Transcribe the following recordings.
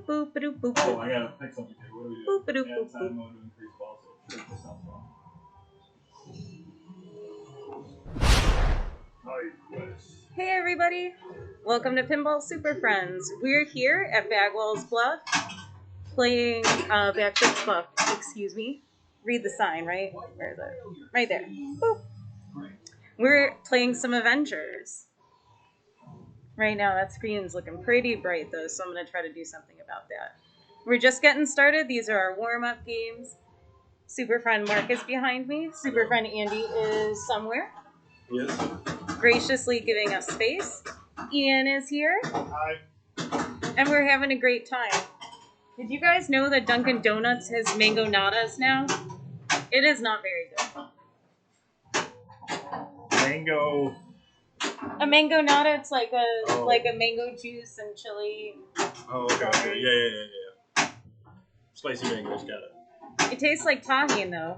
Boop boop boop boop. Oh, I gotta pick something here. What do we do? Boop boop Yeah, boop it's on boop. mode to increase ball save. This sounds wrong. Hey everybody! Welcome to Pinball Super Friends. We're here at Bagwell's Bluff playing Backflip's Bluff. Excuse me. Read the sign, right? Where is it? Right there. Boop. We're playing some Avengers. Right now, that screen's looking pretty bright though, so I'm going to try to do something about that. We're just getting started. These are our warm-up games. Super friend Mark is behind me. Super friend Andy is somewhere. Yes. Graciously giving us space. Ian is here. Hi. And we're having a great time. Did you guys know that Dunkin' Donuts has mango nadas now? It is not very good. Mango. A mango nada, it's like a mango juice and chili. Oh, okay. Yeah. Spicy mangoes, got it. It tastes like tahini though.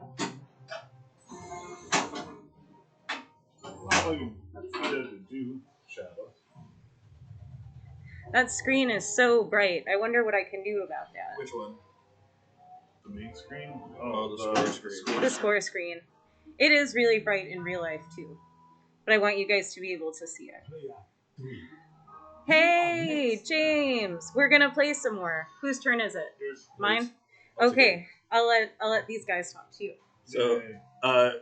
That screen is so bright. I wonder what I can do about that. Which one? The main screen? Oh, the score screen. The score screen. It is really bright in real life too. But I want you guys to be able to see it. Hey, James! We're gonna play some more. Whose turn is it? Mine? Okay. I'll let these guys talk to you. So,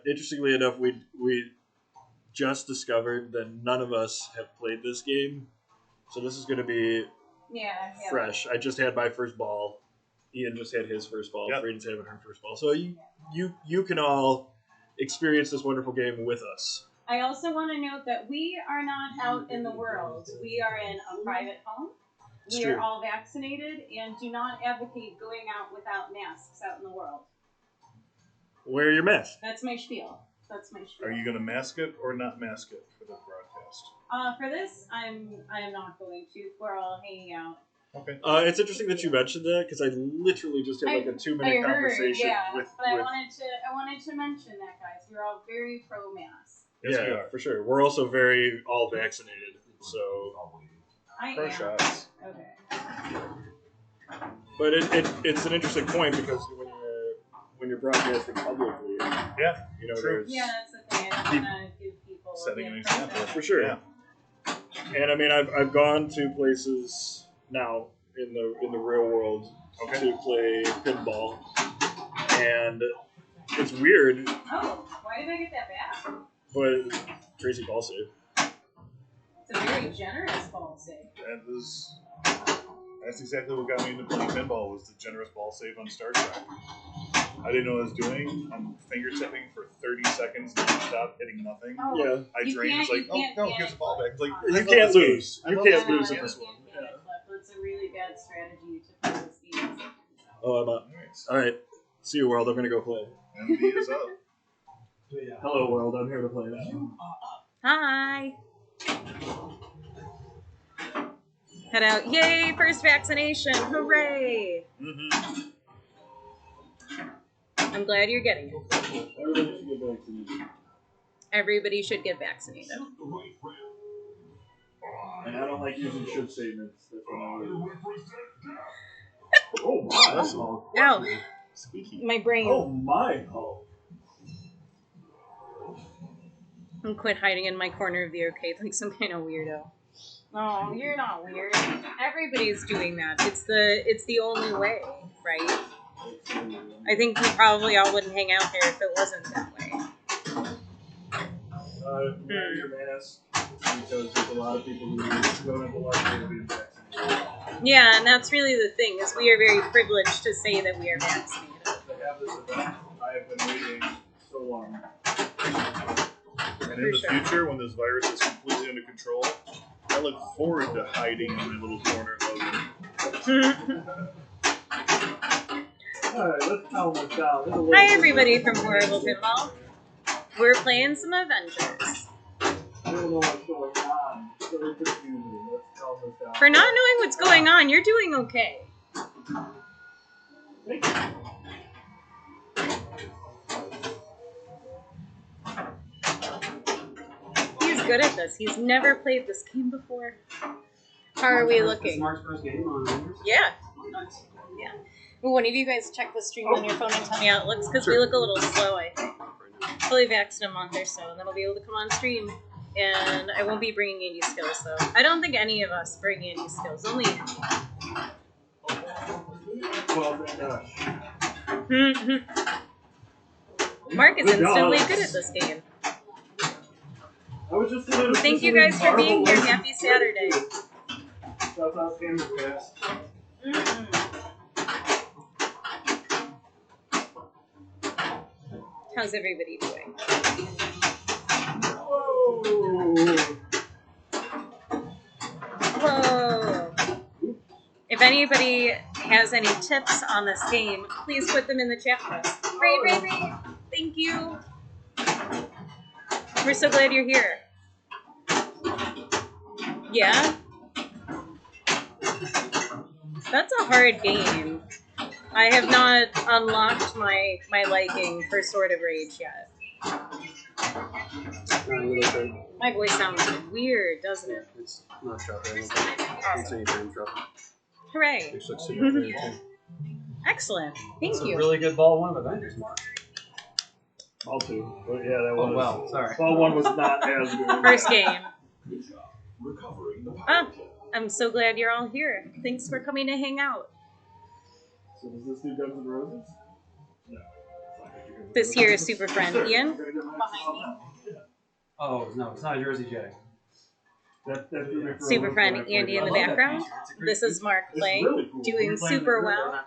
interestingly enough, we just discovered that none of us have played this game, so this is going to be fresh. I just had my first ball. Ian just had his first ball. Yep. Frieda's having her first ball. So you can all experience this wonderful game with us. I also want to note that we are not out in the world. We are in a private home. We are all vaccinated and do not advocate going out without masks out in the world. Wear your mask. That's my spiel. Are you going to mask it or not mask it for the broadcast? For this, I am not going to. We're all hanging out. Okay. It's interesting that you mentioned that because I literally just had like a 2-minute conversation with. I wanted to mention that, guys. We're all very pro-mask. Yes, yeah, we are. for sure. We're also very all vaccinated, so. I shots. Okay. But it's an interesting point because when you're broadcasting publicly, Yeah, you know, true. Yeah, that's the thing. I just want to give people Setting an the example. impression. for sure. Yeah. And I mean, I've gone to places now in the real world to play pinball, and it's weird, Oh, why did I get that back? but crazy ball save. It's a very generous ball save. That's exactly what got me into playing pinball was the generous ball save on Star Trek. I didn't know what I was doing. I'm finger tipping for 30 seconds non-stop, hitting nothing. Oh, Yeah, I drained. It's like, oh, no, here's the ball back. It's like, you I love can't this lose. game. You I love can't this lose game. in this one. It's a really bad strategy to play this game. Oh, I'm up. All right, see you, world. I'm gonna go play. MD is up. Hello, world. I'm here to play now. Hi. Head out. Yay, first vaccination. Hooray. Mm-hmm. I'm glad you're getting it. Everybody should get vaccinated. Everybody should get vaccinated. And I don't like using should statements. That's what I would. Oh my! That's all. Ow. Squeaky. My brain. Oh my! Oh. I'm quit hiding in my corner of the arcade like some kind of weirdo. Oh, you're not weird. Everybody's doing that. It's the only way, right? I think we probably all wouldn't hang out there if it wasn't that way. Wear your mask because there's a lot of people who don't have the luxury of being vaccinated. Yeah, and that's really the thing, is we are very privileged to say that we are vaccinated. To have this event, I have been waiting so long. And in the future, when this virus is completely under control, I look forward to hiding in my little corner of it. Alright, let's count this down. Hi everybody from Horrible Pinball. We're playing some Avengers. I don't know what's going on. It's very confusing. Let's count this down. For not knowing what's going on, you're doing okay. Thank you. He's good at this. He's never played this game before. How are we looking? Mark's first game on Avengers? Yeah. Yeah. Will one of you guys check the stream on your phone and tell me how it looks? Because we look a little slow, I think. Probably vaxxed in a month or so, and then I'll be able to come on stream. And I won't be bringing Andy skills, though. I don't think any of us bring Andy skills. Only Andy. Well, gosh. Mark is instantly good at this game. I was just Thank you guys for being here. Happy Saturday. How's everybody doing? Whoa. If anybody has any tips on this game, please put them in the chat for us. Ray. Thank you. We're so glad you're here. Yeah? That's a hard game. I have not unlocked my liking for Sword of Rage yet. My voice sounds weird, doesn't it? It's not dropping. Awesome. It's drop. Hooray. It's like super clear too. Excellent. Thank It's you. a really good ball one of Avengers, Mark. Ball 2. But yeah, that was. Oh, well, sorry. Ball 1 was not as good. First game. Oh, I'm so glad you're all here. Thanks for coming to hang out. So does this do Guns N' Roses? No. This here is super friend Ian. Behind me. Oh, no, it's not a Jersey J. Super friend Andy in the background. This is Mark playing, really cool. doing super well.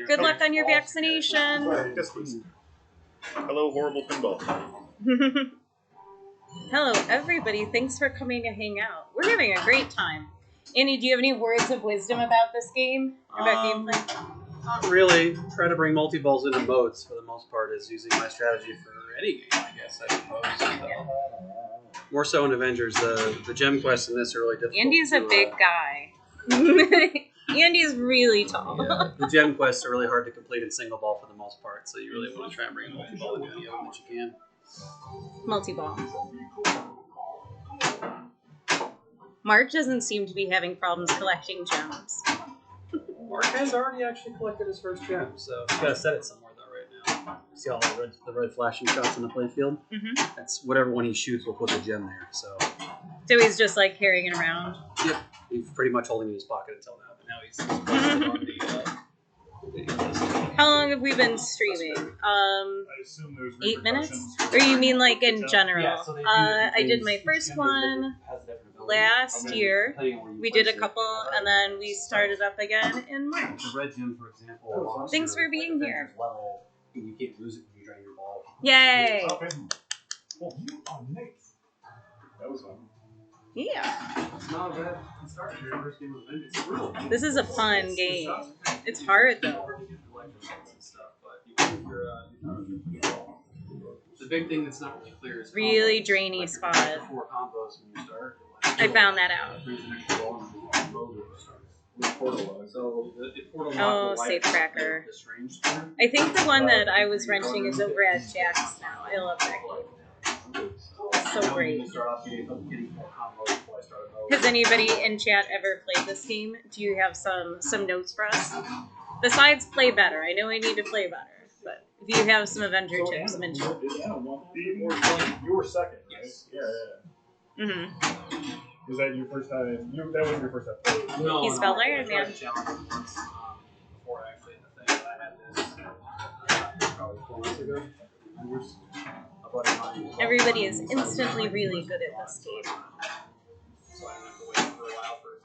Good luck on your vaccination. Yes, please. Hello, horrible pinball. Hello, everybody. Thanks for coming to hang out. We're having a great time. Andy, do you have any words of wisdom about this game? About gameplay? Not really. Try to bring multi-balls into modes for the most part is using my strategy for any game, I guess, I suppose. More so in Avengers. The gem quests in this are really difficult. Andy's a big guy. Andy's really tall. Yeah, the gem quests are really hard to complete in single ball for the most part, so you really want to try and bring a multi-ball into any of them that you can. Multi-ball. Mark doesn't seem to be having problems collecting gems. Mark has already actually collected his first gem, so he's got to set it somewhere though right now. See all the red flashing shots on the playfield? Mm-hmm. That's whatever one he shoots will put the gem there. So he's just like carrying it around. Yep, he's pretty much holding it in his pocket until now, but now he's posted it on the How long have we been streaming? I assume there's 8 minutes? repercussions. Or you mean like in general? Yeah, so they do I did my things- first one last year. We did a couple, and then we started up again in March. The red gem, for example. Thanks for being here. Level, and you can't lose it when you drain your ball. Yay! Oh, you are nice. That was fun. Yeah. It's not a bad start. Your first game of Avengers. It's real. This is a fun game. It's hard though. The big thing that's not really clear is Really combos. drainy Like, spot. there's 4 combos when you start. I found that out. So if Portal Oh, locked the safe light, cracker. this range there, I think the one that I was renting is over at Jack's now. I love that game. It's so great. We'll start off getting 4 combos before I start a mode. Has anybody in chat ever played this game? Do you have some notes for us? Besides play better. I know I need to play better. But if you have some Avenger tips, mention it. You were second, right? Yes. Yeah. Mm-hmm. Was that your first time? That wasn't your first time. No, He spelled Iron I tried Man. to challenge it once, before I actually had the thing, but I had this probably 4 months ago. A buddy of mine- Everybody is instantly really good at this game. So I have to wait for a while for it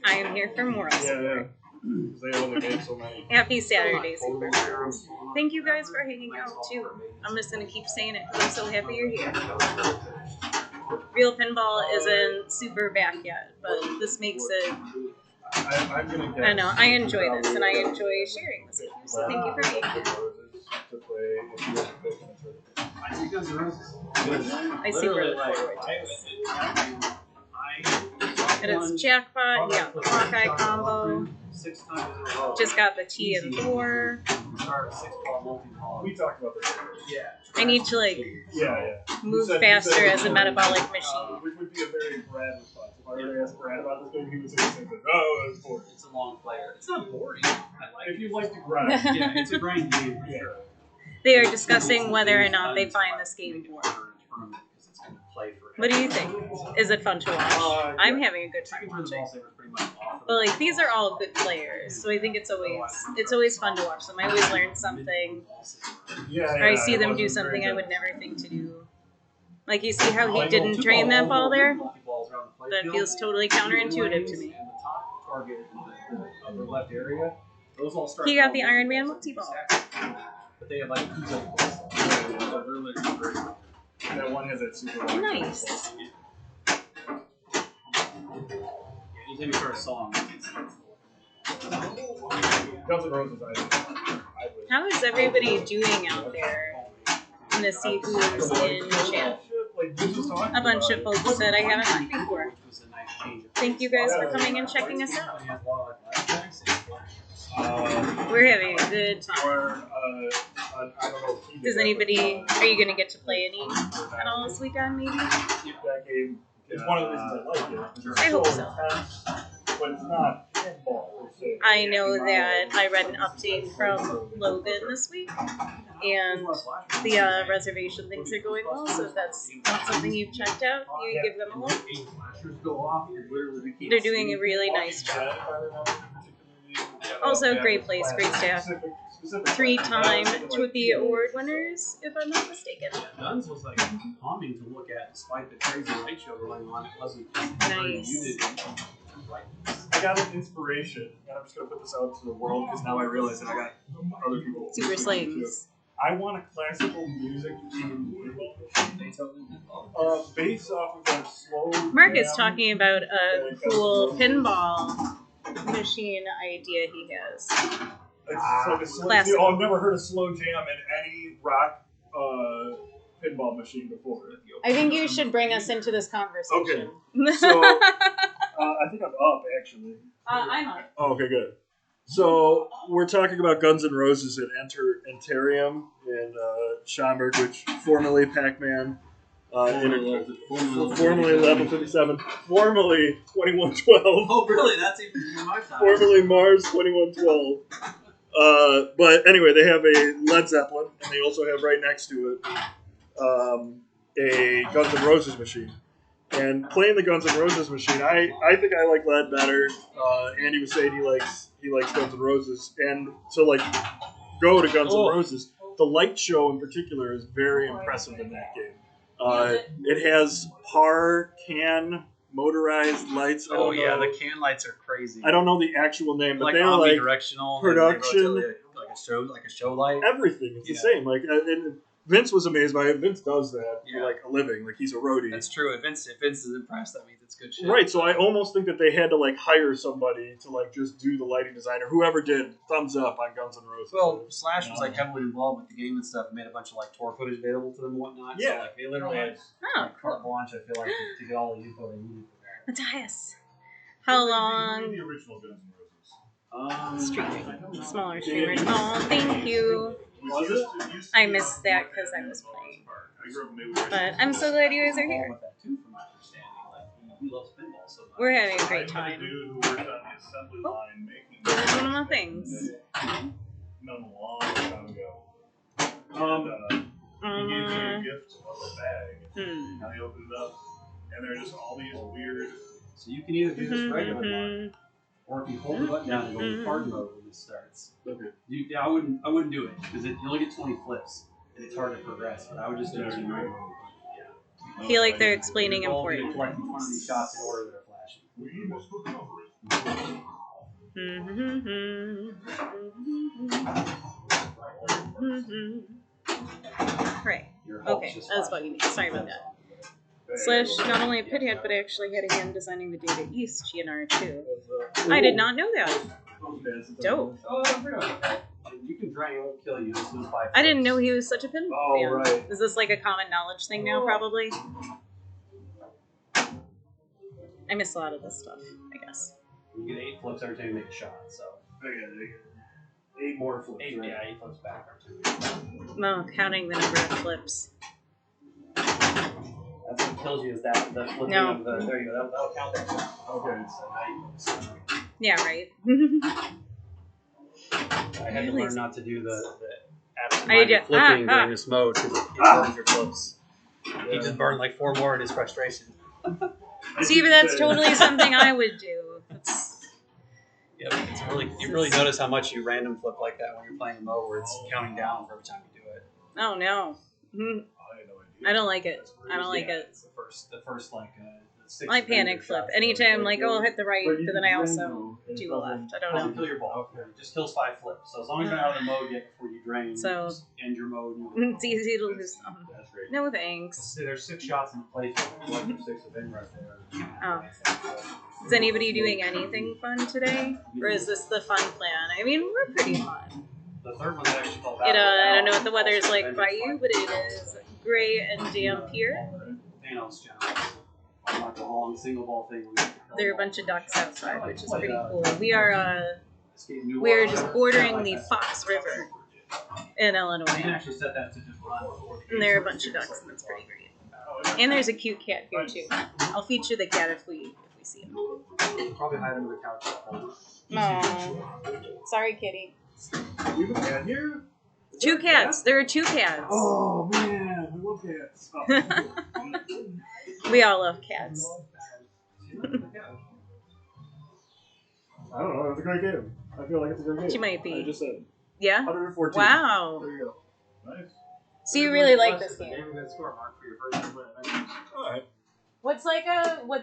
to- I am here for moral support. Yeah. They only made so many. Happy Saturday, Super Friends. Thank you guys for hanging out, too. I'm just going to keep saying it because I'm so happy you're here. Real Pinball isn't super back yet, but this makes it... I'm gonna guess. I know, I enjoy this, and I enjoy sharing this with you, so thank you for being here. To play if you have a coach in the tournament. I think Guns N' Roses. I super look forward to this. And it's Jackpot, yeah, Hawkeye combo. 6 times in a row. Just got the T and 4. Start 6-ball multi-ball. We talked about this earlier. Yeah. I need to, like, Yeah. move faster as a metabolic machine. Which would be a very Brad response. If whenever they asked Brad about this game, he would say the same thing. Oh, it's boring. It's a long player. It's not boring. I like If you like to grind. Yeah, it's a grind game for sure. They are discussing whether or not they find this game boring. What do you think? Is it fun to watch? I'm having a good time watching. But like these are all good players, so I think it's always fun to watch them. I always learn something, or I see them do something I would never think to do. Like you see how he didn't drain that ball there? That feels totally counterintuitive to me. He got the Iron Man multi-ball. But they have like that one has that super long. Nice. Anytime you start a song. Guns N' Roses, How is everybody doing out there? I'm gonna see who's in chat. A bunch of folks that I haven't met before. Thank you guys for coming and checking us out. We're having a good time. Does anybody, are you going to get to play any at all this weekend, maybe? That game is one of the reasons I like it. I hope so. But it's not pinball per se. I know that I read an update from Logan this week, and the reservation things are going well, so if that's not something you've checked out, you give them a look. They're doing a really nice job. Also, great place, great staff. 3-time Twippy Award winners, if I'm not mistaken. Guns was like calming to look at, despite the crazy light show going on. It wasn't nice. I got an inspiration, and I'm just going to put this out to the world because now I realize that I got other people. Super Slings. I want a classical music team based off of a slow. Mark is talking about a cool pinball machine idea he has. It's like I've never heard a slow jam in any rock pinball machine before. I think you should bring us into this conversation. Okay. So, I think I'm up, actually. I'm up. Oh, okay, good. So, we're talking about Guns N' Roses at Entarium in Schaumburg, which formerly Pac-Man, formerly Level 57, formerly 2112. Oh, really? That's even my time. Formerly Mars 2112. But anyway, they have a Led Zeppelin, and they also have right next to it a Guns N' Roses machine. And playing the Guns N' Roses machine, I think I like Led better. Andy was saying he likes Guns N' Roses, and so like go to Guns N' Roses. The light show in particular is very impressive in that game. It has can motorized lights. Oh yeah, the can lights are crazy. I don't know the actual name, but like they're like directional production, like a show light. Everything is the same. Like and Vince was amazed by it. Vince does that for like a living. Like he's a roadie. That's true. If Vince is impressed, that means it's good shit. Right. So I almost think that they had to like hire somebody to like just do the lighting design, or whoever did. Thumbs up on Guns N' Roses. Well, Slash was like heavily involved with the game and stuff, and made a bunch of like tour footage available to them and whatnot. Yeah. So, like they literally had carte blanche. I feel like to get all the info they needed for that. Matthias, how long? The original Guns N' Roses. Streaming. Smaller streamers. Oh, thank you. I missed that because I was playing. But I'm so glad you guys are here. We're having a great time. Oh, there's one of my things. Known a long time ago. He gave me a gift of a bag. And I opened it up, and there are just all these weird. So you can either do this regular, or if you hold the button down and go in hard mode when this starts. Okay. I wouldn't do it because you only get 20 flips and it's hard to progress. But I would just do it in normal mode. I feel like they're explaining important. Collect each one of these shots in order that are flashing. We must look over it. Right. Okay, that's what you need. Sorry about that. Slash not only a pithead, but actually had a hand designing the Data East GNR too. I did not know that. Dope. You can drag it, won't kill you. I didn't know he was such a pinball fan. Right. Is this like a common knowledge thing now, probably? I miss a lot of this stuff, I guess. You get 8 flips every time you make a shot, so. 8 more flips. 8 flips back. No, counting the number of flips. That's what kills you is that the flipping of the. There you go. That'll count that. Okay. So now you Yeah, right. I had to learn not to do the absent-minded flipping during this mode because it burns your flips. Yeah. He just burned like 4 more in his frustration. See, but that's totally something I would do. Yeah, it's really you really notice how much you random flip like that when you're playing a mode where it's counting down for every time you do it. Oh no. I don't like it. I don't like it. It's the first like 6. I panic flip anytime. Like, oh, I'll hit the right, but then I also do a left. I don't know. Doesn't kill your ball. Okay. It just kills 5 flips. So as long as you're not out of the mode yet before you drain, so you just end your mode. It's easy to lose. That's great. No thanks. See, there's 6 shots in the playfield. There's 6 Avenge right there. Oh. Is anybody doing anything fun today, or is this the fun plan? I mean, we're pretty fun. The third one's actually called. I don't know what the weather is like by you, but it is gray and damp here. Thanos challenge. Like the long single ball thing. There are a bunch of ducks outside, which is pretty cool. We are just bordering the Fox River in Illinois, and there are a bunch of ducks, and that's pretty great. And there's a cute cat here too. I'll feature the cat if we see him. Probably hide under the couch. Oh, sorry, kitty. We have a cat here? 2 cats. There are 2 cats. Oh man, we love cats. We all love cats. I don't know. It's a great game. I feel like it's a great game. She might be. I just said. Yeah? 114. Wow. There you go. Nice. So you really like this game? Alright. What's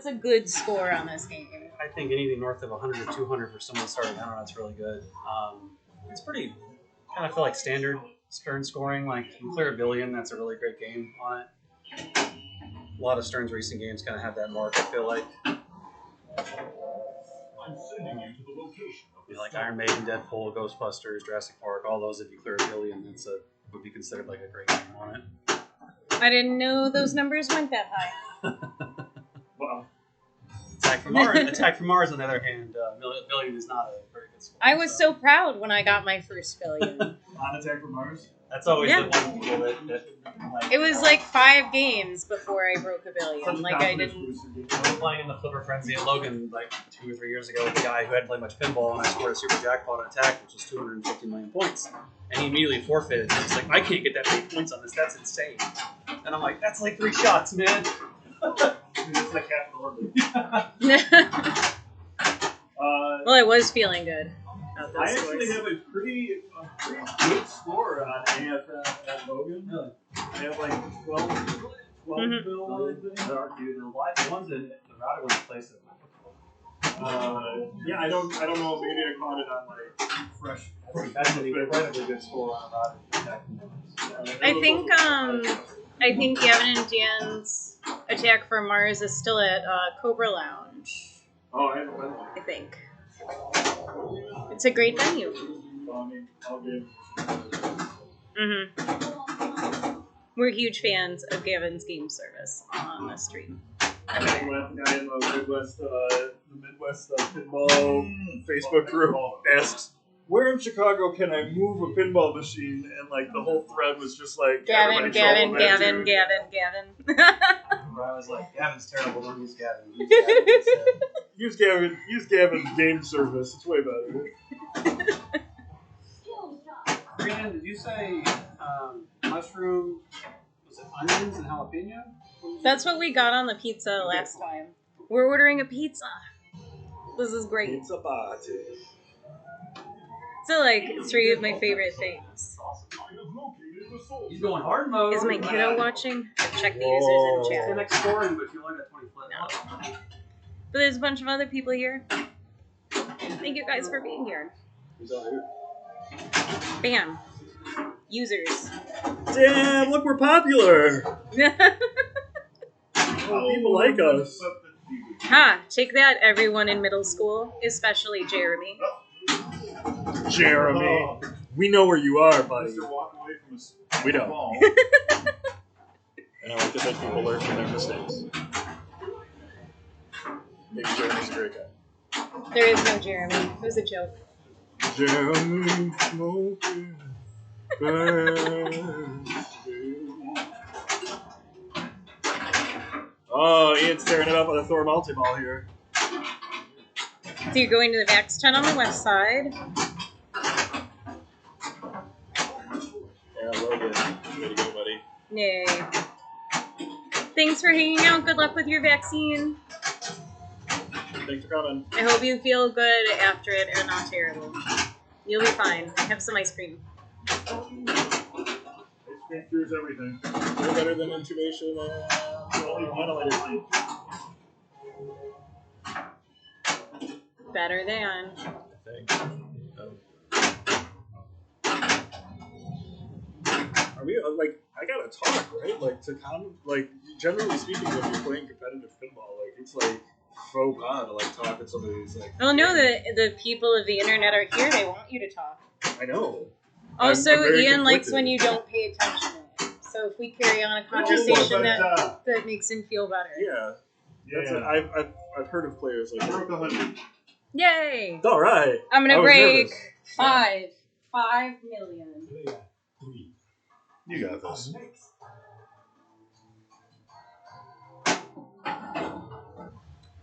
a good score on this game? I think anything north of 100 or 200 for someone starting out, that's really good. It's pretty, kind of feel like standard Stern scoring. Like, you clear a billion, that's a really great game on it. A lot of Stern's recent games kind of have that mark, I feel like. Like Iron Maiden, Deadpool, Ghostbusters, Jurassic Park, all those, if you clear a billion, would be considered like a great game on it. I didn't know those numbers went that high. Wow. Attack from Mars, on the other hand, billion is not a very good score. I was so proud when I got my first billion. On Attack from Mars? That's always the one people that like. It was like 5 games before I broke a billion. Like I didn't. I was playing in the Flipper Frenzy at Logan like 2 or 3 years ago with a guy who hadn't played much pinball, and I scored a super jackpot on Attack, which was 250 million points. And he immediately forfeited. He was like, I can't get that many points on this. That's insane. And I'm like, that's like 3 shots, man. It's like half the Well, I was feeling good. I actually have a pretty good score on AFF at Logan. Really? I have like 12 bill, I think. The ones in the router ones place it. Yeah, I don't know. Maybe I caught it on like fresh. That's an incredibly good score on a router. I think Gavin and Dan's Attack from Mars is still at Cobra Lounge. Oh, I haven't been there. I think. It's a great venue. I'll give. We're huge fans of Gavin's game service on the stream. I am the Midwest Pinball Facebook group asks, where in Chicago can I move a pinball machine? And like the whole thread was just like Gavin. I was like, Gavin's terrible, don't use Gavin. Use Gavin's game service. It's way better. Brian, did you say mushroom, was it onions and jalapeno? That's what we got on the pizza last time. We're ordering a pizza. This is great. Pizza party. So, like, 3 of my favorite things. He's going hard mode. Is my kiddo watching? Check the users in chat. It's exploring, but you only got 20 flips. No. But there's a bunch of other people here. Thank you guys for being here. Who's out here? Bam. Users. Damn, look, we're popular. People like us. Ha! Take that, everyone in middle school, especially Jeremy. Jeremy, we know where you are, buddy. We don't. And I like to think people learn from their mistakes. Maybe Jeremy's a great guy. There is no Jeremy. It was a joke. Jeremy smoking. Oh, Ian's tearing it up on a Thor multi-ball here. So you're going to the Vax 10 on the west side. Yeah, a little bit. Way to go, buddy. Yay. Thanks for hanging out. Good luck with your vaccine. Thanks for coming. I hope you feel good after it and not terrible. You'll be fine. Have some ice cream. Ice cream cures everything. Way better than intubation and ventilator. Better than. I think. Are we like? I gotta talk, right? Like like generally speaking, when you're playing competitive pinball, like it's like faux pas to like talk to somebody who's like. Well, no, the people of the internet are here. They want you to talk. I know. Also, I'm very Ian likes conflicted. when you don't pay attention to it. So if we carry on a conversation that makes him feel better. Yeah. That's it. I've heard of players like I broke 100. Yay! All right. I'm I gonna was break nervous. 5 million. You got this.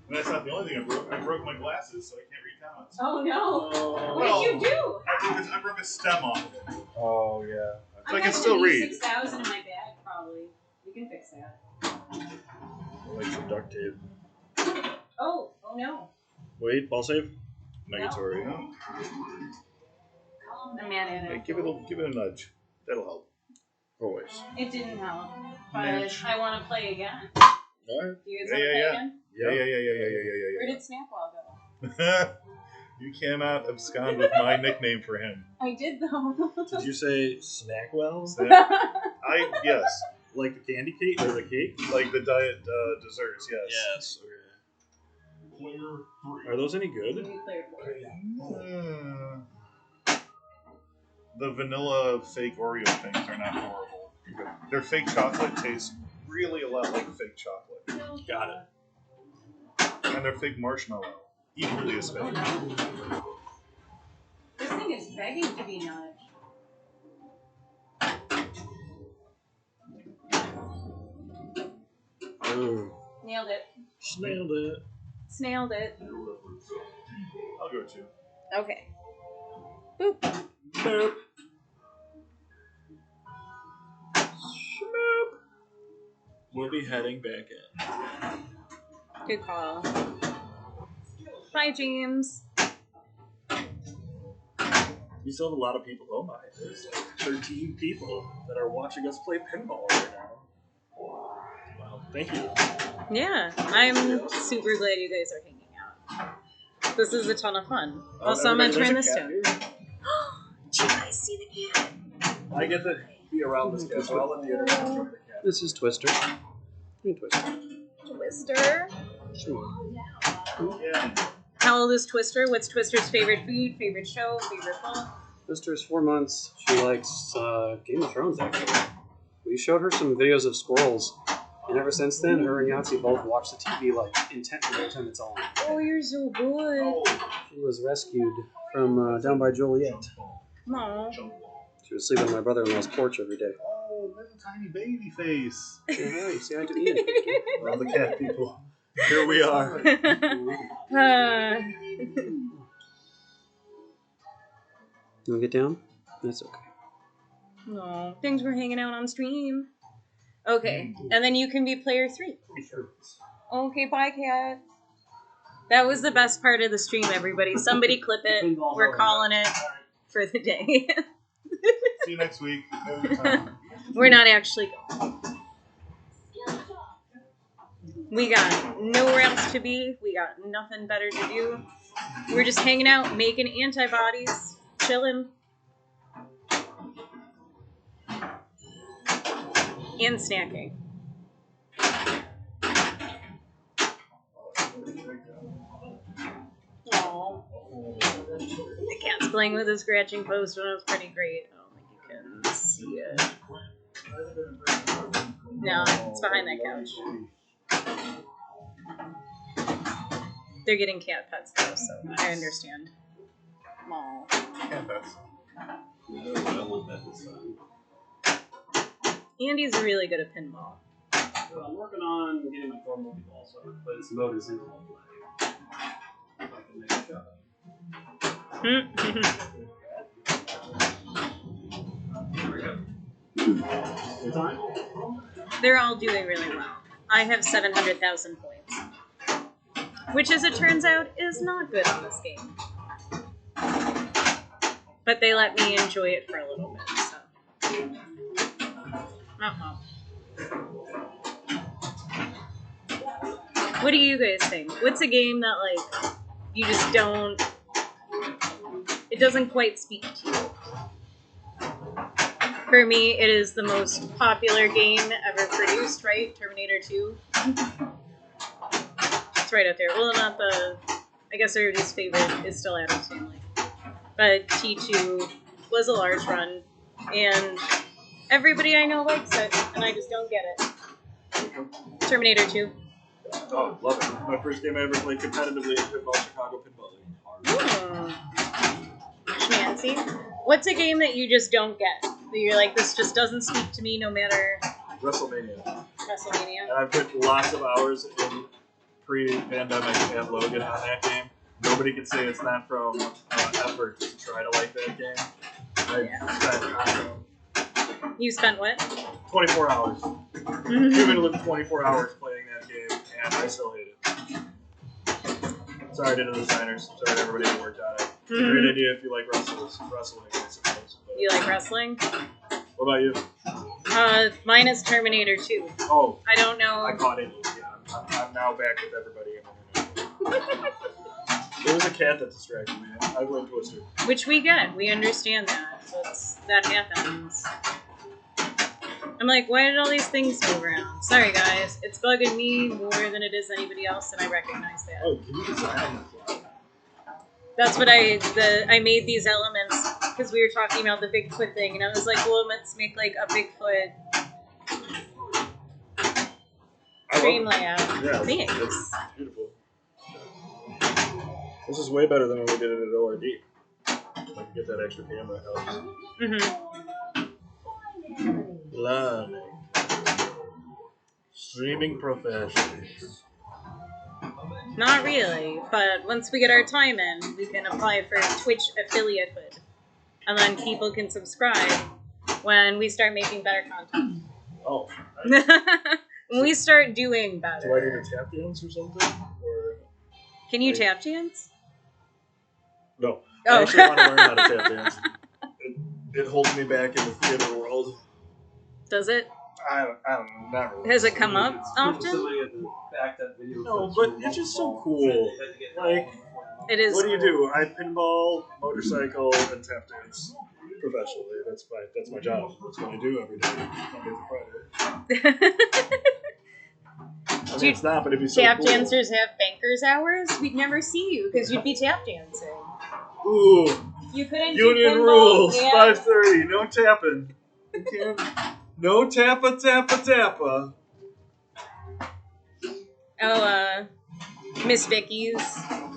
And that's not the only thing I broke. I broke my glasses, so I can't read comments. Oh no! What did you do? I broke a stem off of it. Oh yeah. So I can still read. 6,000 in my bag, probably. We can fix that. Like some duct tape. Oh no. Wait, ball save. Negatory. No. I'm mad at Hey, it. give it a nudge. That'll help. Always. It didn't help. But Nudge. I want to play again. Alright. Do you guys Yeah, want to play yeah. again? Yeah. Where did Snapwell go? You cannot abscond with my nickname for him. I did though. Did you say Snackwell? Yes. Like the candy cake or the cake? Like the diet desserts, yes. Yes. Okay. Are those any good? Player 4. The vanilla fake Oreo things are not horrible. Their fake chocolate tastes really a lot like fake chocolate. Got it. And their fake marshmallow, equally as fake. This thing is begging to be nudged. Ooh. Nailed it. Snailed it. Snailed it. I'll go 2. Okay. Boop. Boop. We'll be heading back in. Good call. Bye, James. We still have a lot of people. Oh my, there's like 13 people that are watching us play pinball right now. Wow, thank you. Yeah, I'm super glad you guys are hanging out. This is a ton of fun. Also, I'm gonna turn this down. Did you guys see the cat? I get to be around this cat, so I'll let the internet enjoy the cat. This is Twister. Hey, Twister. Twister. Yeah. How old is Twister? What's Twister's favorite food, favorite show, favorite book? Twister's 4 months. She likes Game of Thrones, actually. We showed her some videos of squirrels, and ever since then, her and Yahtzee both watch the TV like intently every time it's on. Oh, you're so good. She was rescued from down by Joliet. Aw. She was sleeping on my brother-in-law's porch every day. Oh, little tiny baby face. Yeah, you see, I do Ian. All the cat people. Here we are. You want to get down? That's okay. No, thanks for hanging out on stream. Okay, and then you can be player 3. Okay, bye, cat. That was the best part of the stream, everybody. Somebody clip it. We're calling it for the day. See you next week. We're not actually going. We got nowhere else to be. We got nothing better to do. We're just hanging out, making antibodies, chilling. And snacking. Aww. The cat's playing with a scratching post and it was pretty great. I don't think you can see it. No, it's behind that couch. They're getting cat pets though, so I understand. Aww. Cat pets. Andy's really good at pinball. So I'm working on getting my core multi-ball, so I'm going to play this mode in single ball play. If I can make a shot. There we go. Good time? They're all doing really well. I have 700,000 points. Which, as it turns out, is not good on this game. But they let me enjoy it for a little bit, so. What do you guys think? What's a game that, like, you just don't... It doesn't quite speak to you? For me, it is the most popular game ever produced, right? Terminator 2. It's right up there. Well, not the... I guess everybody's favorite is still Adam's Family. But T2 was a large run, and everybody I know likes it, and I just don't get it. Terminator 2. Oh, love it. My first game I ever played competitively in Pinball, Chicago Pinball League. Schmancy. What's a game that you just don't get? That you're like, this just doesn't speak to me no matter... WrestleMania. WrestleMania. And I've put lots of hours in pre-pandemic and Logan on that game. Nobody can say it's not from effort to try to like that game. You spent what? 24 hours. Cumulative 24 hours playing that game, and I still hate it. Sorry to the designers. Sorry to everybody who worked on it. It's a great idea if you like wrestling, I suppose. But... You like wrestling? What about you? Mine is Terminator 2. Oh. I don't know. I caught it. Yeah, I'm now back with everybody. There was a cat that distracted me. I went Twister. Which we get. We understand that. That happens. I'm like, why did all these things move around? Sorry, guys. It's bugging me more than it is anybody else, and I recognize that. Oh, can you design on the fly? That's what I made these elements because we were talking about the Bigfoot thing, and I was like, well, let's make like a Bigfoot dream layout. Yeah, Thanks. It's beautiful. This is way better than when we did it at ORD. I can get that extra camera helps. Learning. Streaming professionals. Not really, but once we get our time in, we can apply for Twitch affiliatehood. And then people can subscribe when we start making better content. Oh. When we start doing better. Do I need to tap dance or something? Or can you tap dance? No. Oh. I actually want to learn how to tap dance. It holds me back in the theater world. Does it? I don't know. Has it come up often? No, but it's just so cool. Like, it is. What do? I pinball, motorcycle, and tap dance professionally. That's my job. That's what I do every day, Monday through Friday. I mean, it's not, but it'd be so tap cool. dancers have bankers hours? We'd never see you because you'd be tap dancing. Ooh. You couldn't Union do rules. Yeah. 5:30. No tapping. You can't. No tappa. Oh, Miss Vicky's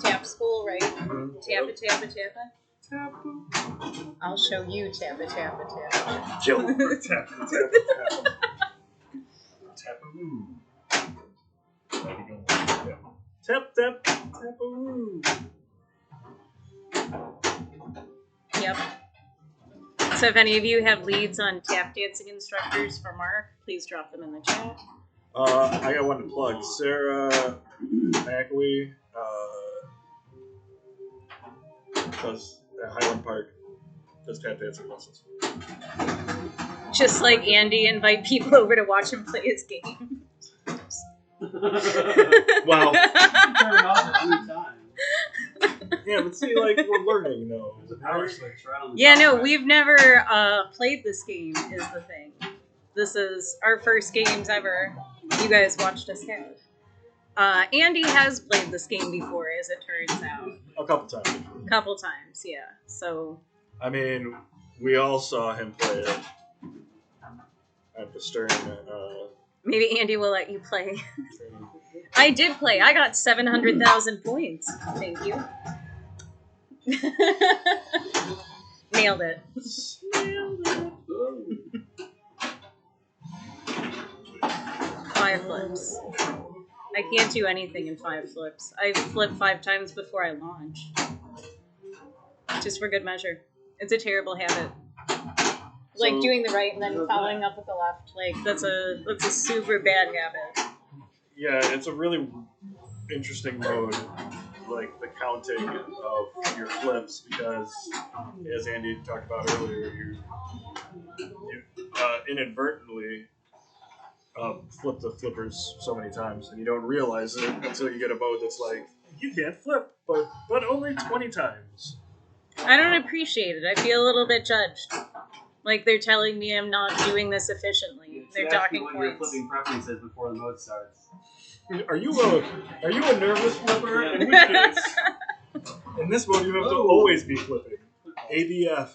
tap school, right? Tappa. I'll show you tappa. Joe. Tappa. Tappa-oo. Tappa-oo. Yep. So if any of you have leads on tap dancing instructors for Mark, please drop them in the chat. I got one to plug. Sarah McAwee does at Highland Park. Does tap dancing lessons. Just like Andy, invite people over to watch him play his game. Wow. Turn it off at any time. Yeah, but see, like, we're learning, though. There's a power switch right on the Yeah, top, no, right? we've never played this game, is the thing. This is our first games ever you guys watched us have. Andy has played this game before, as it turns out. A couple times. Couple times, yeah. So. I mean, we all saw him play it at the Stern. Maybe Andy will let you play. I did play. I got 700,000 points. Thank you. Nailed it. I fire flips. I can't do anything in 5 flips. I flip 5 times before I launch. Just for good measure. It's a terrible habit. Like doing the right and then following up with the left. Like that's a super bad habit. Yeah, it's a really interesting mode, like the counting of your flips, because as Andy talked about earlier, you inadvertently flip the flippers so many times, and you don't realize it until you get a mode that's like, you can't flip, but only 20 times. I don't appreciate it. I feel a little bit judged. Like they're telling me I'm not doing this efficiently. They're docking what points. your flipping preferences before the mode starts. Are you a nervous flipper? In which case, in this mode you have to always be flipping. ABF.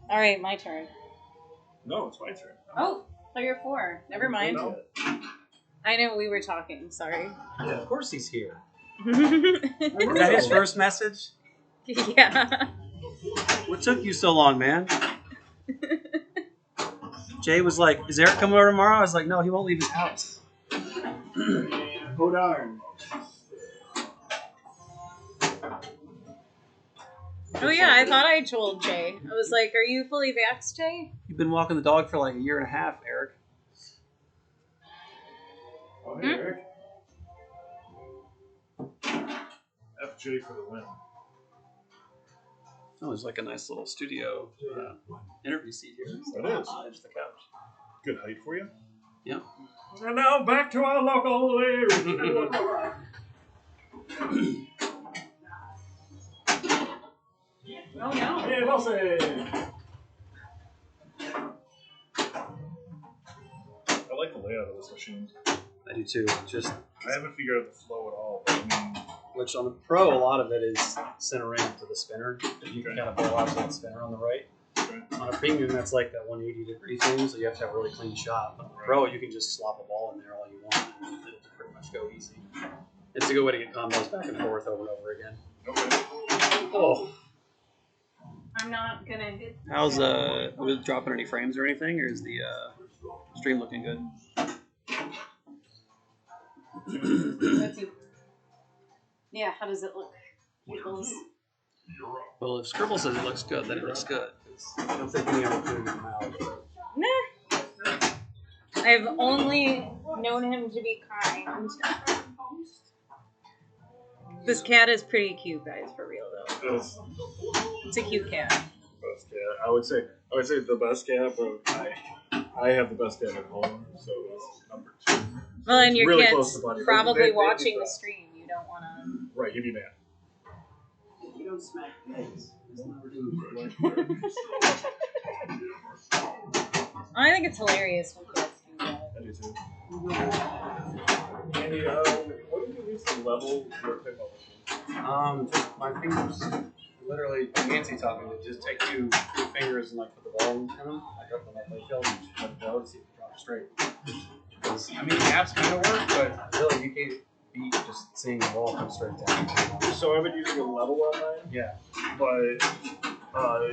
All right, my turn. No, it's my turn. Oh, player 4. Never mind. No. I know we were talking. Sorry. Yeah, of course he's here. Is Is that his first message? Yeah. What took you so long, man? Jay was like, is Eric coming over tomorrow? I was like, no, he won't leave his house. Oh darn. Oh yeah, I thought I told Jay. I was like, "Are you fully vaxxed, Jay?" You've been walking the dog for like a year and a half, Eric. Oh, hey, Eric. FJ for the win. Oh, there's like a nice little studio interview seat here. It is. Edge of the couch. Good height for you. Yep. And now back to our local area. Oh no. Hey, Bossy. I like the layout of this machine. I do too. Just I haven't figured out the flow at all, but I mean, which on the Pro, a lot of it is centering to the spinner. You can Okay. kind of pull out to that spinner on the right. Okay. On a Premium, that's like that 180-degree thing, so you have to have a really clean shot. But on the Pro, you can just slop a ball in there all you want, and it'll pretty much go easy. It's a good way to get combos back and forth over and over again. okay. Oh. I'm not gonna hit. How's was it dropping any frames or anything, or is the stream looking good? Let's see. Yeah, how does it look? Peoples? Well, if Scribble says it looks good, then it looks good. I don't think any other food in your mouth. Nah. I've only known him to be kind. This cat is pretty cute, guys, for real though. It's a cute cat. Best cat. I would say the best cat, but I have the best cat at home, so it's number 2. Well, and your Really cat's close to Buddy. probably They watching do the that. stream. You don't want to. Right, you'd be mad. You don't smack pigs. I think it's hilarious when cats do that. I do too. Andy, what did you use to level your pinball machine? Just my fingers. Literally, Nancy taught me to just take two fingers and like put the ball in them. I got them at my field and just let it go to see if it drops straight. I mean, the apps kind of work, but really, you can't beat just seeing the ball come straight down. So I've been using a level on mine, Yeah. but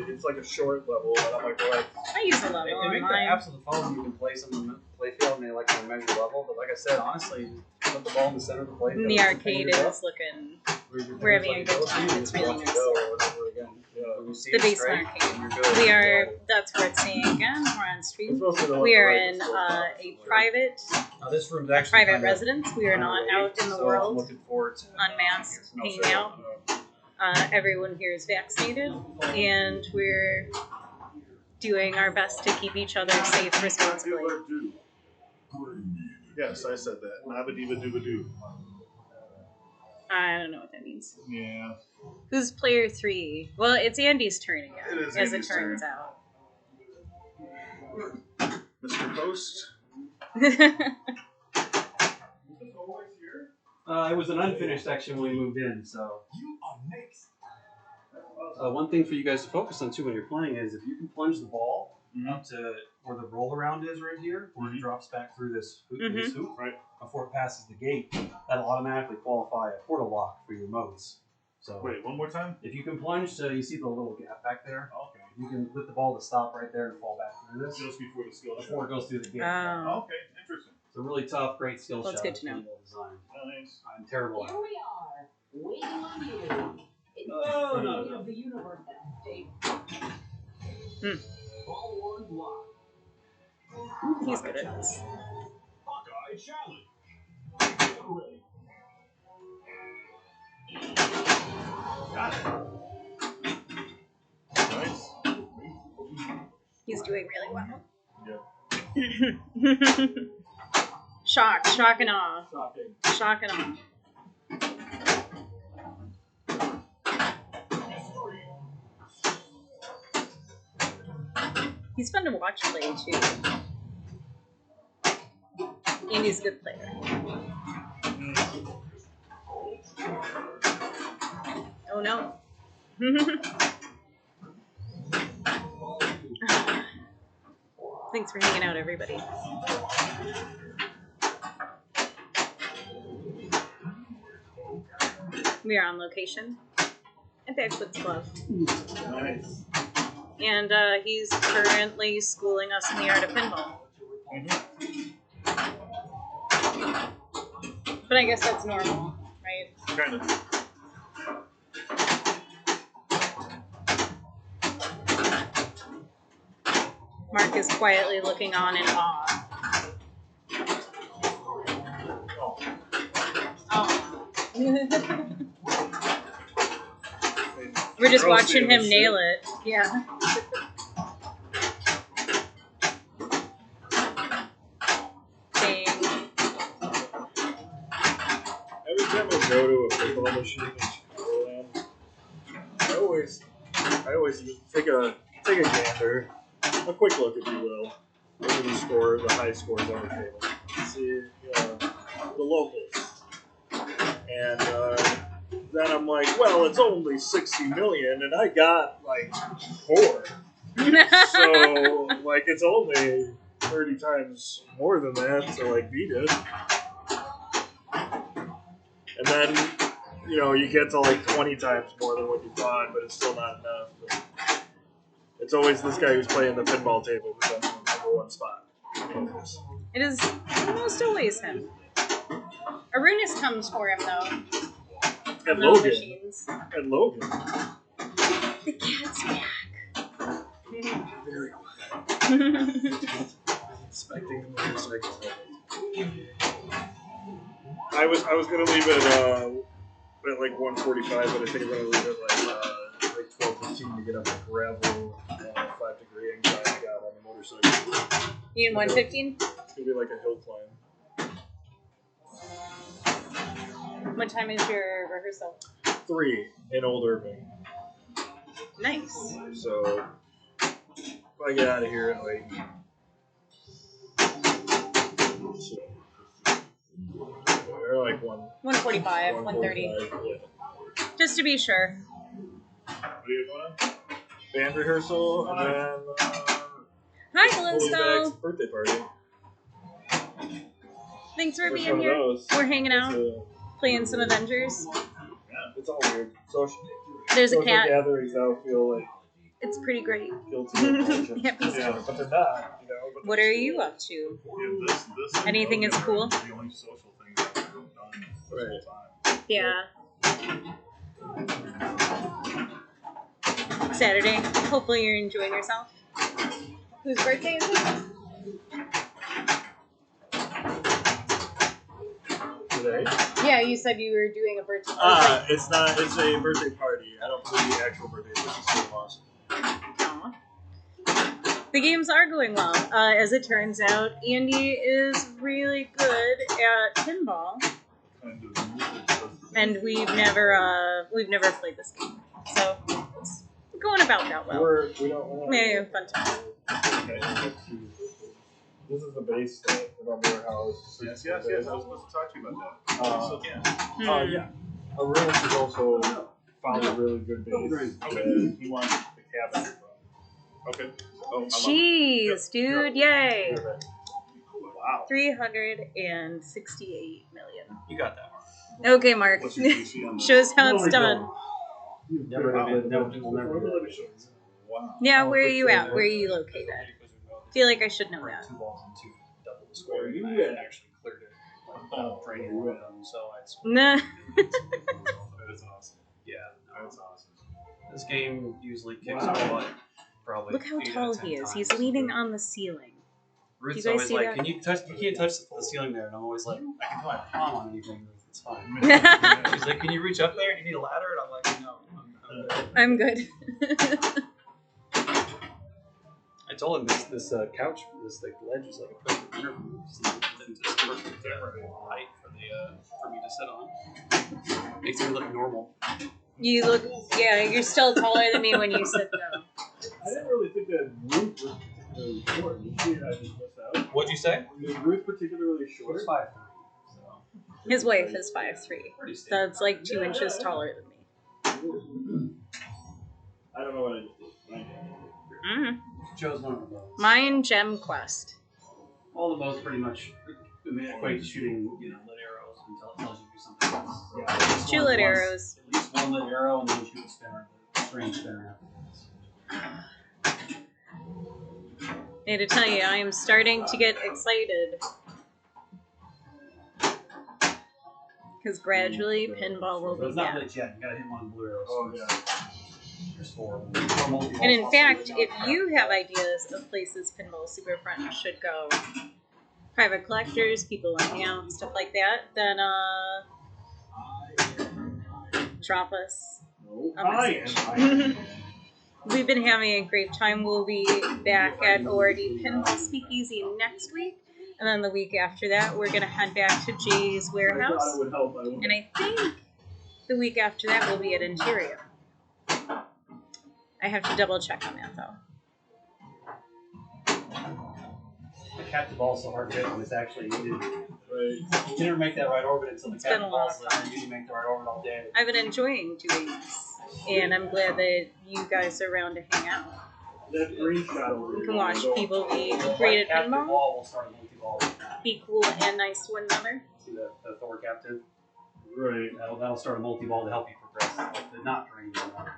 it's like a short level, and I'm like, well, I use a level They on make the mine. apps on the phone you can place them in the playfield and they like to measure level. But like I said, honestly, put the ball in the center of the playfield. The arcade is looking. We're having a good time. It's really nice. The The basement arcade. We are. That's worth saying again. We're on stream. We are in a private This room's actually private kinda residence. We are not out in the so I'm world, looking forward to unmasked, hanging out. Everyone here is vaccinated, and we're doing our best to keep each other safe responsibly. Yes, I said that. Nabba diva dooba doo. I don't know what that means. Yeah. Who's player 3? Well, it's Andy's turn again, It is as Andy's it turns turn. out. Mr. Host. It was an unfinished section when we moved in, so. One thing for you guys to focus on too when you're playing is if you can plunge the ball up to where the roll around is right here, where it drops back through this hoop, Right. before it passes the gate, that'll automatically qualify a portal lock for your modes. So Wait, one more time? if you can plunge to, you see the little gap back there, Okay. you can let the ball to stop right there and fall back through this Just before the skill before it shot. goes through the gate. Oh. Okay, interesting. It's a really tough, great skill That's shot. good to know. Pinball design. Nice. I'm terrible at it. Here we are, waiting on you. It's Oh, the no, state no. of the universe at stake. Ball one block. He's good at this. Hawkeye challenge. Get ready. Got it. Nice. He's doing really well. Yeah. Shock and awe. Shocking. Shock and awe. He's fun to watch play too. And he's a good player. Oh no. Thanks for hanging out, everybody. We are on location at Bigfoot's Club. Nice. And he's currently schooling us in the art of pinball. But I guess that's normal, right? Kind of. Mark is quietly looking on in awe. Oh. We're just watching him nail it. Yeah. Dang. Every time I go to a pinball machine in Chicagoland, I always just take a gander, a quick look, if you will, over the scores, the high scores on the table. See, the locals, and then I'm like, well, it's only 60 million, and I got like 4. So, like, it's only 30 times more than that to, like, beat it. And then, you get to, like, 20 times more than what you thought, but it's still not enough. But it's always this guy who's playing the pinball table who's on the number 1 spot. It is almost always him. Arunas comes for him, though. And No Logan. machines. And Logan. The cat's back. Very inspecting the motorcycle. I was gonna leave it at like 145, but I think I'm gonna leave it like 12:15 to get up the gravel 5-degree anxiety I got on the motorcycle. You in 115? It's gonna be like a hill climb. What time is your rehearsal? 3 in Old Irving. Nice. So if I get out of here at like or like 145, 130. Yeah. Just to be sure. What are you doing on? Band rehearsal and then Hi, Holy Bag's Glenstow. birthday party. Thanks for First being one of here. those. We're hanging out, So, playing some Avengers. it's all weird. Social There's a cat. gatherings now feel like It's pretty great. guilty. Yep. But they're not. But What are you up to? Yeah, this Anything is cool? The only social thing I've done this whole time. Yeah. Saturday. Hopefully you're enjoying yourself. Whose birthday is it? Today? Yeah, you said you were doing a birthday. It's not. It's a birthday party. I don't believe the actual birthday. This is so awesome. Aw. The games are going well. As it turns out, Andy is really good at pinball, and we've never played this game, so it's going about that well. We don't. Yeah, fun time. This is the base of our warehouse. Yes. I was supposed to talk to you about that. Still can. Yeah. Arunas has also found a really good base. Okay. He wants the cabinet. Okay. Oh, I'm up. Jeez, dude, yay! Wow. 368 million. You got that, Mark. Okay, Mark. What's your DC on that? Shows how it's done. You've Never wow. did. No, people never do that. Wow. Yeah, where are you at? Where are you located? I feel like I should know that. 2 balls and 2 double square. You actually cleared it. Like, training one of them, so it's. Nah. That is awesome. Yeah, That's awesome. this game usually kicks butt. Probably. Look how 8 out tall of 10 he is. times. He's leaning on the ceiling. Ruth's guys always see like, that? "Can you touch? You can't touch the ceiling there." And I'm always like, "I can put my palm on anything. It's fine." She's like, "Can you reach up there? Do you need a ladder?" And I'm like, "No, I'm good." I'm good. I told him this couch, this like ledge is like a perfect interview. It's just perfect height for me to sit on. Makes me look normal. You look, yeah, you're still taller than me when you sit down. I didn't really think that Ruth was particularly short. Did she? I just missed out. What'd you say? Was Ruth particularly short? She's 5'3". So His wife is 5'3". pretty standard. That's like 2 inches taller than me. I don't know what I just did. Mm-hmm. Chose one of those. Mine, Gem Quest. All the modes pretty much equate to shooting, lit arrows until it tells you to do something else. Yeah, at least 2 one lit once- arrows. At least one lit arrow, and then you shoot the spinner, the strange spinner afterwards. I had to tell you, I am starting to get excited. Because gradually, pinball will So be it's not back. lit yet. You gotta hit one of the blue arrows. Oh, yeah. There's 4 of them. And in fact, if you have ideas of places Pinball Super Friends should go, private collectors, people on out, stuff like that, then drop us a message. We've been having a great time. We'll be back at ORD Pinball Speakeasy next week. And then the week after that, we're going to head back to Jay's Warehouse. And I think the week after that, we'll be at Interior. I have to double check on that, though. The captive ball is so hard to hit when it's actually needed. Right. You never make that right orbit until the It's been a captive lot ball's of there. fun. You make the right orbit all day. I've been enjoying doing this. And I'm glad that you guys are around to hang out. That green shot over You can watch people be great at Captive pinball, ball will start a multi-ball. be cool and nice to one another. See the Thor captive? Right. That'll start a multi-ball to help you progress. Like the not green one.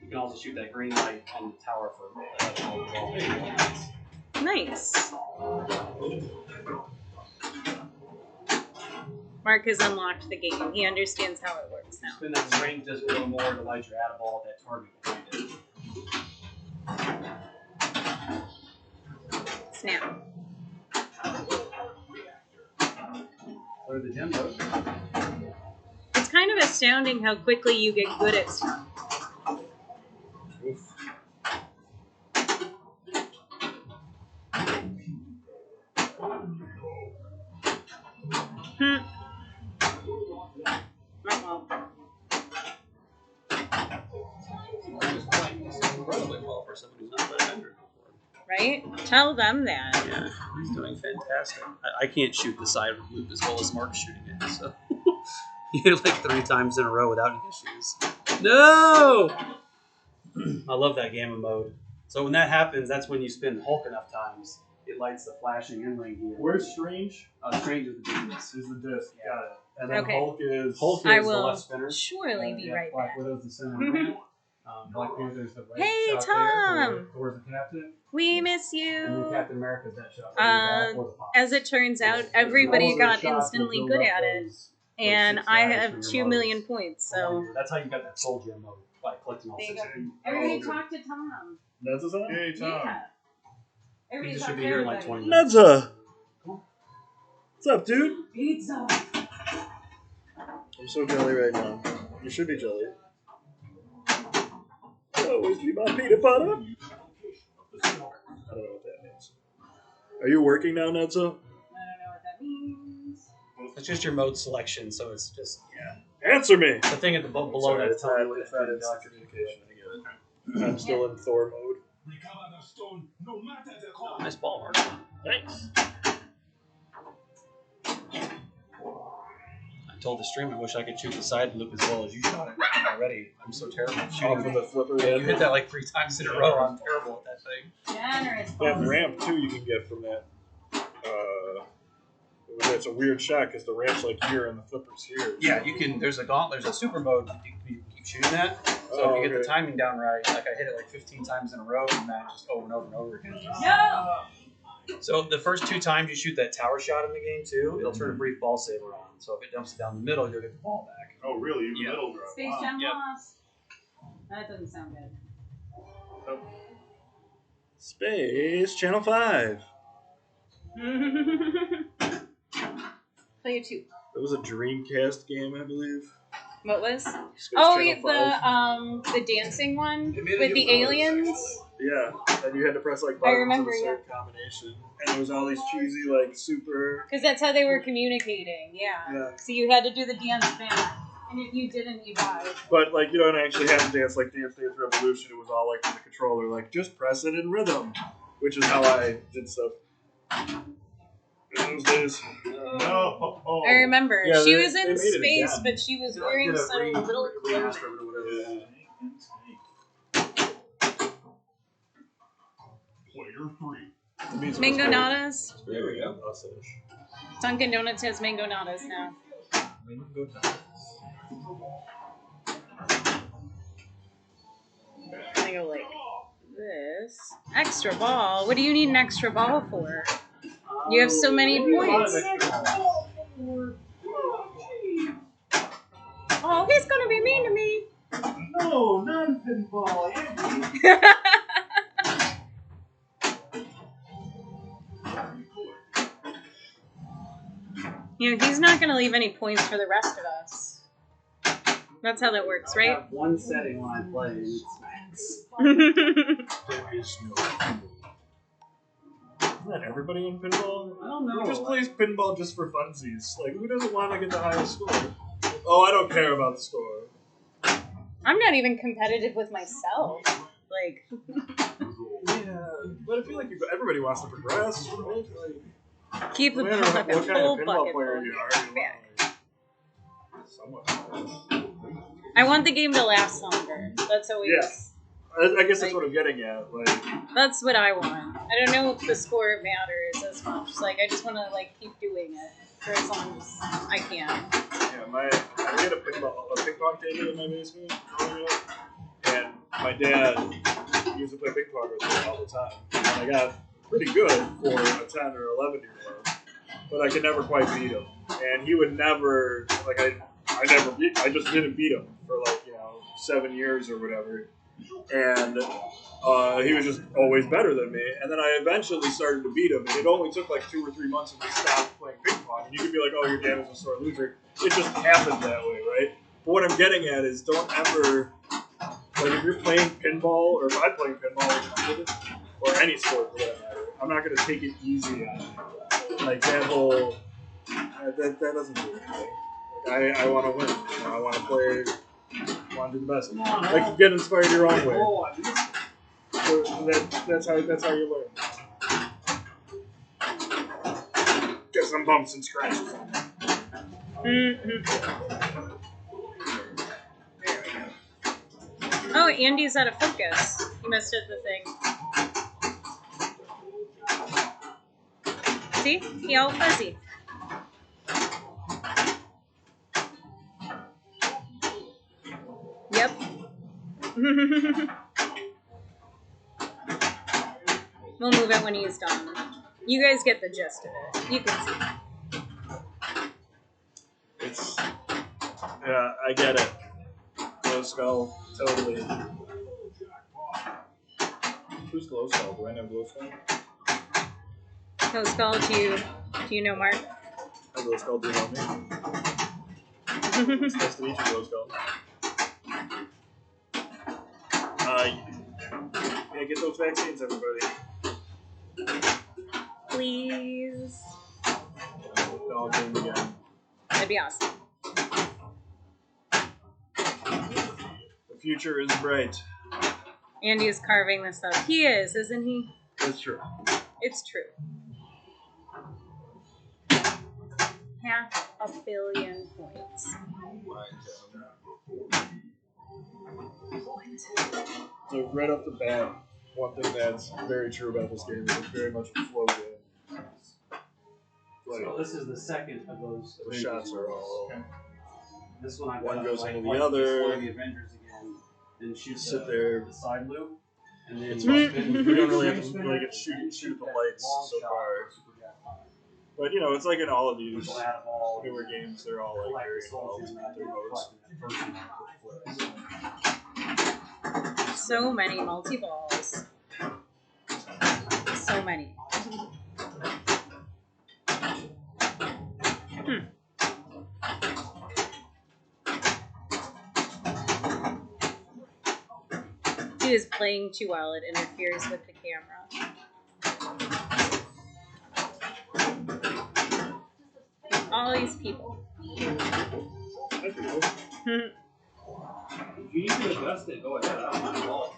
You can also shoot that green light on the tower for multi-ball. There you go. Nice. Mark has unlocked the game. He understands how it works now. Spin that string just a little more to light your add ball at that target behind it. Snap. Clear the gem mode. It's kind of astounding how quickly you get good at stuff. Oof. Well, He's playing incredibly well for somebody who's not played Avenge before. right? Tell them that. Yeah, he's doing fantastic. I can't shoot the side loop as well as Mark's shooting it, so he hit it like 3 times in a row without any issues. No! I love that gamma mode. So when that happens, that's when you spin Hulk enough times. It lights the flashing in-ring here. Where's Strange? Strange is the disc. Is the disc. Yeah. Got it. And then Okay. Hulk is. Hulk I is the will left spinner. surely be Yeah, right Black back. Widow's the center. Mhm. Black Panther's the right Hey, shot Tom! there towards the captain. We miss And then you. Captain America's that shot. Right back, or the pop. As it turns out, everybody All those got shots instantly will good build up at it. those And 6 I guys have for your 2 million modes. points, so. That's how you got that soul gem mode by collecting all There you 6 go. of them. Everybody okay. talk to Tom. That's his own? Hey, Tom. Yeah. Everybody He talk should be to here in like everybody. 20 minutes. Nedza! What's up, dude? Pizza. I'm so jelly right now. You should be jelly. Always be my peanut butter. I don't know what that means. Are you working now, Nedza? I don't know what that means. It's just your mode selection, so it's just Answer me! the thing at the below Sorry, that's it's telling not, you what it's not instant communication. I get it. I'm still in Thor mode. Nice ball, Mark. Thanks. I told the stream I wish I could shoot the side loop as well as you shot it already. I'm so terrible at Off shooting. of the flipper. Yeah, you hit that like 3 times in a row. I'm terrible at that thing. Generous. That balls. ramp, too, you can get from that. It's a weird shot because the ramp's like here and the flipper's here. Yeah, you can. There's a gauntlet. There's a super mode. You can keep shooting that. So if you get the timing down right, like I hit it like 15 times in a row, and that just over and over and over again. No! So the first 2 times you shoot that tower shot in the game too, it'll turn a brief ball saver on. So if it dumps it down the middle, you'll get the ball back. Oh, really? Even Yeah. middle drop. Space Wow. Jam Yep. lost. That doesn't sound good. Space Channel 5. Player 2. That was a Dreamcast game, I believe. What was? Space Oh, Channel 5. the dancing one It made with a the good voice, aliens. Yeah, and you had to press like buttons remember, of a certain combination, and there was all these cheesy like super. Because that's how they were communicating. Yeah. So you had to do the dance back, and if you didn't, you died. But like you don't actually have to dance like Dance Dance Revolution. It was all like in the controller, like just press it in rhythm, which is how I did stuff in those days. No. Oh. I remember. Yeah, She they- was they in made it space, again. but she was wearing some little clothing. Player 3. Mango Nadas. There we go. Dunkin' Donuts has Mango Nadas now. I go like this. Extra ball? What do you need an extra ball for? You have so many points. Oh, he's gonna be mean to me. No, not pinball. You know, he's not gonna leave any points for the rest of us. That's how that works, I right? have one setting when I play, and it's max. There is no pinball. Isn't that everybody in pinball? I don't know. Who just plays pinball just for funsies? Like, who doesn't want to get the highest score? Oh, I don't care about the score. I'm not even competitive with myself. Like, Yeah, but I feel like everybody wants to progress, right? Like, keep the no matter bucket what kind full, of pinball bucket player full. you are, you Back. want to somewhat. I want the game to last longer. That's always. Yeah. I guess that's what I'm getting at. Like, That's what I want. I don't know if the score matters as much. Like, I just want to like keep doing it for as long as I can. yeah, I had a ping pong table in my basement growing up, and my dad used to play ping pong with me all the time, and I got pretty good for a 10 or 11-year-old, but I could never quite beat him, and he would never like I just didn't beat him for like 7 years or whatever. And he was just always better than me. And then I eventually started to beat him. And it only took like 2 or 3 months of me stopped playing ping pong. And you could be like, oh, your dad was a sore loser. It just happened that way, right? But what I'm getting at is don't ever, like if you're playing pinball, or if I'm playing pinball, or any sport for that matter, I'm not going to take it easy on you. Like that whole, that doesn't do anything. Like, I want to win. I want to play. Want to do the best. Like you get inspired your own way. Oh, I missed it. So that's how you learn. Get some bumps and scratches. Oh, Andy's out of focus. He must hit the thing. See? He all fuzzy. Yep. We'll move it when he's done. You guys get the gist of it. You can see. It's I get it. Glow Skull, totally. Who's Glow Skull? Do I know Glow Skull? Glow Skull, do you know Mark? Hi, Glow Skull, do you know me? It's nice to meet you, Glow Skull. Yeah, get those vaccines, everybody. Please. Dog game again. That'd be awesome. The future is bright. Andy is carving this up. He is, isn't he? That's true. It's true. 500 million points. So right off the bat, one thing that's very true about this game is it's very much a flow game. Like, So this is the second of those. the shots are all This one I One got goes like, into the like other. destroy the Avengers again, and shoot Sit the, there. the side loop, And then It's you fun. spin- We don't really have to spin really it, get shoot and the that lights long so shot far. for Super Jackpot. But you know, it's like in all of these Which will add a ball. newer games, they're all like Collect very the souls involved in with that their modes. So many multi-balls. So many. He is playing too well. It interferes with the camera. All these people. If you need to adjust it, go ahead. I don't mind at all.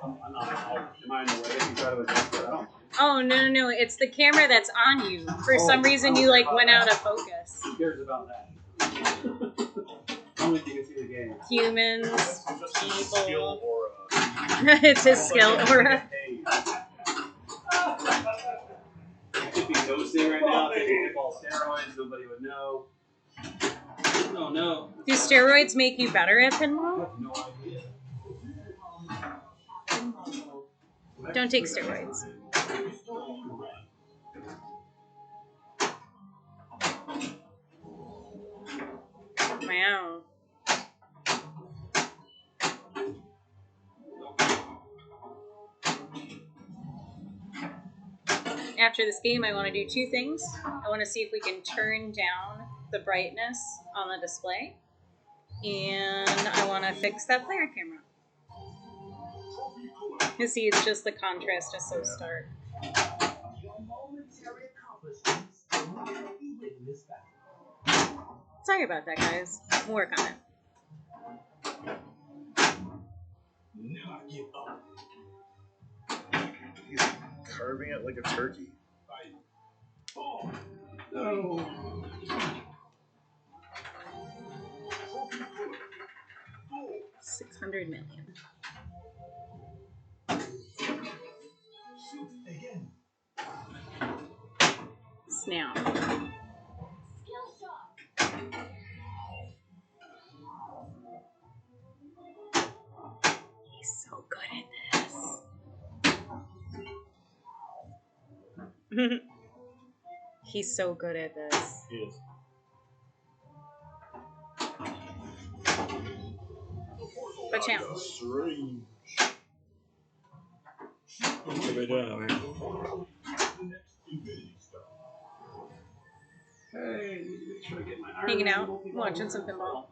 I'm not out. Am I in the way if you try to adjust it? I don't. Oh, no. It's the camera that's on you. For some reason, you like went out of focus. Who cares about that? Only if you can see the game. Humans, That's just his skill people. aura. It's his skill aura. It could be ghosting right now. Taking pinball steroids, nobody would know. Oh no. Do steroids make you better at I pinball? have no idea. Don't take steroids. Wow. After this game, I want to do two things. I want to see if we can turn down the brightness on the display. And I want to fix that player camera. You see, it's just the contrast is so stark. Sorry about that, guys. We'll work on it. He's carving it like a turkey. No. 600 million. Snap. He's so good at this. He's so good at this. He is. But yeah. Strange. What are we doing over here? Hey, make sure I get my iron. Hanging out, watching some pinball.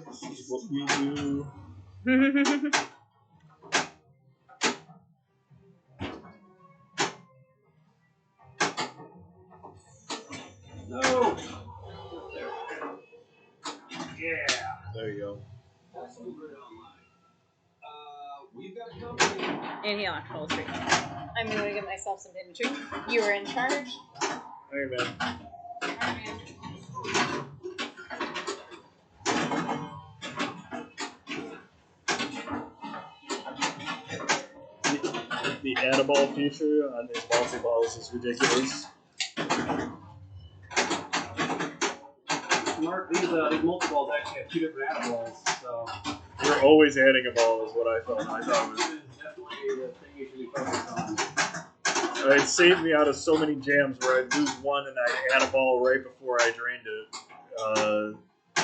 This is what we do. No. Yeah. There you go. We've got company. And he locked both three. I'm going to give myself some hidden truth. You were in charge. Hey, man. Alright, man. The add-a-ball feature on these multi-balls is ridiculous. Mark, these multi-balls actually have two different add balls, so You're always adding a ball is what I thought. I thought it was definitely the thing you should be focused on. It saved me out of so many jams where I'd lose one and I'd add a ball right before I drained it.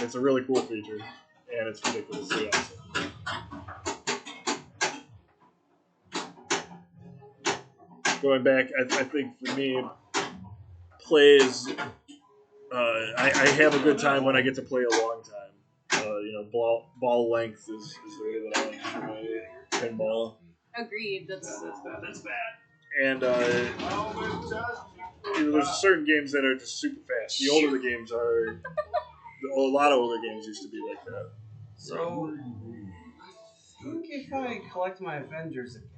It's a really cool feature, and it's ridiculously awesome. Going back, I think for me, plays. I have a good time when I get to play a long time. Ball length is the way that I enjoy pinball. Agreed. That's bad. That's bad. And there's certain games that are just super fast. The older the games are, a lot of older games used to be like that. So, I think if I collect my Avengers again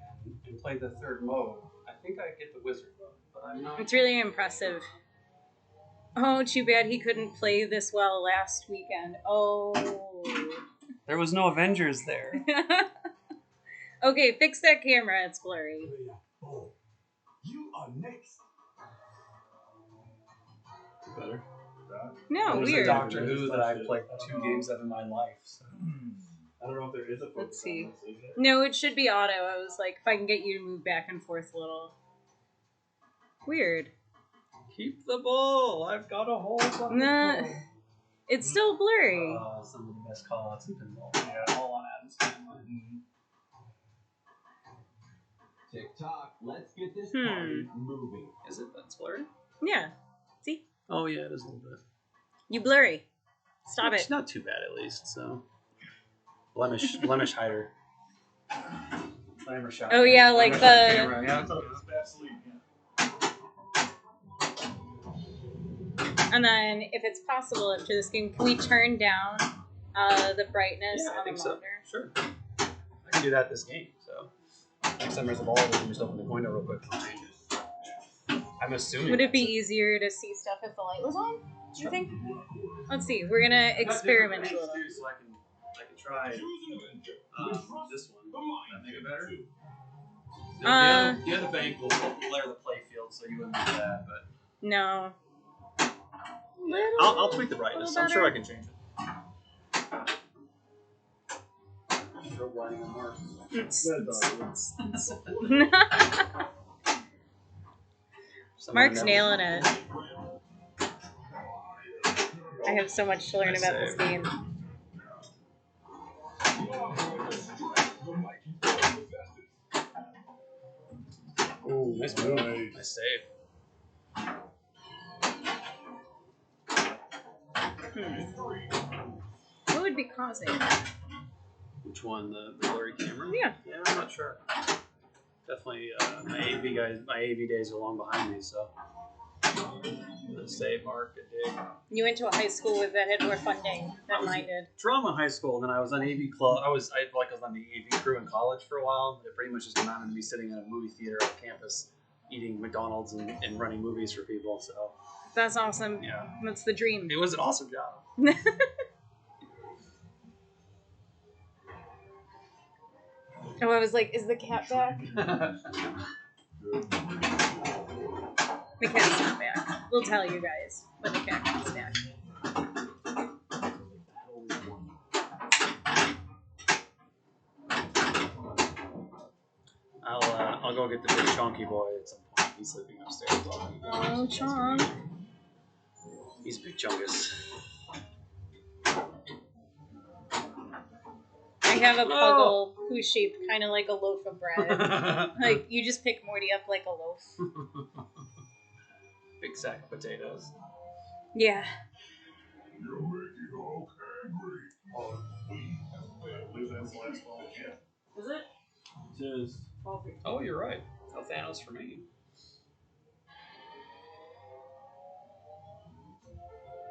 and play the third mode, I think I get the wizard mode, but I'm not. It's really impressive. Oh, too bad he couldn't play this well last weekend. Oh. There was no Avengers there. Okay, fix that camera. It's blurry. You are next. Better. No, There's weird. a Doctor Who that I played 2 games of in my life. So. I don't know if there is a focus. Let's see. On this, is there? No, it should be auto. I was like, if I can get you to move back and forth a little. Weird. Keep the ball. I've got a hold on Nah, the ball. it's still blurry. Some of the best call-outs in pinball. Yeah, all on Adam's timeline. TikTok, let's get this party moving. Is it? That's blurry? Yeah. See? Oh, yeah, it is a little bit. You blurry. Stop It's it. not too bad, at least, so. Blemish hider. Glamour shot. Oh, yeah, like Glamour the- shot camera, yeah. It's Vaseline, yeah. And then, if it's possible after this game, can we turn down the brightness Yeah, I on the think so. monitor? Sure. I can do that this game, so. Next time there's a ball, we can just open the window real quick and change it. I'm assuming. Would it be that's easier to see stuff if the light was on? Do you Sure. think? Let's see. We're gonna experiment a little. So I can try this one. That make it better? The other bank will blur the play field, so you wouldn't do that. But No. I'll tweak the brightness. I'm sure I can change it. Strobe lighting on Mars. Mark's nailing it. I have so much to learn about this game. Ooh, nice move. Nice save. What would be causing it? Which one? The blurry camera? Yeah. Yeah, I'm not sure. Definitely, my AV days are long behind me, so. Good save, Mark. Good dig. You went to a high school that had more funding than mine did. Drama high school, and then I was on AV club. I was on the AV crew in college for a while. It pretty much just amounted to me sitting in a movie theater on campus, eating McDonald's and running movies for people. So That's awesome. yeah, That's the dream. it was an awesome job. Oh, I was like, is the cat back? The cat's not back. We'll tell you guys when the cat comes back. I'll go get the big chunky boy at some point. He's sleeping upstairs. Oh, Chong. He's big chungus. I have a puggle who's shaped kind of like a loaf of bread. Like, you just pick Morty up like a loaf. Big sack of potatoes. Yeah. You're making Hulk angry. I believe that's the last ball. Yeah. Is it? It is. Oh, you're right. No Thanos for me.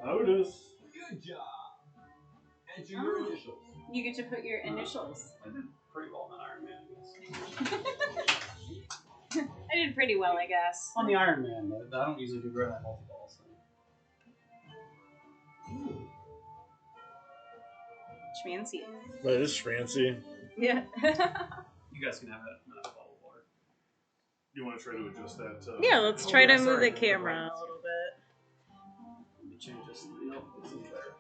Oh, it is. Good job. Enter your initials. You get to put your initials. I did pretty well on Iron Man, I guess. I did pretty well, I guess. On the Iron Man, I don't usually do great on multi-ball, so. Schmancy. But it is fancy. Yeah. You guys can have it. I'm gonna have a bottle of water. You want to try to adjust that? Yeah, let's try to yeah, move sorry. the camera a little bit. Let me change this. Nope, this is better.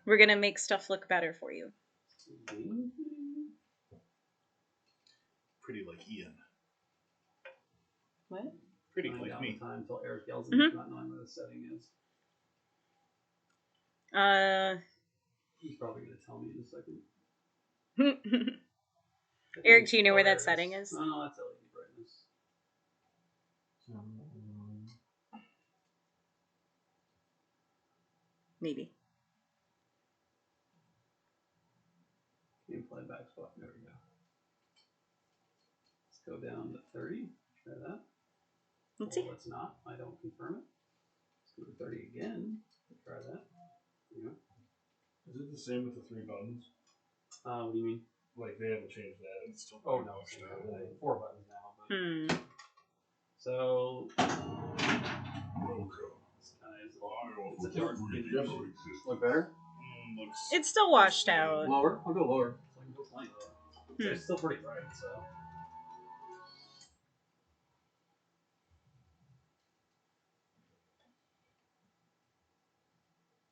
We're gonna make stuff look better for you. Pretty like Ian. What? Pretty Running like down me. the time until Eric yells at me for not knowing where the setting is. He's probably gonna tell me in a second. Eric, do you know where that setting is? No, that's LED brightness. Maybe. Gameplay backspot. There we go. Let's go down to 30. Try that. Let's see. Let's not. I don't confirm it. Let's go to 30 again. Try that. There you go. Is it the same with the 3 buttons? What do you mean? Like, they haven't changed that. It's still Oh, no. It's 4 buttons now. But... So. It's a dark. Look better? Looks. It's still washed out. Lower? I'll go lower. So I can go flank. It's still pretty bright, so.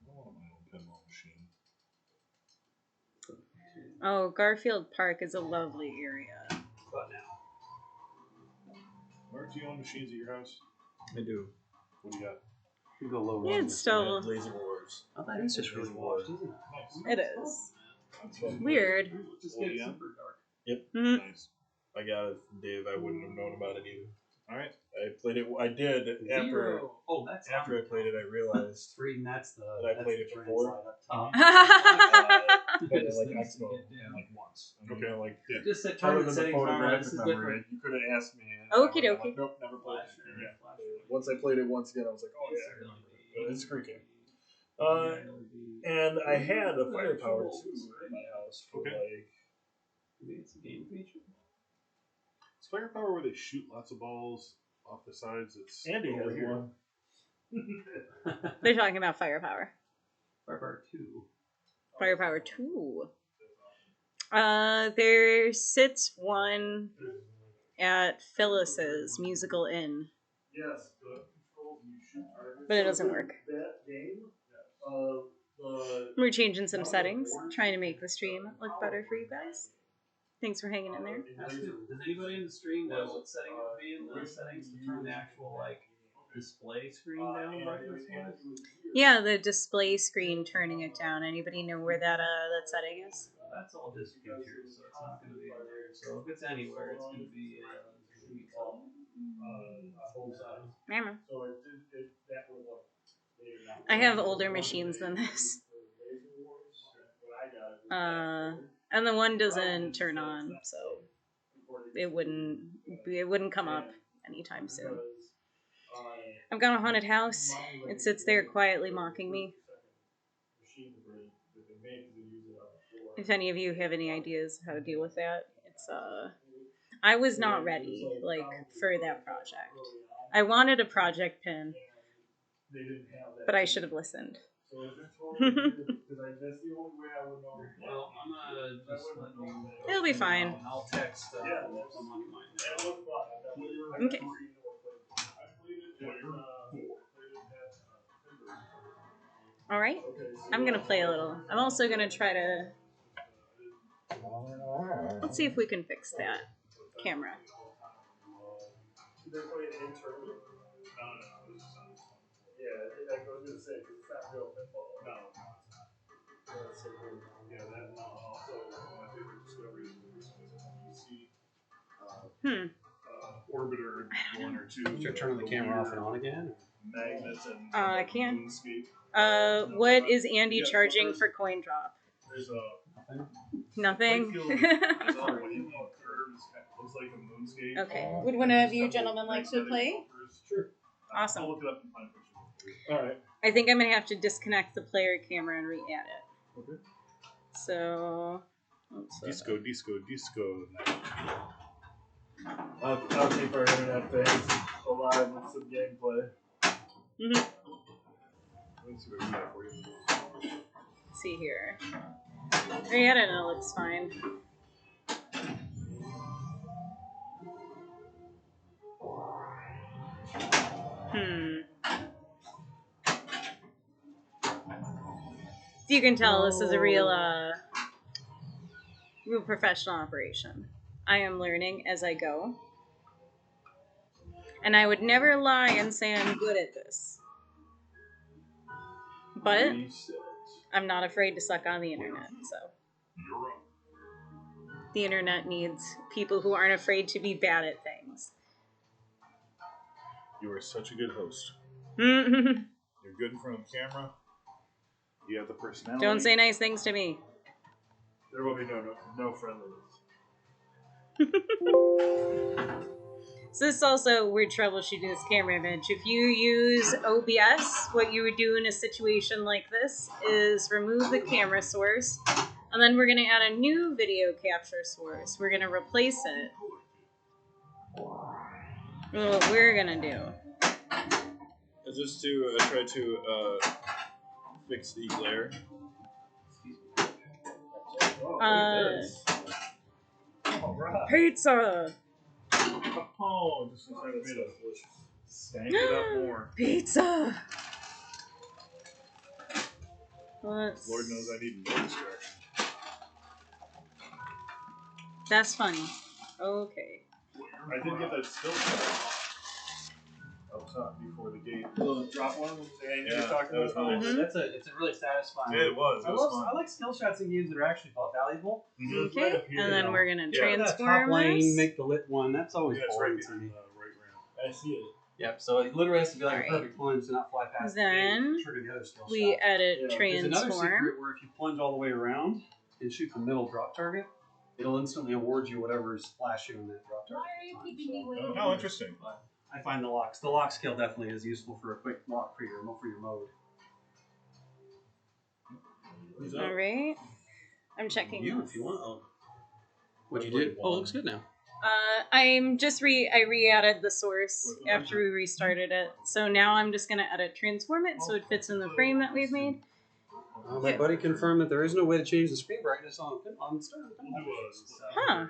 Oh, my old pinball machine. Oh, Garfield Park is a lovely area. But now. Mark, do you own machines at your house? I do. What do you got? You go low. Yeah, it's still... Laser Wars. Oh, that is just really washed, isn't it? Nice. It is. That's fun. Weird. Just get it super dark. Yep. Mhm. Nice. I got it from Dave. I wouldn't have known about it either. All right. I played it. I did after. Zero. Oh, that's After I played it, I realized Freedom, that's the. that I that's played the it before. translate up top. but like Expo, Yeah. like once. I mean, Okay. like Yeah. Just set other tournament than the settings. This photographic is memory, different. you could have asked me. And Okie I would've been dokie. like, nope, never played it. Flash, Yeah. flash. Once I played it once again, I was like, oh yeah, but it's a great game. And I had a firepower too in my house for Okay. like. Maybe it's a game feature. Is firepower where they shoot lots of balls off the sides? It's Andy over has here. one. They're talking about Firepower. Firepower 2. Firepower 2. There sits one at Phyllis's Musical Inn, Yes, the controls you shoot targets. but it doesn't work. That game, We're changing some settings, trying to make the stream look better for you guys. Thanks for hanging in there. Does anybody in the stream know what setting it would be in the settings to turn the actual like display screen down brightness wise? Yeah, the display screen turning it down. Anybody know where that setting is? That's all just features, so it's not going to be in there. So if it's anywhere, it's going to be full size. Remember. So that was like I have older machines than this. And the one doesn't turn on, so it wouldn't come up anytime soon. I've got a haunted house. It sits there quietly mocking me. If any of you have any ideas how to deal with that, it's I was not ready for that project. I wanted a project pin, but I should have listened. Well, I'm gonna just let you. It'll be fine. I'll text someone you might know. Okay. All right. I'm gonna play a little. I'm also gonna try to. Let's see if we can fix that camera. They're playing in tournament? No, this is Yeah, I was gonna say, because it's not real pinball. no, it's not. That's so cool. Yeah, that and also one of my favorite discoveries was recently see Orbiter 1 or 2. You're turning the camera off and on again? Magnets and I can. Moonscape. What is Andy charging for coin drop? There's a Nothing. It's all wavy curves. Looks like a moonscape. Okay. Would one of you gentlemen like to play? Sure. Awesome. I'll look it up and find pictures. All right. I think I'm gonna have to disconnect the player camera and re-add it. Okay. So. Disco. I'll keep our internet things alive with some gameplay. Mhm. Let me see what I can do for you. Let's see here. Re-add it and it looks fine. You can tell this is a real professional operation. I am learning as I go. And I would never lie and say I'm good at this. But I'm not afraid to suck on the internet, so. The internet needs people who aren't afraid to be bad at things. You are such a good host. Don't You're good in front of the camera. You have the personality. say nice things to me. There will be no friendliness. So this is also weird troubleshooting this camera image. If you use OBS, what you would do in a situation like this is remove the camera source, and then we're going to add a new video capture source. We're going to replace it. And what we're going to do. Is this to try to fix the glare? Pizza! Oh, just like me to stank it up more. Pizza! Let's... Lord knows I need no distraction. That's funny. Okay. I did get that still shot up top before the gate. The drop one? Yeah, that was nice. Mhm. It's a really satisfying. Yeah, it was. It was I fun. like skill shots in games that are actually valuable. Mm-hmm. Okay. And then we're gonna Yeah, that top transform lane, this. make the lit one. That's always Yeah, it's right boring to behind me. the right ramp. I see it. Yep. So it literally has to be like Alright. a perfect plunge to not fly past Then the gate to trigger the other skill We shot. edit Yeah. There's another transform. secret where if you plunge all the way around and shoot the middle drop target, it'll instantly award you whatever's flashing on that drop target. Why are you keeping me waiting? Oh, interesting. But I find the lock skill definitely is useful for a quick lock for your mode. All right. I'm checking. You, this. if you want. Oh. What'd you do? Oh, it looks good now. I'm just I re-added the source after we restarted it. So now I'm just gonna edit transform it so it fits in the frame that we've made. My buddy confirmed that there is no way to change the screen brightness on start. Huh.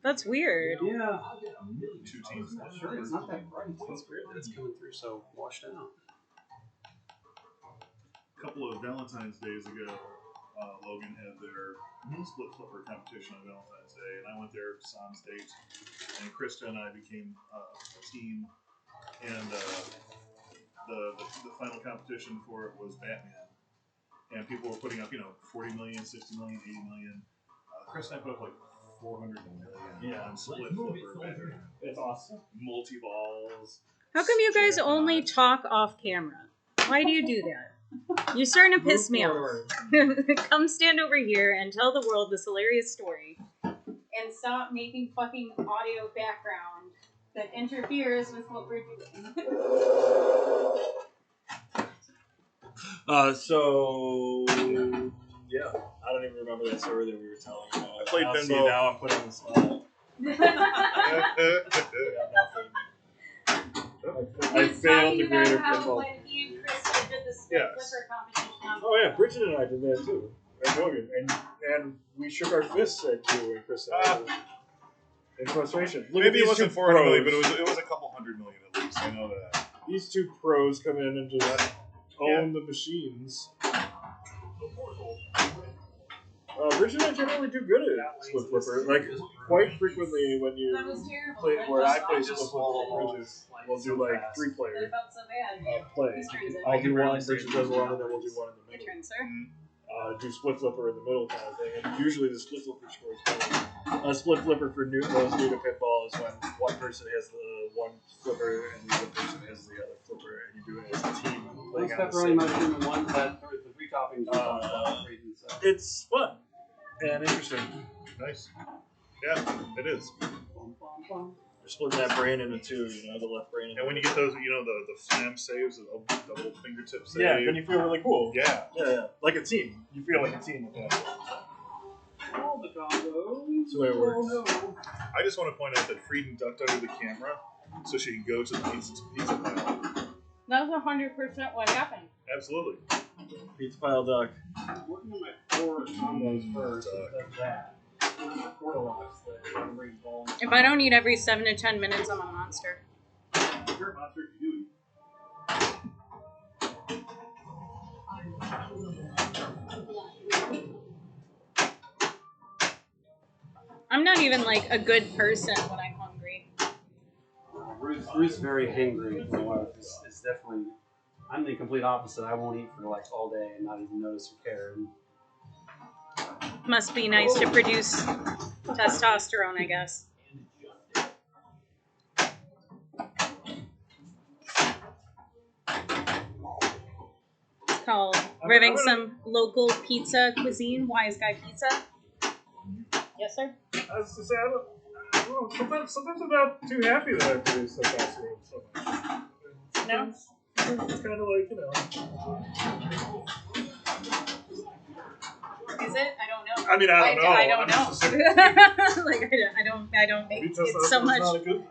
That's weird. Yeah. Two teams. Sure, it's not that bright. It's weird that it's coming through so washed out. A couple of Valentine's days ago, Logan had their split flipper competition on Valentine's Day, and I went there sans date, and Krista and I became a team, and the final competition for it was Batman, and people were putting up 40 million, 60 million, 80 million. Krista and I put up like 400 million on split flipper Batman. It's awesome. Multi-balls. How come you guys only talk off camera? Why do you do that? You're starting to piss me off. Come stand over here and tell the world this hilarious story. And stop making fucking audio background that interferes with what we're doing. Yeah, I don't even remember that story that we were telling about. I played Now, see, pinball. now I'm putting this on. I failed the greater pinball. When he and Krista did the split flipper competition. Oh yeah, Bridget and I did that too. And Logan. And we shook our fists at you and Krista. In frustration. Look Maybe at it wasn't these 400 two million, pros. but it was a couple hundred million at least. I know that. These two pros come in and just own the machines. Bridget and I generally do good at split flipper. Like, quite frequently when you That was terrible. play, That where was I play awful. split flipper with Bridget, we'll do like 3-player I felt so bad. play. Whose turn is it? I'll do one, Bridget does one, and then we'll do one in the Your middle. turn, sir. Do split flipper in the middle kind of thing. And usually the split flipper scores better. A split flipper for those new to pinball is when one person has the one flipper and the other person has the other flipper, and you do it as a team. Those playing on the pepperoni same- mushroom and one that the three toppings. It's fun and interesting. Nice. Yeah, it is. We're splitting that brain into two, the left brain. And when you get those, the slam saves, the double fingertip save. yeah, then you feel really cool. Yeah. Yeah, like a team. You feel like a team with that. All the combos. That's the way it works. I just want to point out that Frieden ducked under the camera so she can go to the pizza pile. That's 100% what happened. Absolutely. Pizza pile duck. I'm working on my 4 combos first. It does that. If I don't eat every 7 to 10 minutes, I'm a monster. You're a monster if you I'm not even like a good person when I'm hungry. Ruth's very hangry. My wife is definitely. I'm the complete opposite. I won't eat for like all day and not even notice or care. And Must be nice to produce testosterone, I guess. It's called revving some local pizza cuisine. Wise Guy Pizza. Yes, sir. I was to say, I don't know. Sometimes I'm not too happy that I produce testosterone so much. No? It's kind of like, Is it? I don't know. I mean, I don't know. I don't I'm know. just saying. Like I don't make Maybe it so much. not a good thing.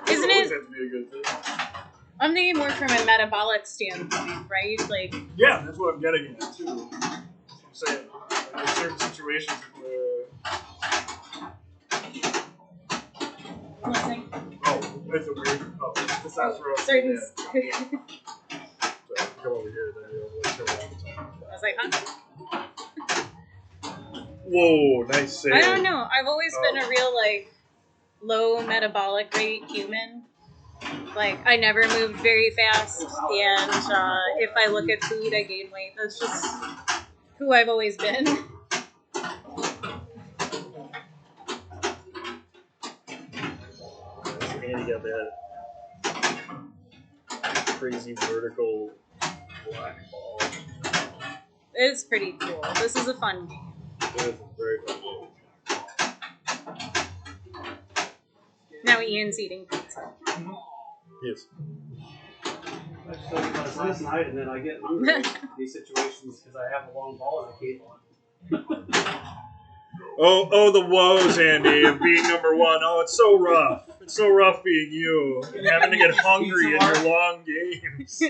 Isn't always it? have to be a good thing. I'm thinking more from a metabolic standpoint, right? Like, Yeah, that's what I'm getting at too. I'm saying there's certain situations where listening. it's a weird. Testosterone. Certain. Yeah. So come over here, then you'll chill all the time. I was like, huh? Whoa, nice save. I don't know. I've always been a real, like, low metabolic rate human. Like, I never moved very fast, and if I look at food, I gain weight. That's just who I've always been. Andy got that crazy vertical black ball. It's pretty cool. This is a fun game. It is a very fun game. Now Ian's eating pizza. Yes. I just told you about this last night, and then I get hungry in these situations because I have a long ball and I can't one. Oh, the woes, Andy, of being number one. Oh, it's so rough. It's so rough being you and having to get hungry in your long games.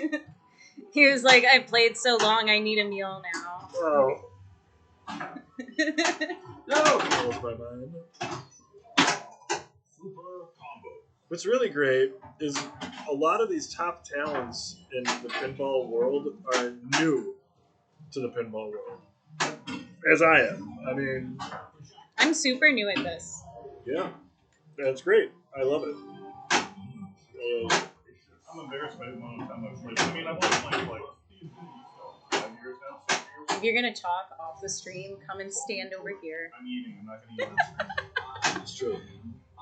He was like, I played so long, I need a meal now. Oh. No! Blows my mind. What's really great is a lot of these top talents in the pinball world are new to the pinball world. As I am. I mean... I'm super new at this. Yeah. That's great. I love it. I'm embarrassed by the amount of time I've played. I mean, I've only played for like 5 years now, 6 years. If you're going to talk off the stream, come and stand over here. I'm eating. I'm not going to eat on stream. It's true.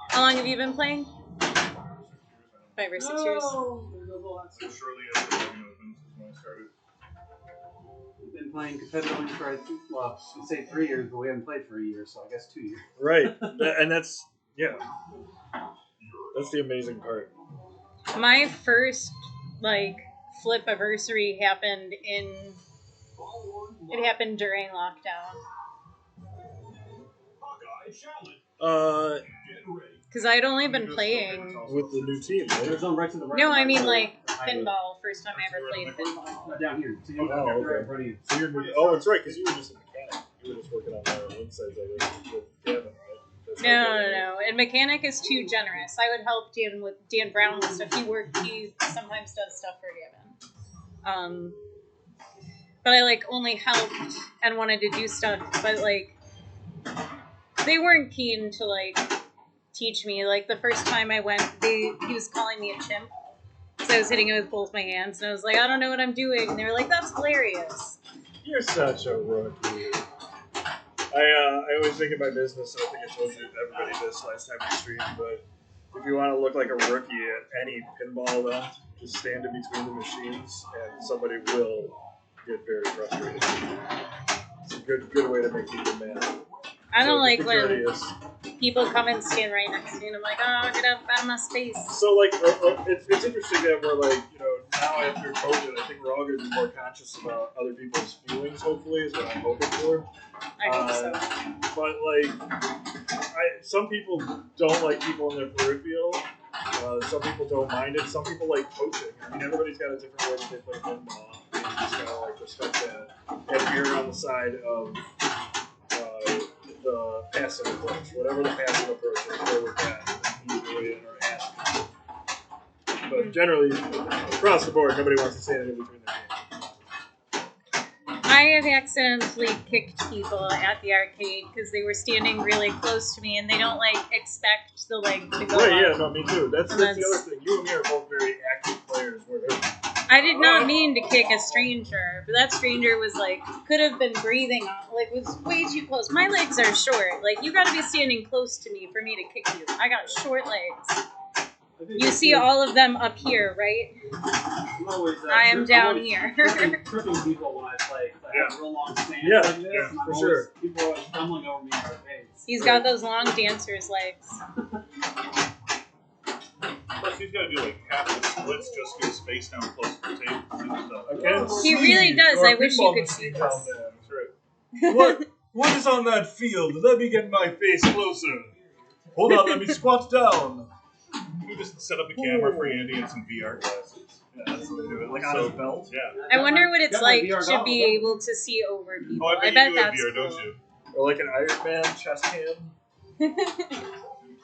How long have you been playing? 5 or 6 years? So shortly after Logan opens is when I started. We've been playing competitively for, I'd say 3 years, but we haven't played for a year, so I guess 2 years. Right. And that's, yeah. That's the amazing part. My first, like, flip-iversary happened during lockdown. Because I'd only been playing... With the new team, right? There's one right to the right. No, I mean, like, pinball. First time I ever played pinball. Down here. So you're Oh, okay. right in front of you. So you're, oh, it's right, because you were just a mechanic. You were just working on the insides of it with Gavin, right? That's No. And mechanic is too generous. I would help Dan Brown with stuff. He sometimes does stuff for Gavin. But I, like, only helped and wanted to do stuff, but, like, they weren't keen to, like, teach me. Like, the first time I went, he was calling me a chimp. So I was hitting it with both my hands, and I was like, I don't know what I'm doing. And they were like, that's hilarious. You're such a rookie. I always think of my business, and I think I told you everybody this last time we streamed, but if you want to look like a rookie at any pinball event, just stand in between the machines, and somebody will get very frustrated. It's a good way to make people mad. I don't like when courteous. people come and stand right next to me, and I'm like, oh, get up out of my space. So, like, it's interesting that we're, like, you know, now after COVID, I think we're all going to be more conscious about other people's feelings, hopefully, is what I'm hoping for. I hope so. But, like, some people don't like people in their peripheral. Some people don't mind it. Some people like coaching. I mean, everybody's got a different way that they play pinball. You just got to, like, respect that. And you're on the side of... the passive approach, whatever the passive approach is, go with that immediately or ask. But generally, across the board, nobody wants to stand in between their games. I have accidentally kicked people at the arcade because they were standing really close to me, and they don't, like, expect the leg to go Right, up. yeah, no, me too. That's the other thing. You and me are both very active players where they're... I did not mean to kick a stranger, but that stranger was like, could have been breathing on, like, was way too close. My legs are short. Like, you gotta be standing close to me for me to kick you. I got short legs. You see all of them up here, right? I am down here. Tripping people when I play, because I have a real long stance like this, and for sure. People are always stumbling over me in their face. He's got those long dancer's legs. Plus, he's got to do like half the splits just to get his face down close to the table. He really does. I wish you could see this. That's right. What is on that field? Let me get my face closer. Hold on, let me squat down. We just set up a camera for Andy and some VR glasses. Yeah, that's the way to do it. Like on his belt. Yeah. I wonder what it's like to be able to see over people. Oh, I bet you do that's VR, cool. don't you? Or like an Iron Man chest cam.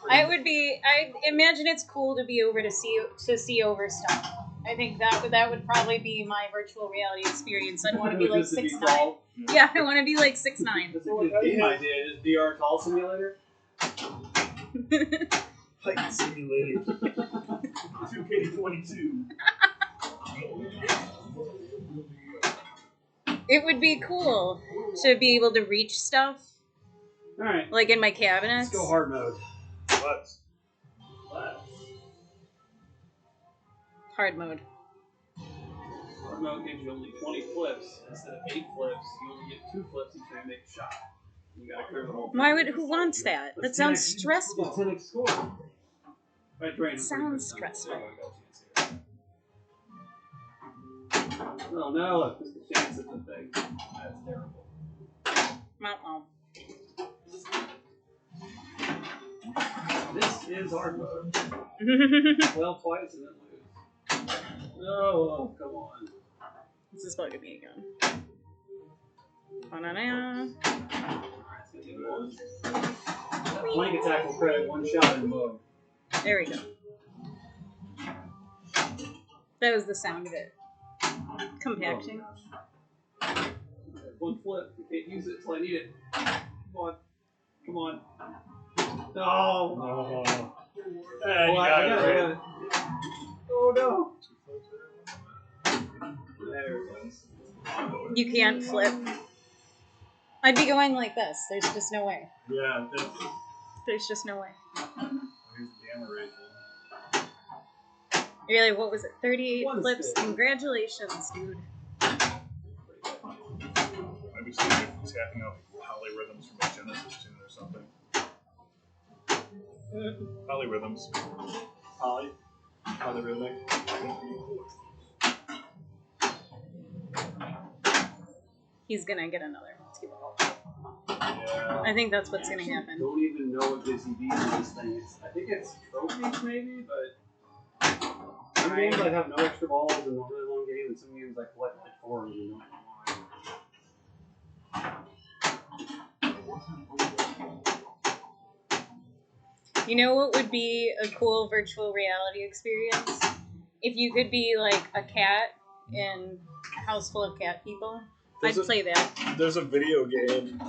I imagine it's cool to be over to see over stuff. I think that would probably be my virtual reality experience. I'd want to be like Just to be 6'9". tall. Yeah, I want to be like 6'9". That's a good game idea. Just VR tall simulator. Height simulator. 2K22. It would be cool to be able to reach stuff. All right. Like in my cabinets. Let's go hard mode. What? Hard mode. Hard mode gives you only 20 flips instead of 8 flips. You only get 2 flips each time you make a shot. You gotta clear the whole thing. Why would? Who wants that? That sounds stressful. It's 10x score. It sounds stressful. Oh no, look, this is the chance of the thing. That's terrible. This is hard mode. Well, twice and then lose. Oh, come on. This is bugging me again. Ba-na-na. Flank attack will credit 1 shot in the mode. There we go. That was the sound of it. Compacting. Oh, 1 flip. You can't use it until I need it. Come on. Come on. No. Oh. Oh, I got it. Oh no. There it goes. You can't flip. I'd be going like this. There's just no way. Yeah, There's just no way. Here's the gamma ray. Really, what was it? 38 One flips? stick. Congratulations, dude. I'd be sitting there tapping out polyrhythms from a Genesis tune or something. Polyrhythms. polyrhythmic. He's gonna get another T-ball. Yeah. I think that's what's gonna I happen. don't even know what gives you these in this thing. I think it's trophies maybe, but some games I have no extra balls and a really long game, and some games I collect like 4 and you don't know why. You know what would be a cool virtual reality experience? If you could be like a cat in a house full of cat people. I'd play that. There's a video game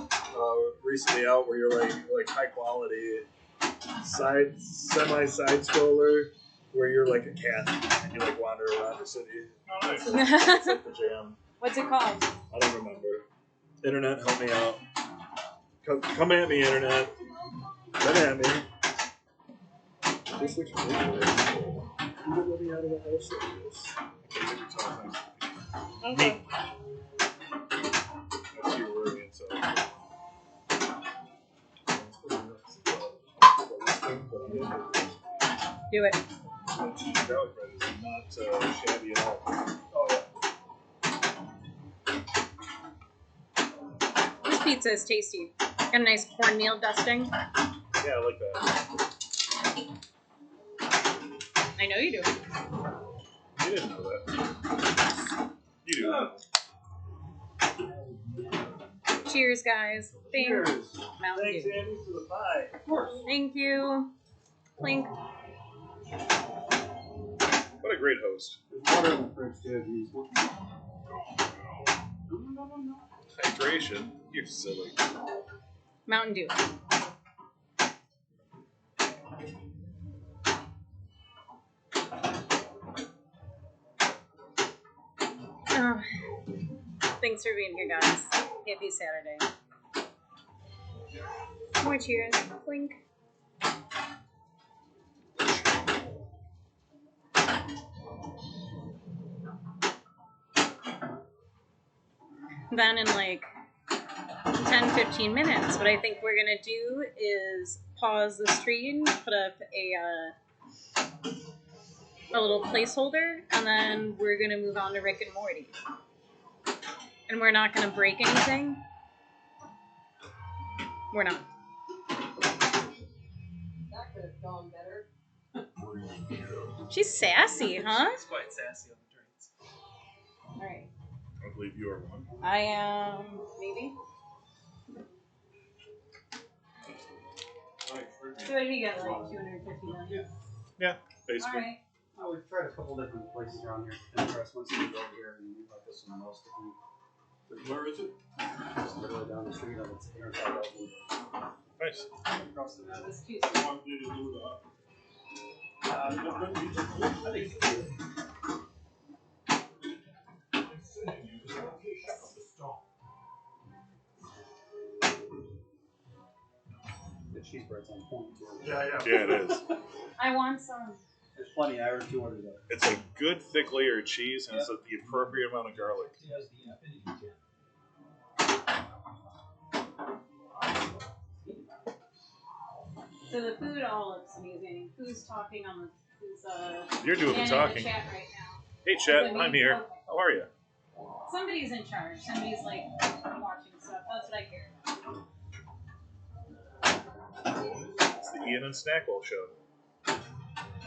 recently out where you're like high quality semi-side scroller where you're like a cat and you like wander around the city. Oh, nice. It's like the jam. What's it called? I don't remember. Internet, help me out. Come at me, internet. Come at me. This looks really cool. You get let me out of the house like this. Okay. That's your word inside. Do it. That cheese garlic bread is not shabby at all. Oh, yeah. This pizza is tasty. Got a nice cornmeal dusting. Yeah, I like that. I know you do. You didn't know that. You do. Cheers, guys. Thanks. Cheers. Mountain Thanks, Dew. Andy, for the pie. Of course. Thank you. Clink. What a great host. There's water in the fridge too if you just want. No. Hydration? You're silly. Mountain Dew. Oh, thanks for being here, guys. Happy Saturday. More cheers. Clink. Then in like 10-15 minutes, what I think we're gonna do is pause the stream, put up a little placeholder, and then we're gonna move on to Rick and Morty. And we're not gonna break anything. We're not. That could have gone better. She's sassy, huh? It's quite sassy on the drinks. Alright. I believe you are one. I am, maybe. So what did he get, like 250 million? Yeah, basically. Alright. we've tried a couple different places around here. Pinterest wants to go over here and we like this one the most. Where is it? Just literally down the street of its inner side open. Nice. Across the road. This too. I want you to do that. I think so. The cheese bread's on point too. Yeah. Yeah, it is. I want some. There's plenty. I ordered 2 orders of it. It's a good thick layer of cheese and it's the appropriate amount of garlic. So the food all looks amazing. Who's talking on the? You're doing the manning talking. chat right now? Hey, Chet, I'm here. Okay. How are you? Somebody's in charge. Somebody's like watching stuff. That's what I care about. It's the Ian and Snackwell show.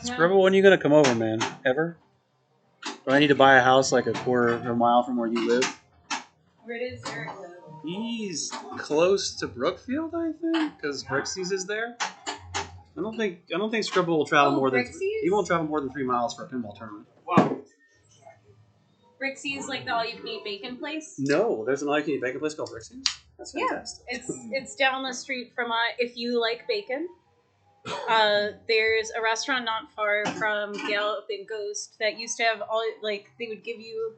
Scribble, when are you gonna come over, man? Ever? Do I need to buy a house like a quarter of a mile from where you live? Where does Eric live? He's close to Brookfield, I think, because Brixie's is there. I don't think Scribble will travel more than he won't travel more than 3 miles for a pinball tournament. Wow. Brixie's like the all-you-can-eat bacon place. No, there's an all-you-can-eat bacon place called Brixie's. That's fantastic. It's down the street from if you like bacon. There's a restaurant not far from Gallup and Ghost that used to have they would give you,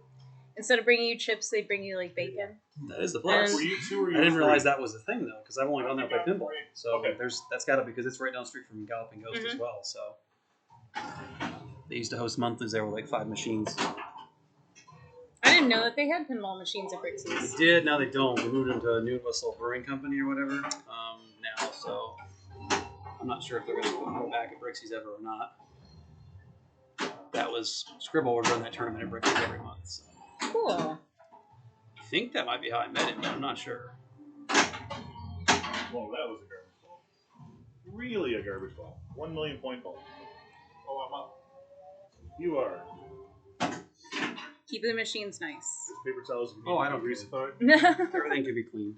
instead of bringing you chips, they bring you like bacon. That is the place. Were you 2 or I you didn't 3? realize that was the thing though, because I've only gone there to play pinball. So Okay. that's got to be because it's right down the street from Gallup and Ghost as well. So they used to host monthlies there with like 5 machines. I didn't know that they had pinball machines at Brixie's. They did, now they don't. They moved into a New Whistle Brewing Company or whatever now. So I'm not sure if they're going to go back at Brixie's ever or not. That was Scribble would run that tournament at Brixie's every month. So. Cool. I think that might be how I met him, but I'm not sure. Well, that was a garbage ball. Really a garbage ball. 1 million point ball. Oh, I'm up. You are. Keep the machines nice. This paper towels. Oh, I don't grease it. Everything can be clean.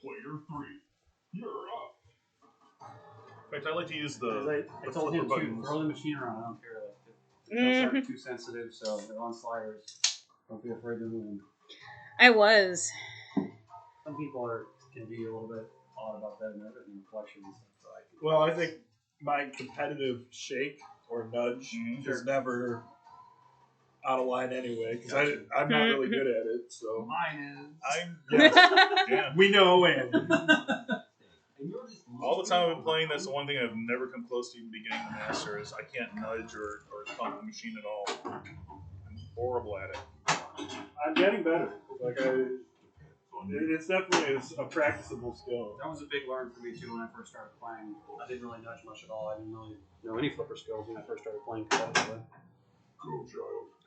Player 3. You're up. In fact, I like to use the I told him to buttons. throw the machine around. I don't care. It's too sensitive, so they're on sliders. Don't be afraid to move them. I was. Some people can be a little bit odd about that and everything, reflections and stuff. So Well, I think my competitive shake or nudge is never out of line anyway, because I'm not really good at it. So mine Yeah. we know and All the time I've been playing, that's the one thing I've never come close to even beginning to master is I can't nudge or pump the machine at all. I'm horrible at it. I'm getting better. It's definitely a practicable skill. That was a big learn for me too when I first started playing. I didn't really nudge much at all. I didn't really know any flipper skills when I first started playing competitively.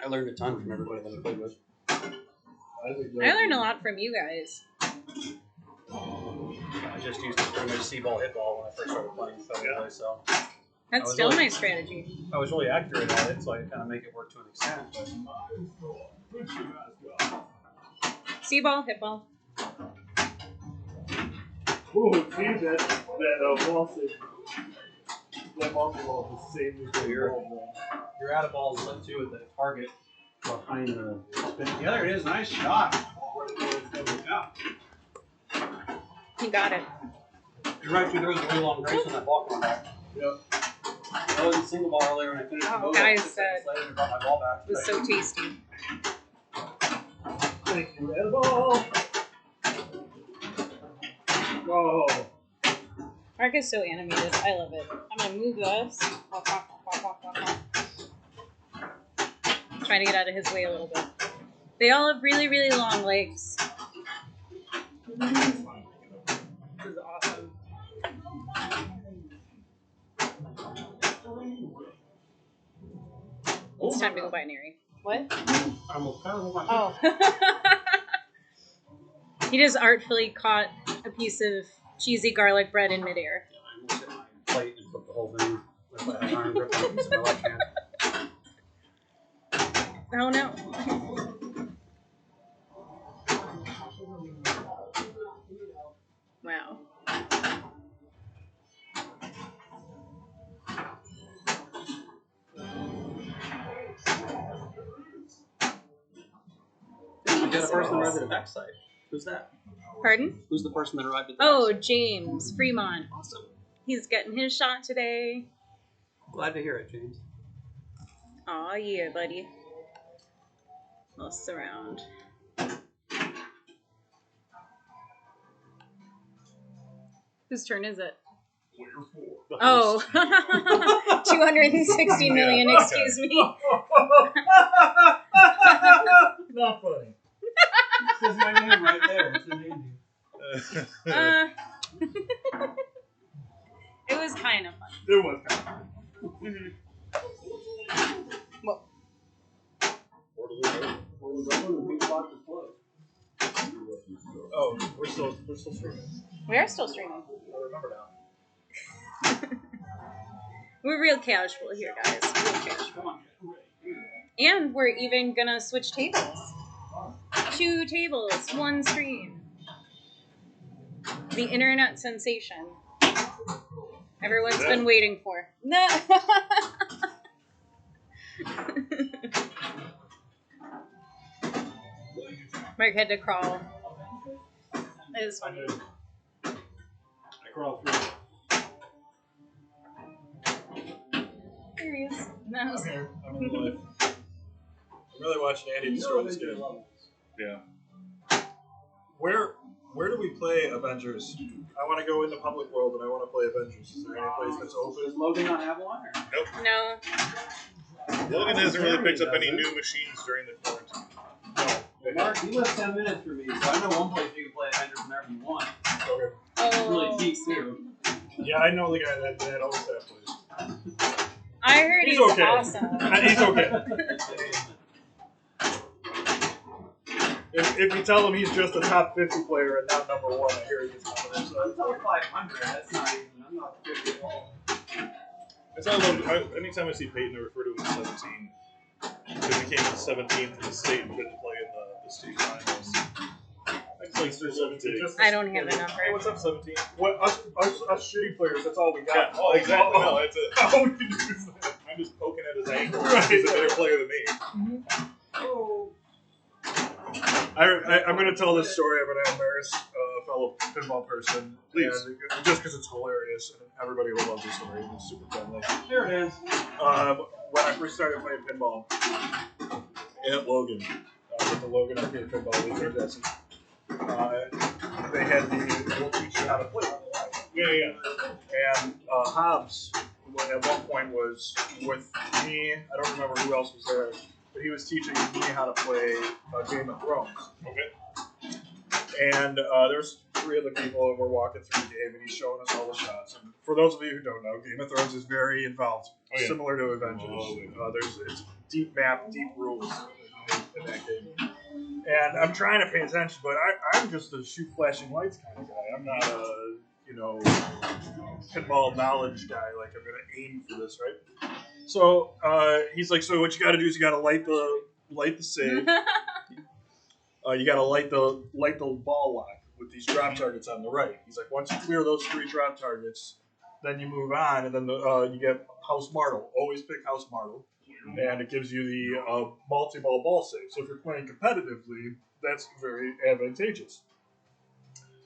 I learned a ton from everybody that I played with. I learned a lot from you guys. I just used to pretty much C-ball, hit ball when I first started playing competitively, so That's still my strategy. I was really accurate at it, so I could kind of make it work to an extent. C-ball, hit ball. Ooh, see that multi-ball is the same as You're out of balls left too at the target behind the spin. Yeah, there it is. Nice shot. Yeah. You got it. You're right, too. There was a really long race on that ball coming back. Yep. I was in single ball earlier and I finished the move. guys, 6 seconds later and brought my ball back. It was so tasty. Thank you, edible. Whoa. Mark is so animated. I love it. I'm gonna move this. Trying to get out of his way a little bit. They all have really, really long legs. This is awesome. It's time to go binary. What? Oh. He just artfully caught a piece of cheesy garlic bread in midair. I almost hit my plate and put the whole thing with my iron grip on it in my left hand. Oh no. Wow. got a person arrived at the backside. Who's that? Pardon? Who's the person that arrived at the Oh, backside? James Fremont. Awesome. He's getting his shot today. Glad to hear it, James. Aw, yeah, buddy. We'll surround. Whose turn is it? Oh, 260 million, excuse me. Not funny. Says my name right there. It's an Andy. It was kind of fun. It was kind of fun. Well, Oh, we're still streaming. we are still streaming. I remember now. We're real casual here, guys. Real casual. And we're even gonna switch tables. 2 tables, 1 stream. The internet sensation everyone's been waiting for. No. Mark had to crawl. It is funny. I crawled through. Here he is. No. I'm here. I'm in life. I'm really watching Andy destroy this game. Yeah. Where do we play Avengers? I want to go in the public world and I want to play Avengers. Is there any place that's open? Does Logan not have one? Or? Nope. No. Logan hasn't really picked up any new machines during the quarantine. Mark, you live 10 minutes from me, so I know one place you can play Avengers whenever you want. Okay. It's really Oh. cheap, too. Yeah, I know the guy that owns that place. I heard He's he's okay. awesome. He's okay. If you tell him he's just a top 50 player and not number 1, I hear he gets number I'm top 500. That's not even. I'm not 50 at all. It's not low. Anytime I see Peyton, I refer to him as 17. Because he came 17th in the state and couldn't play in the state finals. I just like 17. I don't have a Hey, number. what's up, 17? What us shitty players? That's all we got. Yeah, oh, exactly. No, that's it. How we can do that? I'm just poking at his ankle. Right. He's a better player than me. Oh. I'm going to tell this story. I'm going to embarrass a fellow pinball person. Please. And just because it's hilarious and everybody will love this story. It's super friendly. There it is. When I first started playing pinball at Logan, with the Logan Arcade Pinball League in Jesse, they had we'll teach you how to play. Yeah. And Hobbs, at one point, was with me. I don't remember who else was there, but he was teaching me how to play Game of Thrones. Okay. And there's 3 other people, and we're walking through the game, and he's showing us all the shots. And for those of you who don't know, Game of Thrones is very involved, similar to Avengers. It's deep map, deep rules in that game. And I'm trying to pay attention, but I'm just a shoot flashing lights kind of guy. I'm not a, pinball knowledge guy. Like, I'm going to aim for this, right? So he's like, so what you got to do is you got to light the save. You got to light the ball lock with these drop targets on the right. He's like, once you clear those 3 drop targets, then you move on, and then you get House Martel. Always pick House Martel, and it gives you the multi-ball ball save. So if you're playing competitively, that's very advantageous.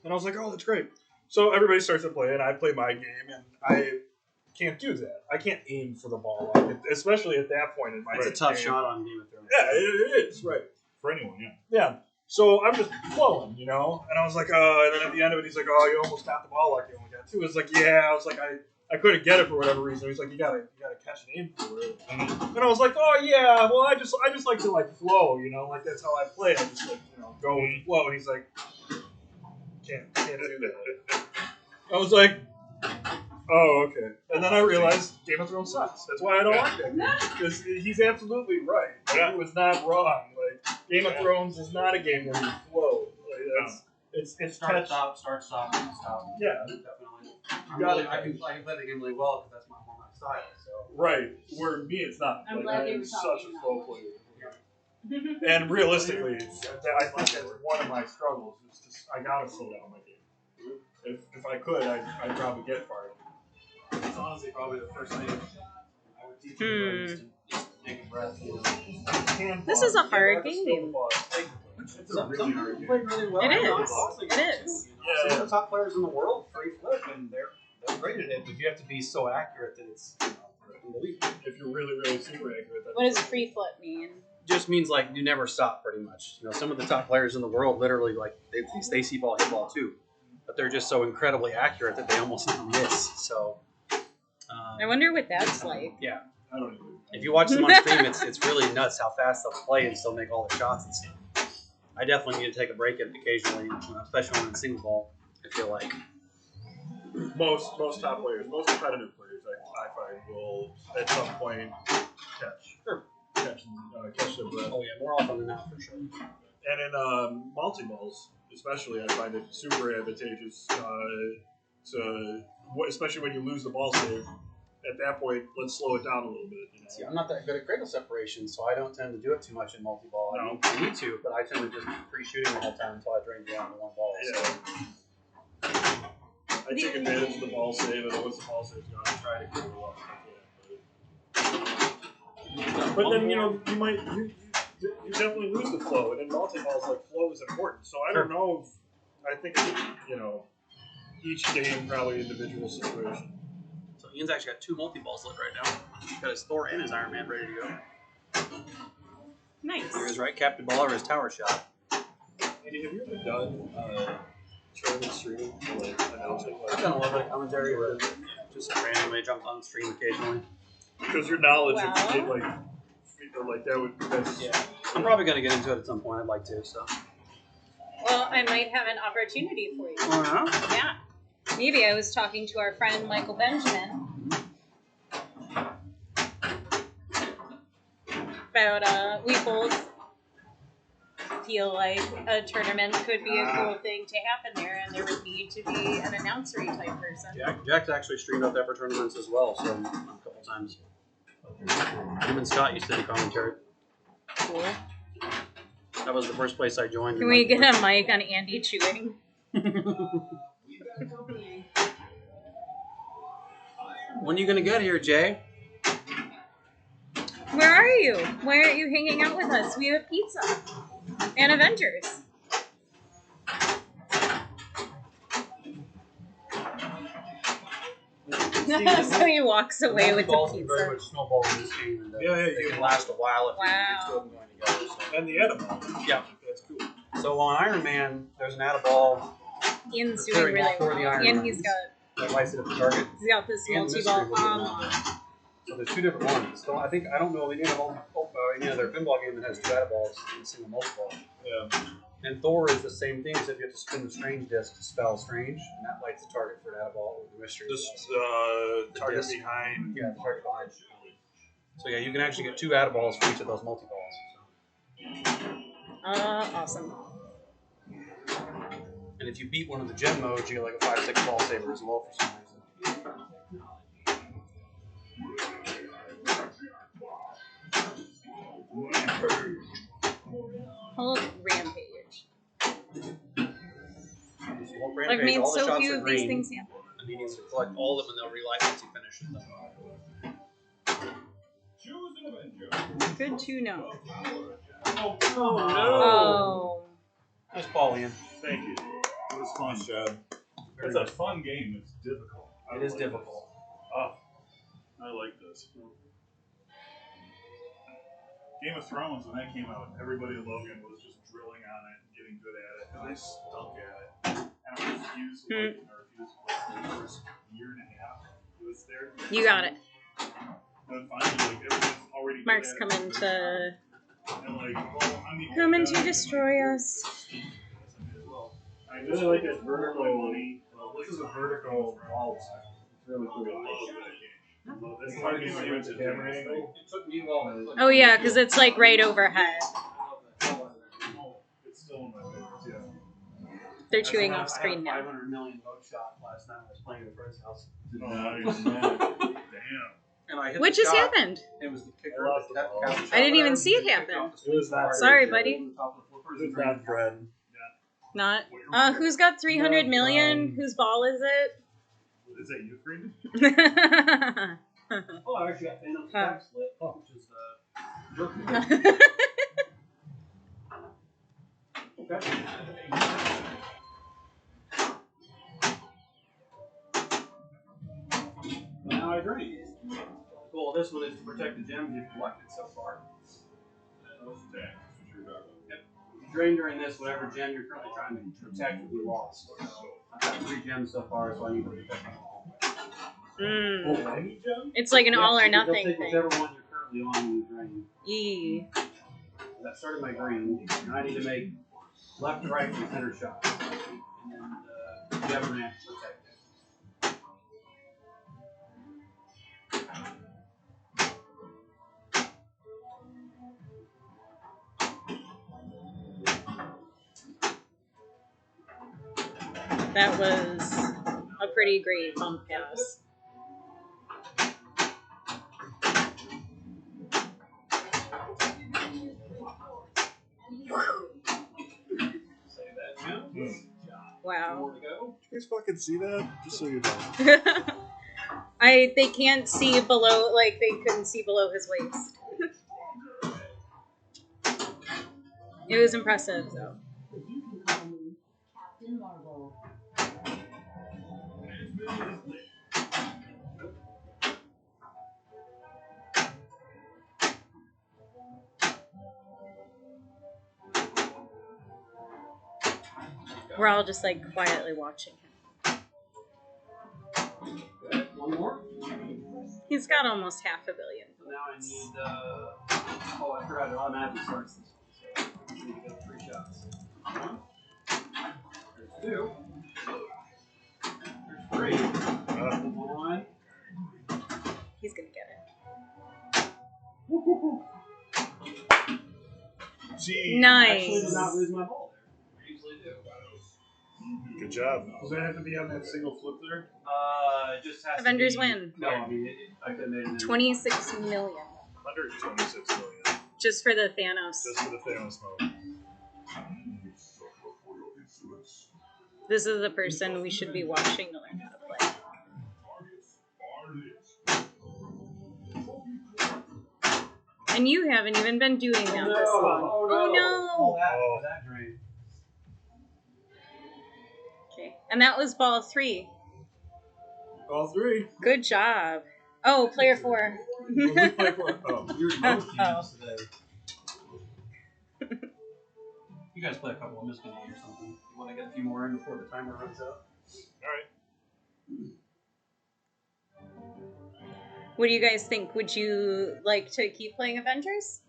And I was like, oh, that's great. So everybody starts to play, and I play my game, and I can't do that. I can't aim for the ball, especially at that point in my It's a tough shot on Game of Thrones. Yeah, it is, right. For anyone, yeah. Yeah. So I'm just flowing, And I was like, and then at the end of it, he's like, oh, you almost got the ball like you only got 2. It's like, yeah. I was like, I couldn't get it for whatever reason. He's like, you gotta catch an aim for it. And I was like, oh yeah, well I just like to flow, like that's how I play. I just go with the flow. And he's like, can't do that. I was like, oh, okay. And then I realized Game of Thrones sucks. That's why I don't like that game. Because he's absolutely right. Yeah. He was not wrong. Game of Thrones is not a game where you flow. It's Start, stop, stop. Yeah. Definitely. I can play the game really well because that's more my style. So. Right. Where me, it's not. I'm glad you were such talking a flow player. And realistically, I think that's one of my struggles. Is just I gotta slow down my game. If I could, I'd probably get farther. It's honestly probably the first thing I would teach you is to take a breath. This is a hard game. It's a really hard game. played really well. It is. Awesome. It is. Yeah. Some of the top players in the world free flip, and they're great at it. But you have to be so accurate that it's unbelievable. If you're really super accurate, What does free flip mean? Just means like you never stop, pretty much. Some of the top players in the world literally they see ball, hit ball too, but they're just so incredibly accurate that they almost never miss. So. I wonder what that's like. Yeah. I don't even. If you watch them on stream, it's really nuts how fast they'll play and still make all the shots and stuff. I definitely need to take a break occasionally, especially when in single ball. I feel like Most top players, most competitive players, I find will at some point catch their breath. oh yeah, more often than not for sure. And in multi-balls, especially, I find it super advantageous especially when you lose the ball save. At that point, let's slow it down a little bit. See, I'm not that good at cradle separation, so I don't tend to do it too much in multi-ball. No. I need to, but I tend to just be free-shooting the whole time until I drain down to one ball. Yeah. So. I take advantage of the ball save, and once the ball save's gone, I try to cradle up if I can. But then, you definitely lose the flow, and in multi-balls, flow is important. So I don't know I think it's, each game probably individual situation. So Ian's actually got 2 multi-balls lit right now. He's got his Thor and his Iron Man ready to go. Nice. Here's right captain ball over his tower shot. Andy, have you ever done tournament streaming or announcing? I've done a little bit of commentary where just randomly jumped on stream occasionally. Because your knowledge Wow. of it, that's Yeah, I'm probably going to get into it at some point. I'd like to. So. Well, I might have an opportunity for you. Uh-huh. Yeah. Maybe I was talking to our friend Michael Benjamin about we both feel like a tournament could be a cool thing to happen there, and there would need to be an announcery type person. Jack's actually streamed out there for tournaments as well, so a couple times. Him and Scott used to do commentary. Cool. That was the first place I joined. Can we get a mic on Andy chewing? When are you gonna get here, Jay? Where are you? Why aren't you hanging out with us? We have pizza and Avengers. So he walks away with the Very pizza. much snowball in this game, and you can last a while if you Wow. get two of them going together. So. and the edible. Yeah. That's cool. So on Iron Man, there's an Add-a-ball Ian's doing Preparing really all for the well. Iron And Man. he's got that lights it at the target. this And multi-ball mystery was in on. that. So there's 2 different ones. So I don't know any other pinball game that has 2 Add-a-balls in a single multi-ball. Yeah. And Thor is the same thing, except you have to spin the strange disc to spell strange, and that lights the target for an Add-a-ball or the mystery. This The target disc. behind. Yeah, the target behind. So yeah, you can actually get 2 Add-a-balls for each of those multi-balls. Awesome. And if you beat one of the gem modes, you get like a 5/6 ball saver as well for some reason. Hold Rampage. If you hold I've Rampage, made all the so shots few are of these green, things happen. and he needs to collect all of them, and they'll relight once he finishes them. Choose an Avenger. Good to know. Oh, Oh. Nice ball, Ian. Thank you. It was fun. Chad. It's a fun game. It's difficult. It is difficult. Oh, I like this. Game of Thrones, when that came out, everybody in Logan was just drilling on it and getting good at it, and I stunk at it. And I refused to like it, and I refused to play it for the first year and a half. It was there. You got it. Then finally, like, everyone's already good Mark's at it. coming to And like, well, I'm the coming only to guy destroy us. I really like that vertical- money. This is a vertical vault. It's really cool. I love that game. That's It's the hard game to I see went with to the camera Disney. angle. It took me a while. Oh yeah, because it's like right overhead. It's still one of my favorites, yeah. They're chewing I off screen had a now. 500 million vote shot last night. I was playing at a friend's house. Nice. Damn. And I hit What the just shot. happened? It was the kicker. I lost The the ball. count shot I didn't even there. see it Kicked happen. off the It was sleeve not Sorry, very buddy. on top of the flippers It's and not drained. Fred. Not. Who's got 300 million? Whose ball is it? Is that you, Freeman? Oh, I actually got Phantom Huh. Stack Split, which is jerky. Okay. Now I drain. Well, this one is to protect the gems you've collected so far. Yep. You drain during this, whatever gem you're currently trying to protect will be lost. So I've got 3 gems so far, so I need to protect them all. It's like an all or nothing take thing. whichever one you're currently on when you drain. Yee. That started my green, and I need to make left to right and center shots. And whichever ramp to protect it. That was a pretty great bump pass. Wow. Did you guys fucking see that? Just so you know. They can't see below, like they couldn't see below his waist. It was impressive though. Captain Marvel. We're all just like quietly watching him. One more. He's got almost 500 million. So now I need. Oh, I forgot. It automatically starts this one. So I need to get 3 shots. 1. There's 2. There's 3. 1. He's gonna get it. Gee. Nice. Actually, did not lose my ball there. I usually do. Good job. Does that have to be on that single flip there? It just has Avengers to be, win. No, I mean, I could have made it. 26 million. 126 million. Just for the Thanos. Just for the Thanos mode. This is the person we should be watching to learn how to play. And you haven't even been doing that this long. Oh no! That drain. Okay, and that was ball 3. All 3. Good job. Oh, player 4. Player 4. Oh. You're both teams today. You guys play a couple of miscon or something. You want to get a few more in before the timer runs out? Alright. What do you guys think? Would you like to keep playing Avengers?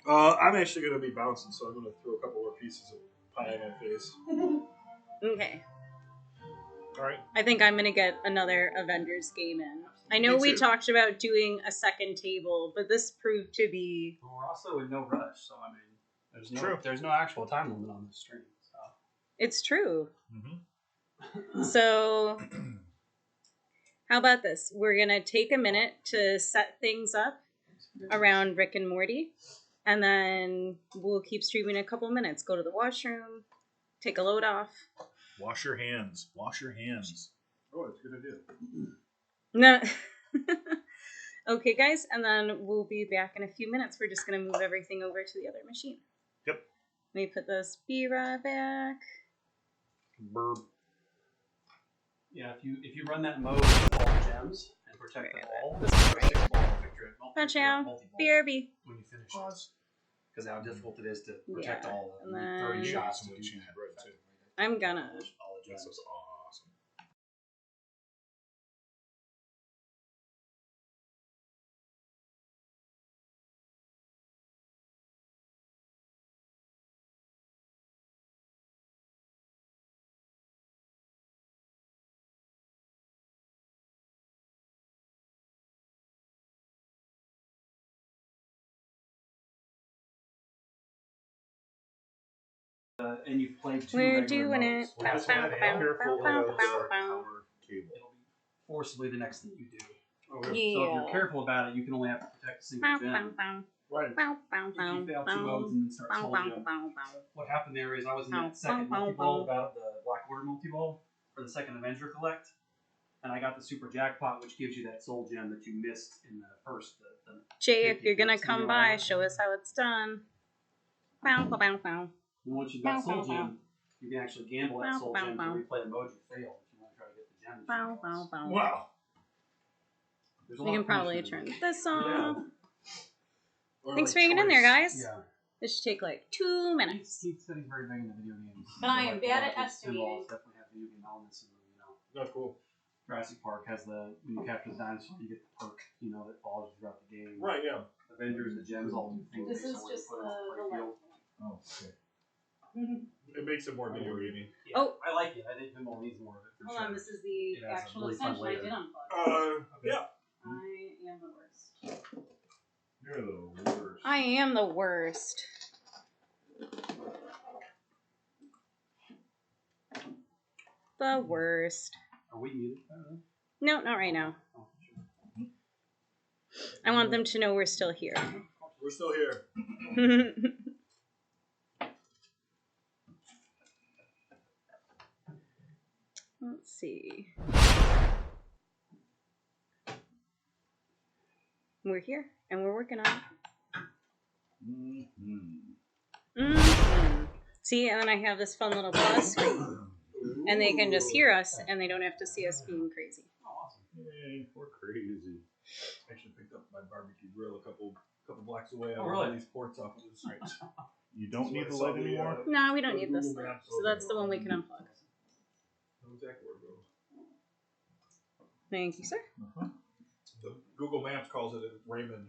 I'm actually going to be bouncing, so I'm going to throw a couple more pieces of pie in my face. Okay. Alright. I think I'm going to get another Avengers game in. I know we talked about doing a second table, but this proved to be... Well, we're also in no rush, so I mean, True. There's no actual time limit on this stream. So. It's true. Mm-hmm. So, how about this? We're going to take a minute to set things up around Rick and Morty, and then we'll keep streaming a couple minutes. Go to the washroom, take a load off. Wash your hands. Wash your hands. Oh, it's a good idea. No. Okay, guys, and then we'll be back in a few minutes. We're just going to move everything over to the other machine. Yep. Let me put this be right back. Burp. Yeah, if you run that mode with all gems and protect the ball, Watch out. BRB. when you finish this. Because how difficult it is to protect Yeah, all of and them. then- 30 shots to do Choose that. red, too. I'm gonna. All the This gems. is awesome. And you've played 2 We're regular doing modes. it. We're just gonna be careful about our power cable. It'll be forcibly the next thing you do. Okay. So if you're Yeah. careful about it, you can only have to protect a single gem. Right. If you fail 2 modes and then start holding them, what happened there is I was in that second multi-ball about the Black Order multi-ball for the second Avenger collect, and I got the super jackpot, which gives you that soul gem that you missed in the first. The Jay, if you're gonna come by, show us how it's done. Bow, bow, bow, bow. And once you've got Soul Gem, you can actually gamble that Soul Gem to replay a mode you failed if you want to try to get the gem. Wow. We can probably turn this off. Yeah. Thanks for hanging in there, guys. Yeah. This should take like 2 minutes. Keith said he's very big in the video games. But I am bad at estimating. Pinballs definitely have video game elements in them, you know. That's cool. Jurassic Park has when you capture the dinosaur, you get the perk, you know, that follows you throughout the game. Right, yeah. Avengers, the gems, all do things. This is just the field. Oh, okay. It makes it more video gamey. Yeah, Oh. I like it. I think Pinball needs more of it. For Hold sure. on, this is the It has a actual really fun extension I layer. did unplug. Yeah. I am the worst. You're the worst. I am the worst. The worst. Are we muted? I don't know. No, not right now. Oh, sure. I want them to know we're still here. We're still here. Let's see. We're here, and we're working on it. See, and then I have this fun little plus screen, and they can just hear us, and they don't have to see us being crazy. Oh, awesome. Yay, we're crazy. I actually picked up my barbecue grill a couple blocks away. Oh, really? All these ports off of the street. You don't need the light anymore? No, we don't need this. So that's the one we can unplug. Know exactly where it goes. Thank you, sir. The Google Maps calls it Raymond.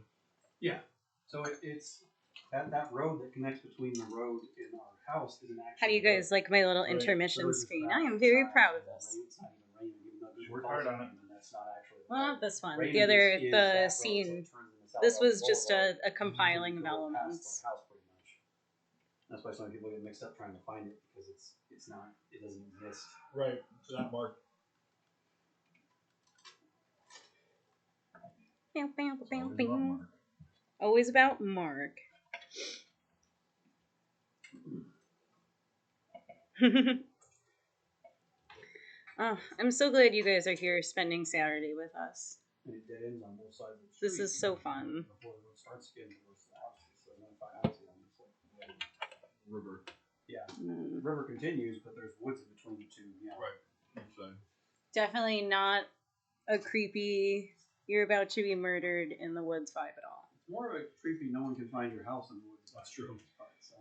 Yeah. So it's that road that connects between the road and our house is an actual. How do you guys like my little intermission screen? I am very proud of this. It's not even raining, even though Work hard on it. that's not actually Well, not this one. Raymond The other, is that the road, so scene. it turns into South This was Road just Boulevard. a compiling of You go past elements. our house pretty much. That's why some people get mixed up trying to find it because it doesn't exist. Right. It's not marked. Always about Mark. Oh, I'm so glad you guys are here spending Saturday with us. And it dead ends on both sides of the street. This is so fun. Before the road starts getting towards the houses, so then if I house it, I'm just like, River. yeah. The river continues, but there's woods in between the two. Yeah. Right. Inside. Definitely not a creepy, you're about to be murdered in the woods vibe at all. It's more of a creepy, no one can find your house in the woods. That's true. So.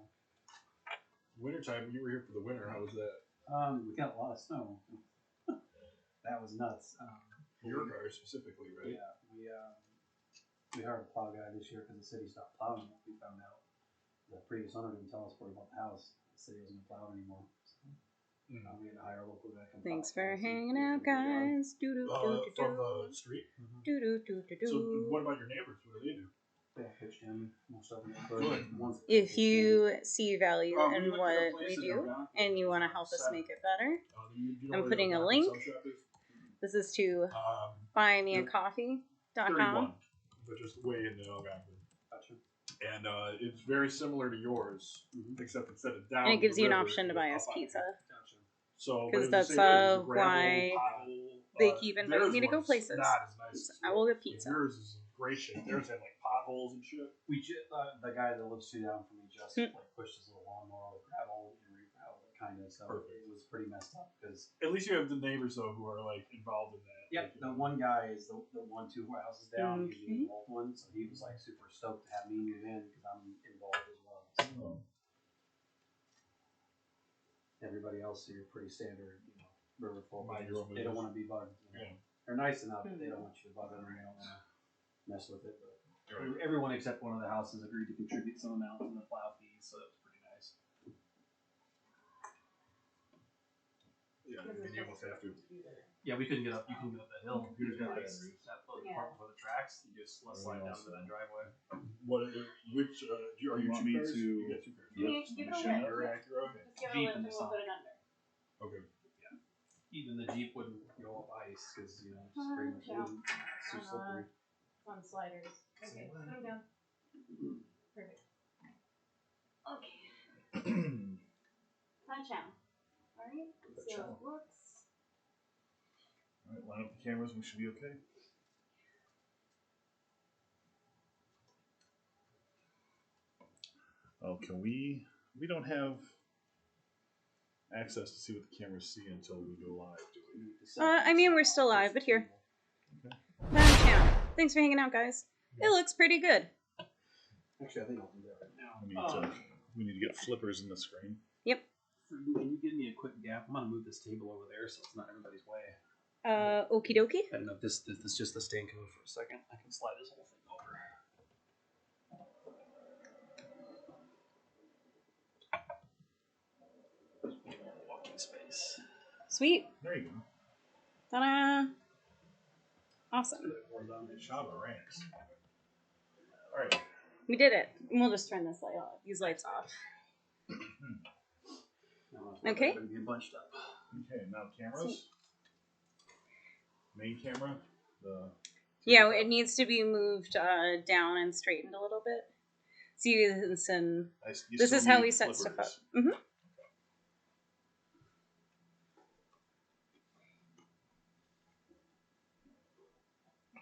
Wintertime, you were here for the winter. How was that? We got a lot of snow. That was nuts. Your car specifically, right? Yeah, we hired a plow guy this year because the city stopped plowing it. We found out the previous owner didn't tell us where he bought the house. The city wasn't plowing anymore. So, we had to hire a local guy to come. Thanks for hanging out, guys. From the street. So, what about your neighbors? What do they do? Yeah, pitched in most of them. If you see value in what we do and you want to help us make it better, I'm putting a link. This is to buymeacoffee.com. 31, which is way in the Algonquin. Gotcha. And it's very similar to yours, except instead of down. And it gives the you an river, option to buy us pizza. Gotcha. So, Because what does it that's say there? There's a why gravel, they keep inviting theirs me to go was places. Not as nice as I will get yours. pizza. Yours is in great shape. Theirs had like potholes and shit. We the guy that lives 2 down from me just like pushed his little lawnmower with gravel and re-gravel it kind of. So Perfect. it was pretty messed up because. At least you have the neighbors though who are like involved in that. Yep, the one guy is the 1-2 houses down. He's the involved one, so he was like super stoked to have me move in because I'm involved as well. So. Everybody else here pretty standard, you know, river folk. They don't want to be bugged. You know? They're nice enough, but they don't want you to bug them. They don't want to mess with it. But everyone except one of the houses agreed to contribute some amount to the plow fees, so that was pretty nice. Yeah, and you almost have to. Yeah, we couldn't get up. You couldn't get up that hill. You just got like that part before the tracks. You just slide down to that driveway. What? Which? Are you want me cars? to- You got 2 cars. Yep. Give it Chevy away. or Acura? Just give it a Jeep lift and and we'll put it under. Okay. Even the Jeep wouldn't go up ice because you know it's pretty much wooden. It's too slippery. On sliders. Okay, put them down. Perfect. Okay. Punch out. Alright, so it looks. Alright, line up the cameras, we should be okay. Oh, can we don't have access to see what the cameras see until we go live, do we? I mean, we're still live, but here. Okay. Yeah. Thanks for hanging out, guys. It looks pretty good. Actually, I think I'll do that right now. We need to get flippers in the screen. Yep. Can you give me a quick gap? I'm gonna move this table over there so it's not everybody's way. Okie dokie. I don't know if this is just the stand code for a second. I can slide this whole thing over. Walking space. Sweet. There you go. Ta-da. Awesome. Ranks. All right. We did it. We'll just turn this light off. These lights off. Okay. Be bunched up. Okay, now cameras. Main camera. Yeah, it needs to be moved down and straightened a little bit. See, this is how we set stuff up. Mm-hmm.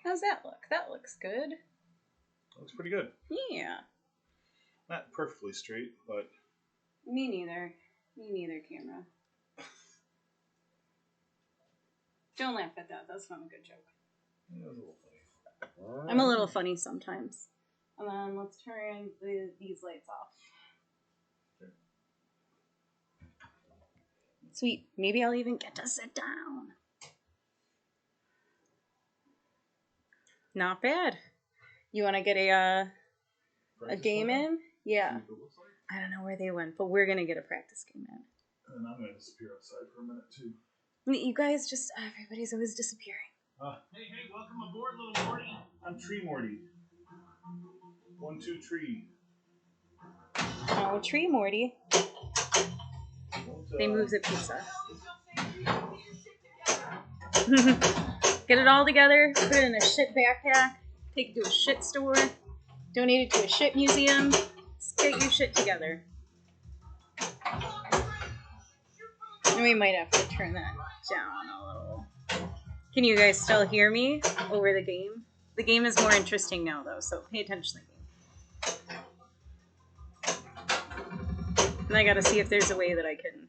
How's that look? That looks good. Looks pretty good. Yeah. Not perfectly straight, but... Me neither. Me neither, camera. Don't laugh at that. That's not a good joke. It was a little funny. I'm a little funny sometimes. And then let's turn these lights off. Okay. Sweet. Maybe I'll even get to sit down. Not bad. You want to get a game in? Yeah. I don't know where they went, but we're going to get a practice game in. And I'm going to disappear outside for a minute, too. You guys just, everybody's always disappearing. Hey, welcome aboard, little Morty. I'm Tree Morty. 1, 2, tree. Oh, Tree Morty. They move the pizza. Get it all together, put it in a shit backpack, take it to a shit store, donate it to a shit museum. Just get your shit together. And we might have to turn that down a little. Can you guys still hear me over the game? The game is more interesting now, though, so pay attention to the game. And I gotta see if there's a way that I can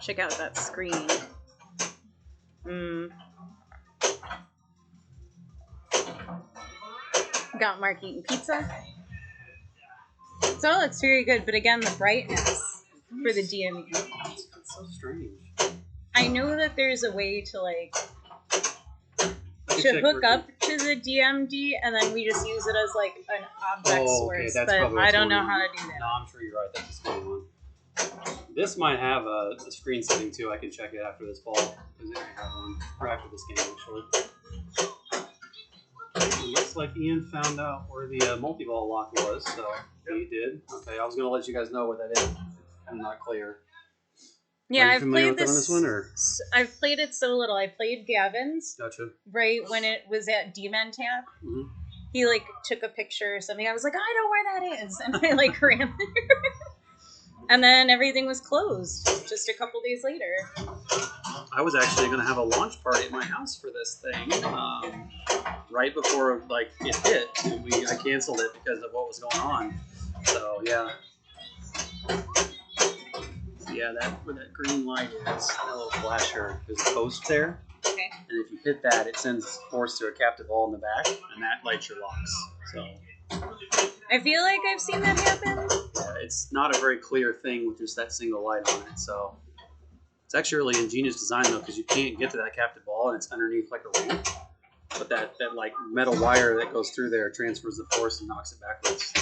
check out that screen. Got Mark eating pizza. So it looks very good, but again, the brightness for the DMD. It's so strange. I know that there's a way to hook up to the DMD, and then we just use it as an object source. That's but I don't know how to do that. No, I'm sure you're right. That's the same one. This might have a screen setting too. I can check it after this ball. Because it might have one. Or after this game, actually. It looks like Ian found out where the multi-ball lock was, so he did. Okay, I was going to let you guys know what that is. I'm not clear. Yeah, I've played this on this one, or? I've played it so little. I played Gavin's. Gotcha. Right when it was at Demon Tap. Mm-hmm. He took a picture or something. I was like, I know where that is, and I ran there. And then everything was closed just a couple days later. I was actually going to have a launch party at my house for this thing right before it hit. And I canceled it because of what was going on. So yeah. Yeah, where that green light is, that little flasher, there's a post there. Okay. And if you hit that, it sends force to a captive ball in the back, and that lights your locks. So I feel like I've seen that happen. Yeah, it's not a very clear thing with just that single light on it. So it's actually a really ingenious design though, because you can't get to that captive ball, and it's underneath a ramp. But that metal wire that goes through there transfers the force and knocks it backwards.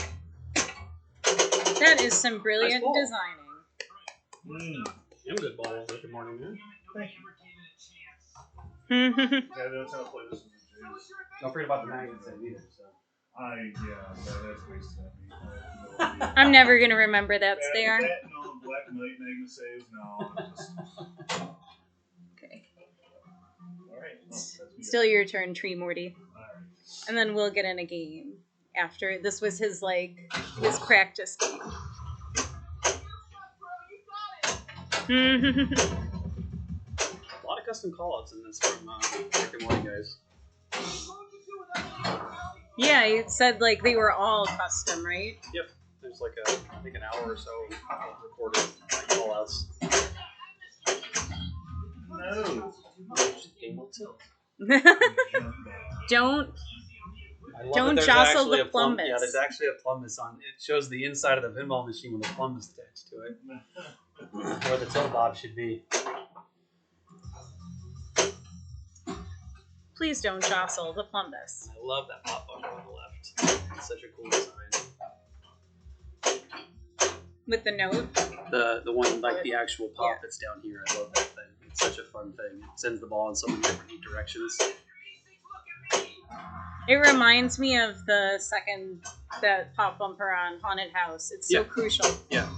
That is some brilliant designing. I'm good ball. Good morning, man. Thank you. Yeah, that's how I play this with the Jays. Don't forget about the magnets either. So. That's wasted on me. I'm never gonna remember that, Star. No, Black Knight magnet saves, no. Okay. Alright. Still your turn, Tree Morty. Alright. And then we'll get in a game after. This was his practice game. A lot of custom callouts in this from Rick and Morty guys. Yeah, it said they were all custom, right? Yep. There's I think an hour or so of recorded callouts. No. Game will tilt. Don't I love Don't that there's jostle actually the a plum- plumbus. Yeah, there's actually a plumbus on. It shows the inside of the pinball machine with a plumbus attached to it, where the tilt bob should be. please don't jostle the plumbus. I love that pop bumper on the left. It's such a cool design. With the note. The one like the actual pop that's down here. I love that thing. It's such a fun thing. It sends the ball in so many different directions. It reminds me of that pop bumper on Haunted House. It's so crucial. Yeah.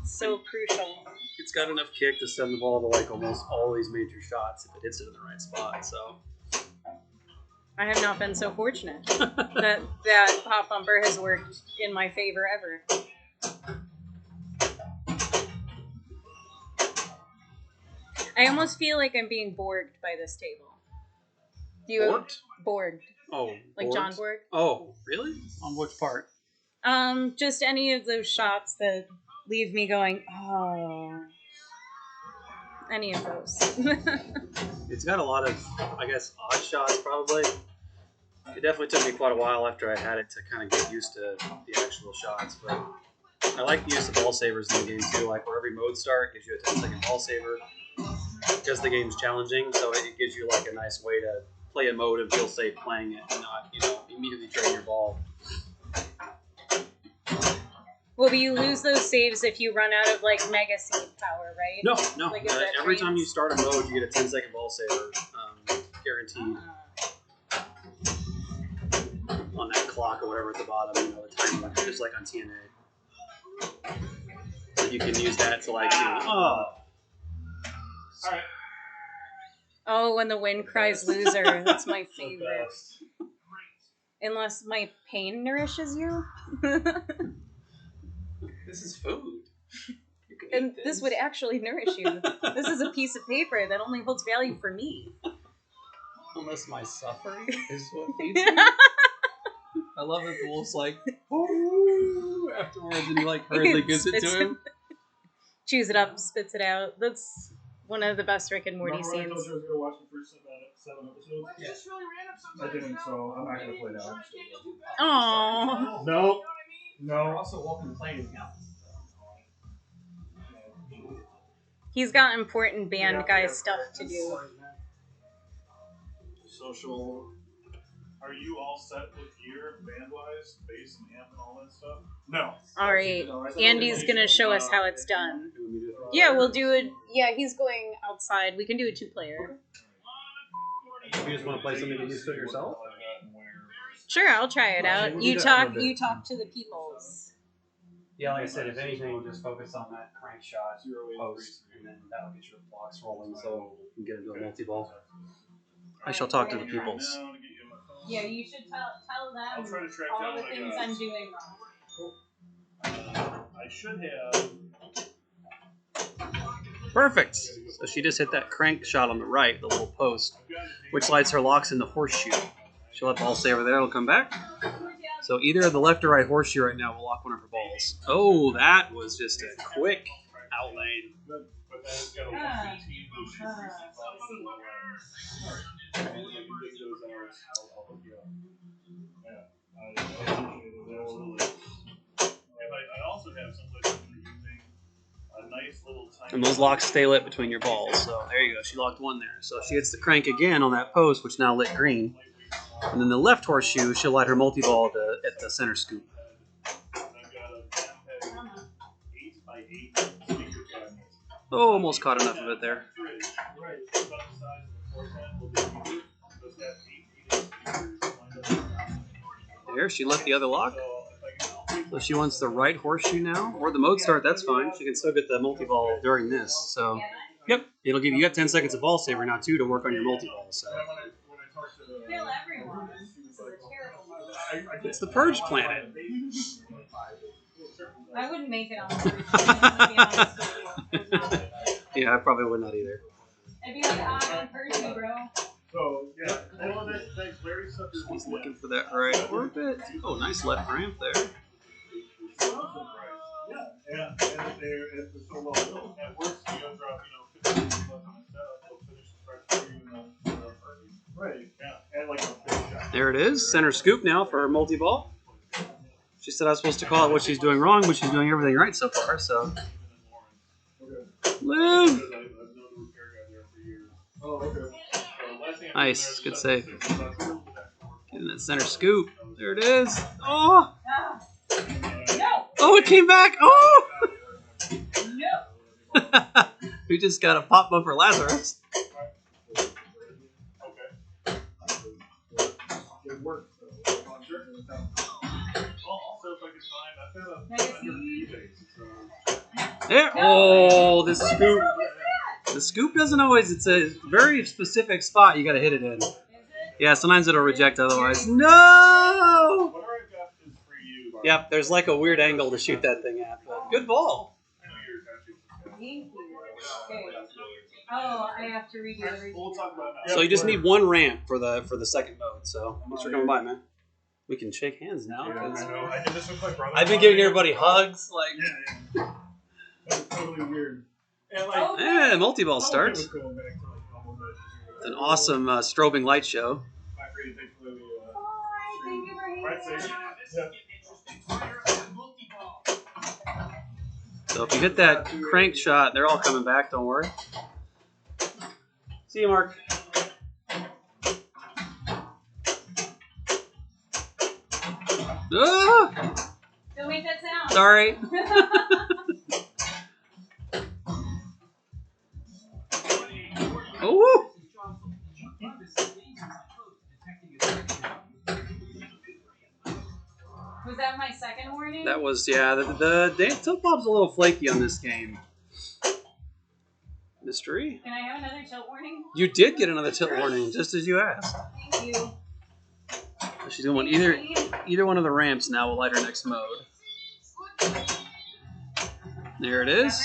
So crucial. It's got enough kick to send the ball to like almost all these major shots if it hits it in the right spot. So I have not been so fortunate that pop bumper has worked in my favor ever. I almost feel like I'm being borged by this table. Do you Borged? Borged. Oh, Like John Borg? Oh, really? On which part? Just any of those shots that leave me going, oh. Any of those. It's got a lot of, I guess, odd shots probably. It definitely took me quite a while after I had it to kind of get used to the actual shots, but I like the use of ball savers in the game too. Like where every mode start gives you a 10-second ball saver because the game's challenging, so it gives you like a nice way to play a mode and feel safe playing it and not, immediately drain your ball. Well, you lose those saves if you run out of like Mega Seed power, right? No. Like, is that Every trains? time you start a mode, you get a 10-second ball saver, guaranteed. On that clock or whatever at the bottom, the timer, just like on TNA. So you can use that to like, Oh, when the wind cries loser. That's my favorite. Unless my pain nourishes you. This is food. And this would actually nourish you. This is a piece of paper that only holds value for me. Unless my suffering is what feeds me. I love that the wolf's like, oh, afterwards, and he like hurriedly gives it to him. Chews it up, spits it out. That's one of the best Rick and Morty Remember when I scenes. told you I was going to watch the first 7 episodes? Yeah. I didn't, so I'm not going to play that one. Aww. No. We're also welcome to playing anything else. He's got important band guy stuff to do. Social. Are you all set with gear, band-wise, bass and amp and all that stuff? No. Alright. Andy's gonna show us how it's done. Yeah, we'll do it. Yeah, he's going outside. We can do a 2-player. You just want to play something you used to yourself? Sure, I'll try it out. You talk to the peoples. Yeah, like I said, if anything, just focus on that crank shot post, and then that'll get your blocks rolling so you can get into a multi-ball. I shall talk to the peoples. Yeah, you should tell them I'll try to track all down the my things guys. I'm doing wrong. I should have. Perfect. So she just hit that crank shot on the right, the little post, which lights her locks in the horseshoe. She'll have ball saver there. It'll come back. So either the left or right horseshoe right now will lock one of her balls. Oh, that was just a quick outlane. But then it's got a 115, which is I also have someplace that are using a nice little tiny. And those locks stay lit between your balls. So there you go. She locked one there. So she hits the crank again on that post, which now lit green. And then the left horseshoe, she'll light her multi-ball at the center scoop. Oh, almost caught enough of it there. There, she lit the other lock. So she wants the right horseshoe now, or the mode start, that's fine. She can still get the multi-ball during this. So, yep, it'll give you got 10 seconds of ball saver now, too, to work on your multi-ball. So. Kill everyone. It's the Purge planet. I wouldn't make it on the Purge planet, to be honest with you. Yeah, I probably would not either. I'd be like, don't purge me, bro. So, yeah. Thanks, Larry. He's looking for that right orbit. Oh, nice left ramp there. Yeah, and they're at the so low. At worst, you drop, 50 left on the setup, they'll finish the Right, yeah. And like a big shot. There it is. Center scoop now for her multi-ball. She said I was supposed to call it what she's doing wrong, but she's doing everything right so far. So, woo! Oh, okay. Nice, good save. Getting that center scoop. There it is. Oh! Oh, it came back. Oh! We just got a pop bumper Lazarus. It worked. Also, if I could find, I've got a rebase. There. Oh, the scoop. The scoop doesn't always. It's a very specific spot you got to hit it in. Yeah, sometimes it'll reject otherwise. No. Whatever I've got is for you. Yep, there's like a weird angle to shoot that thing at. But good ball. Thank you. Okay. Oh, I have to redo everything. We'll talk about that. So you just need one ramp for the second mode. So thanks for coming by, man. We can shake hands now. Yeah, 'Cause I know. I did this with my brother. I've been giving everybody hugs. Like, Yeah. That was totally weird. And like, yeah, multi-ball I'm starts. okay with going back to, like, almost It's an awesome strobing light show. my free thanks for the Hi, thank you for hanging right side. out. Yeah. So if you hit that crank shot, they're all coming back. Don't worry. See you, Mark. Ah! Don't make that sound. Sorry. Oh! Was that my second warning? That was, yeah. The tilt bob's a little flaky on this game. Mystery? Can I have another tilt warning? You did get another tilt warning, just as you asked. Thank you. She's going either one of the ramps now will light her next mode. There it is.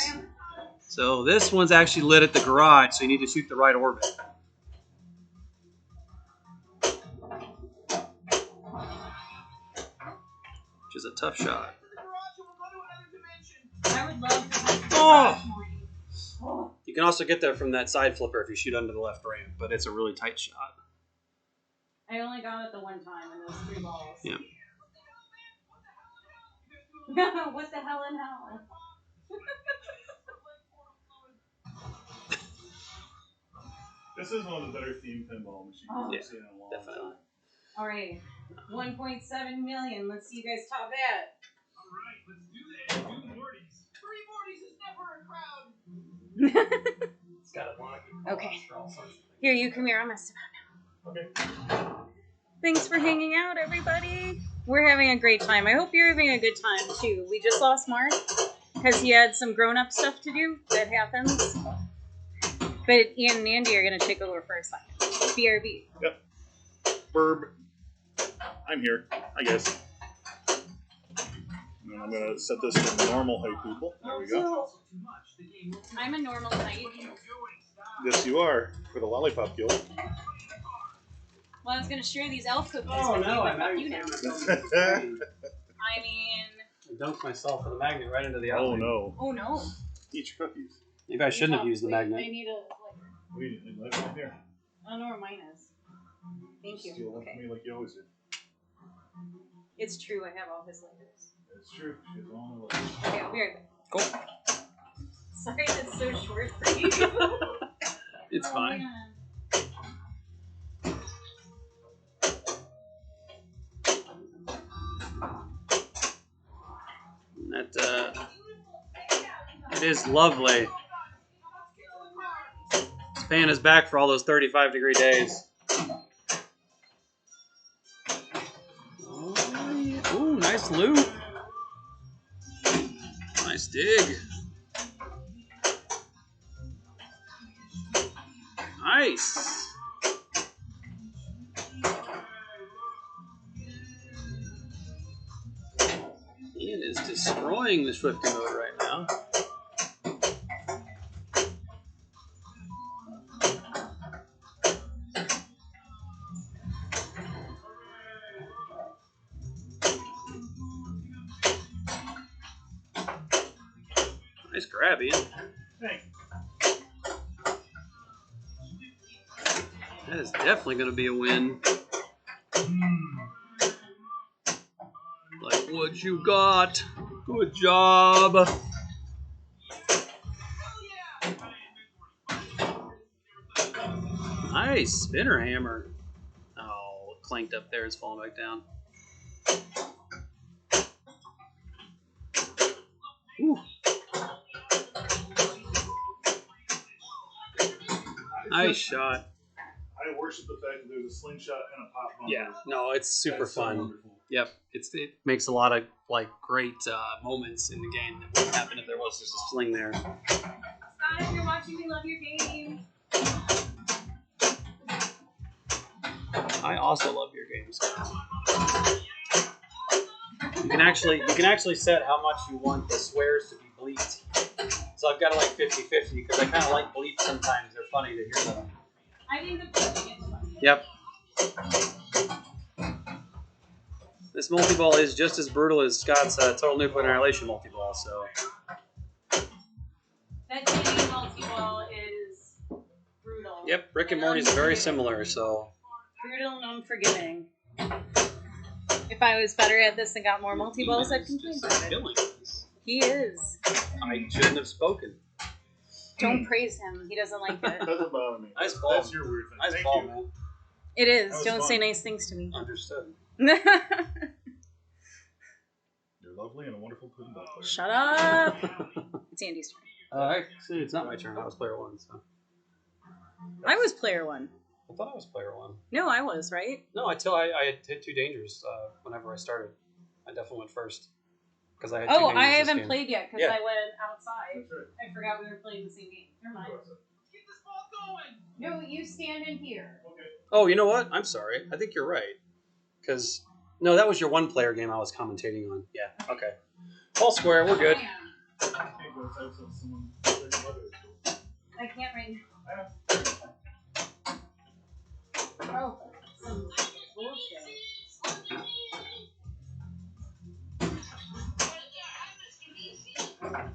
So this one's actually lit at the garage, so you need to shoot the right orbit. Which is a tough shot. I would love to have Oh! oh. You can also get there from that side flipper if you shoot under the left ramp, but it's a really tight shot. I only got it the one time in those 3 balls. Yeah. What the hell in hell? This is one of the better themed pinball machines I've seen in a long definitely. time. All right, 1.7 million. Let's see you guys top that. All right, let's do that. Do Morty's. 3 Morty's is never a crowd. It's got a block. Okay. Here, you come here. I'm gonna sit down now. Okay. Thanks for hanging out, everybody. We're having a great time. I hope you're having a good time too. We just lost Mark because he had some grown-up stuff to do. That happens. But Ian and Andy are gonna take over for a second. BRB. Yep. Burb. I'm here, I guess. And I'm gonna set this to normal height, people. There we go. I'm a normal height. Yes, you are for the Lollipop Guild. Well, I was gonna share these elf cookies Oh with you, no, but I'm fuck actually you now. I mean, I dunked myself with a magnet right into the Oh outlet. no. oh no. Eat your cookies. Maybe I shouldn't have used the Wait, magnet. I need a. Like, What do you need? Right here. I don't know where mine is. Thank you. Steal one from Okay. me like you always do. It's true. I have all his letters. It's true. She's on the list. Okay, I'll be right back. Cool. Sorry, that's so short for you. It's Oh, fine. man. That it is lovely. It's paying us back for all those 35-degree days. Oh, yeah. Ooh, nice loop. Nice dig. Nice. Ian is destroying the Swifty mode right now. Nice grab, Ian. Thanks. That is definitely going to be a win. Like, what you got? Good job. Nice. Spinner hammer. Oh, clanked up there. It's falling back down. Ooh. Nice shot. I worship the fact that there's a slingshot and a pop bumper. Yeah, no, it's super That's so fun. wonderful. Yep, it makes a lot of like great moments in the game that wouldn't happen if there was just a sling there. Scott, if you're watching, we love your game. I also love your games. You can actually set how much you want the swears to be bleeped. So I've got it like 50-50 because I kind of like bleeps sometimes. They're funny to hear them. I think the bleeping is fun. Yep. This multi-ball is just as brutal as Scott's Total Nuclear Annihilation multi-ball, so. That TV multi-ball is brutal. Yep, Rick and Morty's very similar, so. Brutal and unforgiving. If I was better at this and got more multi-balls, I'd complain about it. Killing us. He is. I shouldn't have spoken. Don't praise him. He doesn't like it. Doesn't bother me. Nice ball. That's your weird thing. Nice Thank ball, you. man. It is. That was Don't fun. say nice things to me. Understood. You're lovely and a wonderful pinball player. Shut up. It's Andy's turn. Actually, it's not my turn. I was player one, so. I was player one. I thought I was player one. No, I was, right? No, until I had hit two dangers whenever I started. I definitely went first. Because I had two Oh, dangers I this haven't game. played yet because Yeah. I went outside. That's right. I forgot we were playing the same game. Never mind. Get this ball going. No, you stand in here. Okay. Oh, you know what? I'm sorry. I think you're right. Because, no, that was your one-player game I was commentating on. Yeah, okay. All square, we're good. I can't go outside so someone says weather. I can't right now. I know. Oh, some bullshit. I'm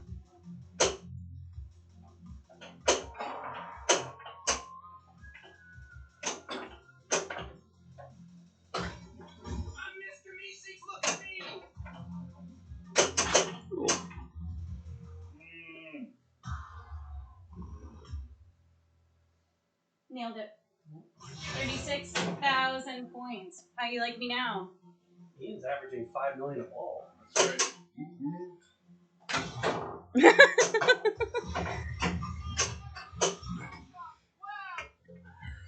Mr. Meeseeks, look at me. Nailed it. 36,000 points. How you like me now? Ian's averaging 5 million a ball. That's right.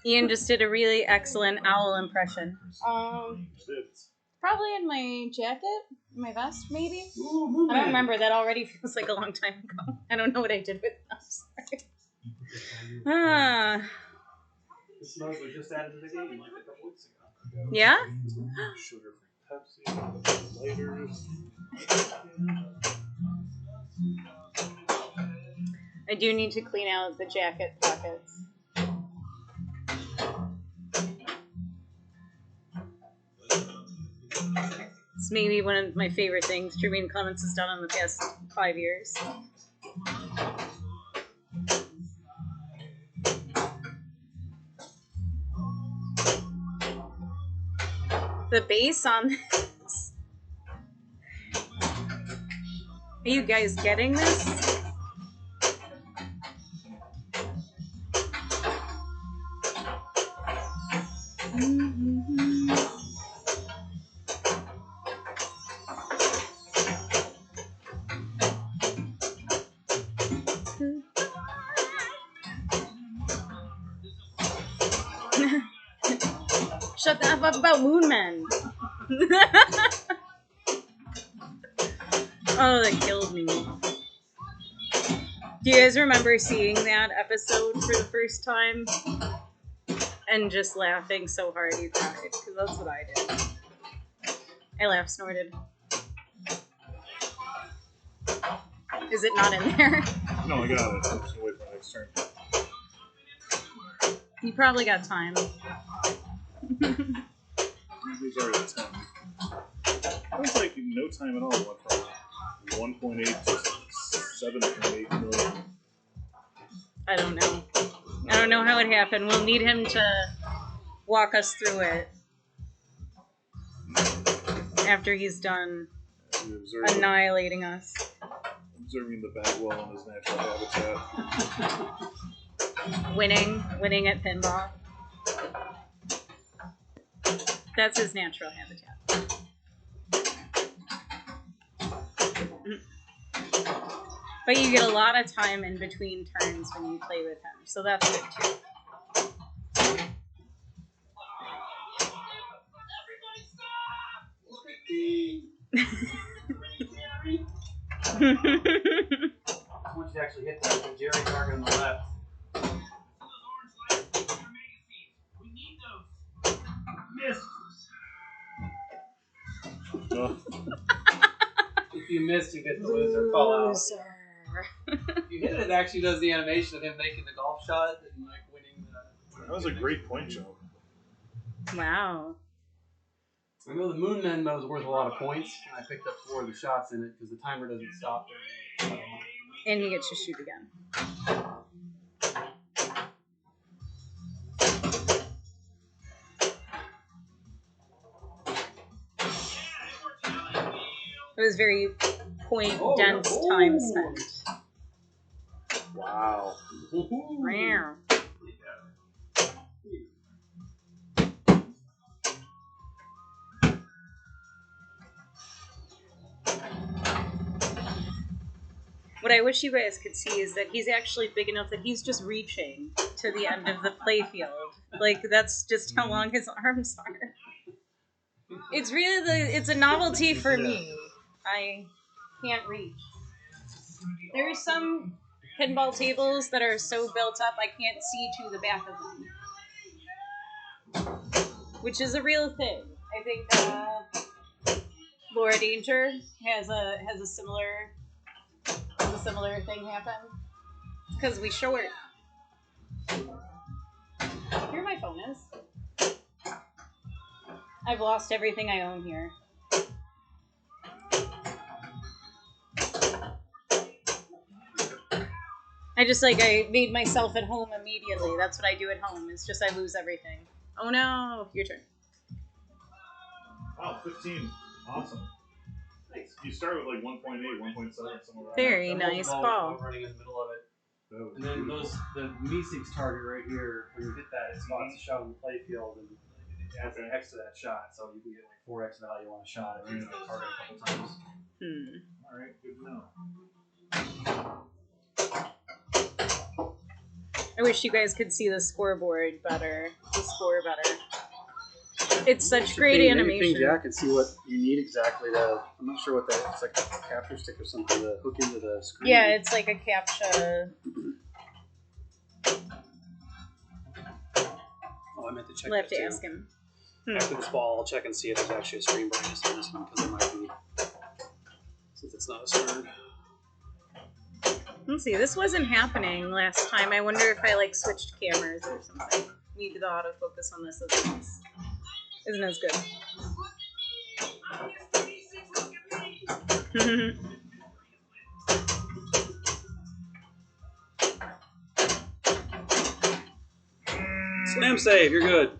Ian just did a really excellent owl impression. Probably in my jacket, my vest, maybe. I don't remember. That already feels like a long time ago. I don't know what I did with it. I'm sorry. This mug was just added to the game like a couple weeks ago. Yeah? Sugar-free Pepsi, lighters. I do need to clean out the jacket pockets. It's maybe one of my favorite things Tribune Clements has done in the past 5 years. The bass on this. Are you guys getting this? Shut the F up about Moon Men. Oh, that killed me. Do you guys remember seeing that episode for the first time? And just laughing so hard you cried? Because that's what I did. I laugh snorted. Is it not in there? No, I got it. I'm just gonna wait for my next turn. You probably got time. He's already at 10. It was like no time at all. Went from 1.8 to 7.8 million. I don't know. I don't know how it happened. We'll need him to walk us through it after he's done annihilating us. Observing the Bagwell in his natural habitat. Winning at pinball. That's his natural habitat. But you get a lot of time in between turns when you play with him, so that's good too. Everybody stop! Look at me! I want you to actually hit that. The Jerry target on the left. Those orange lights in your magazines. We need those. Missed. If you missed, you get the loser call out. Loser. If you hit it, it actually does the animation of him making the golf shot and like winning the. That was a great point jump. Wow. I know the Moon Men was worth a lot of points, and I picked up 4 of the shots in it because the timer doesn't stop there. And you get to shoot again. It was very point-dense time spent. Wow. Meow. What I wish you guys could see is that he's actually big enough that he's just reaching to the end of the playfield. Like, that's just how long his arms are. It's really it's a novelty for me. I can't reach. There's some pinball tables that are so built up I can't see to the back of them. Which is a real thing. I think Laura Danger has a similar thing happen. Because we short. Here my phone is. I've lost everything I own here. I made myself at home immediately. That's what I do at home. It's just I lose everything. Oh no, your turn. Wow, 15. Awesome. Nice. You start with like 1.8, 1.7, somewhere around. Very nice ball. Running in the middle of it. And then the Meeseeks target right here, when you hit that, it spots a shot on the playfield and it adds an X to that shot, so you can get like 4x value on a shot if you hit the target a couple times. Alright, good to know. I wish you guys could see the scoreboard better. The score better. It's such great animation. Jack, and see what you need exactly to. I'm not sure what that. It's like a capture stick or something to hook into the screen. Yeah, it's like a CAPTCHA. Oh, I meant to check. We'll have to ask him. After this ball, I'll check and see if there's actually a screen brightness on this one because it might be. Since it's not a stern. Let's see. This wasn't happening last time. I wonder if I switched cameras or something. Maybe the autofocus on this isn't as good. Slam save, you're good.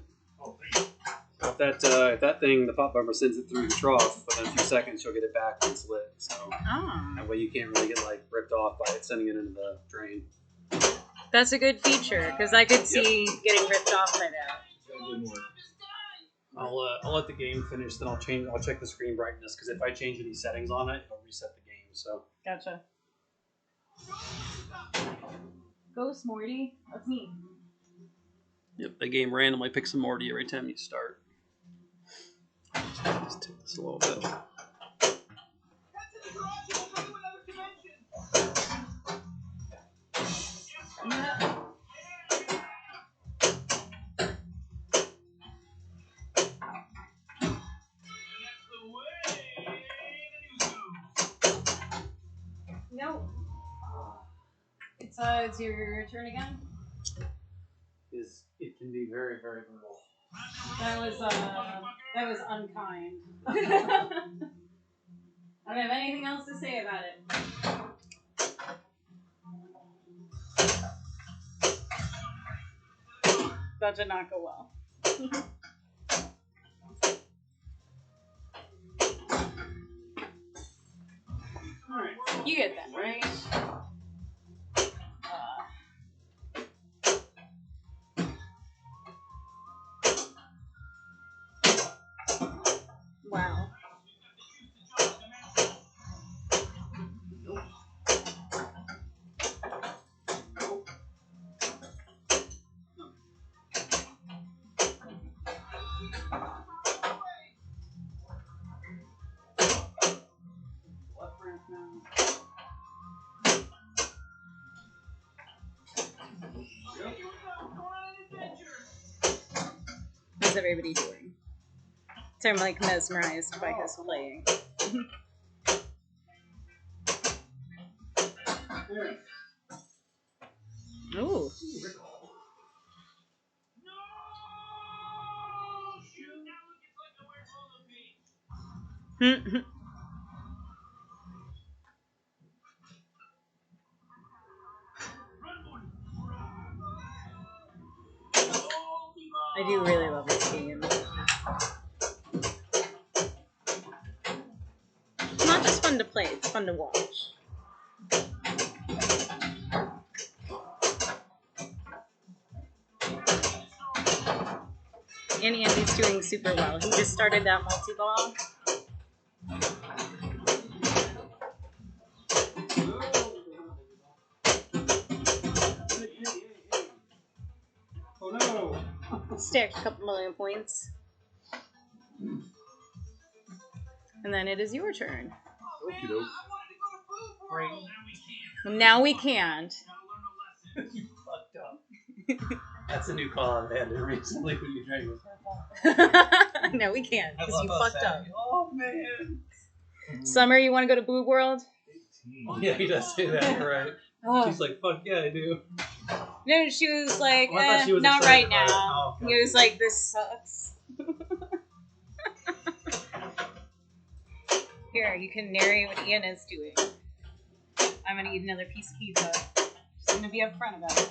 If that thing, the pop bumper sends it through the trough, within a few seconds you'll get it back when it's lit. So that way you can't really get ripped off by it sending it into the drain. That's a good feature because I could see getting ripped off by that. I'll let the game finish, then I'll check the screen brightness because if I change any settings on it, it'll reset the game. So gotcha. Ghost Morty, that's me. Yep, the game randomly picks a Morty every time you start. Just take this a little bit. No. It's your turn again. It can be very, very brutal. That was unkind. I don't have anything else to say about it. That did not go well. Alright, you get that, right? Wow. How's everybody doing? So I'm like mesmerized by his playing. Ooh. I do really love this game. It's not just fun to play, it's fun to watch. And Andy's doing super well. He just started that multi-ball. Oh no! Stacked a couple million points. And then it is your turn. Okie doke. Now we can't. You fucked up. That's a new call I've had recently when you drank this. No, we can't, because you fucked up. Oh man! Summer, you want to go to Boob World? Yeah, he does say that, right? Oh. She's like, fuck yeah, I do. No, she was like, Oh, I thought she was not excited right about it. now. Oh, okay. He was like, this sucks. Here, you can narrate what Ian is doing. I'm going to eat another piece of pizza. Just going to be upfront about it.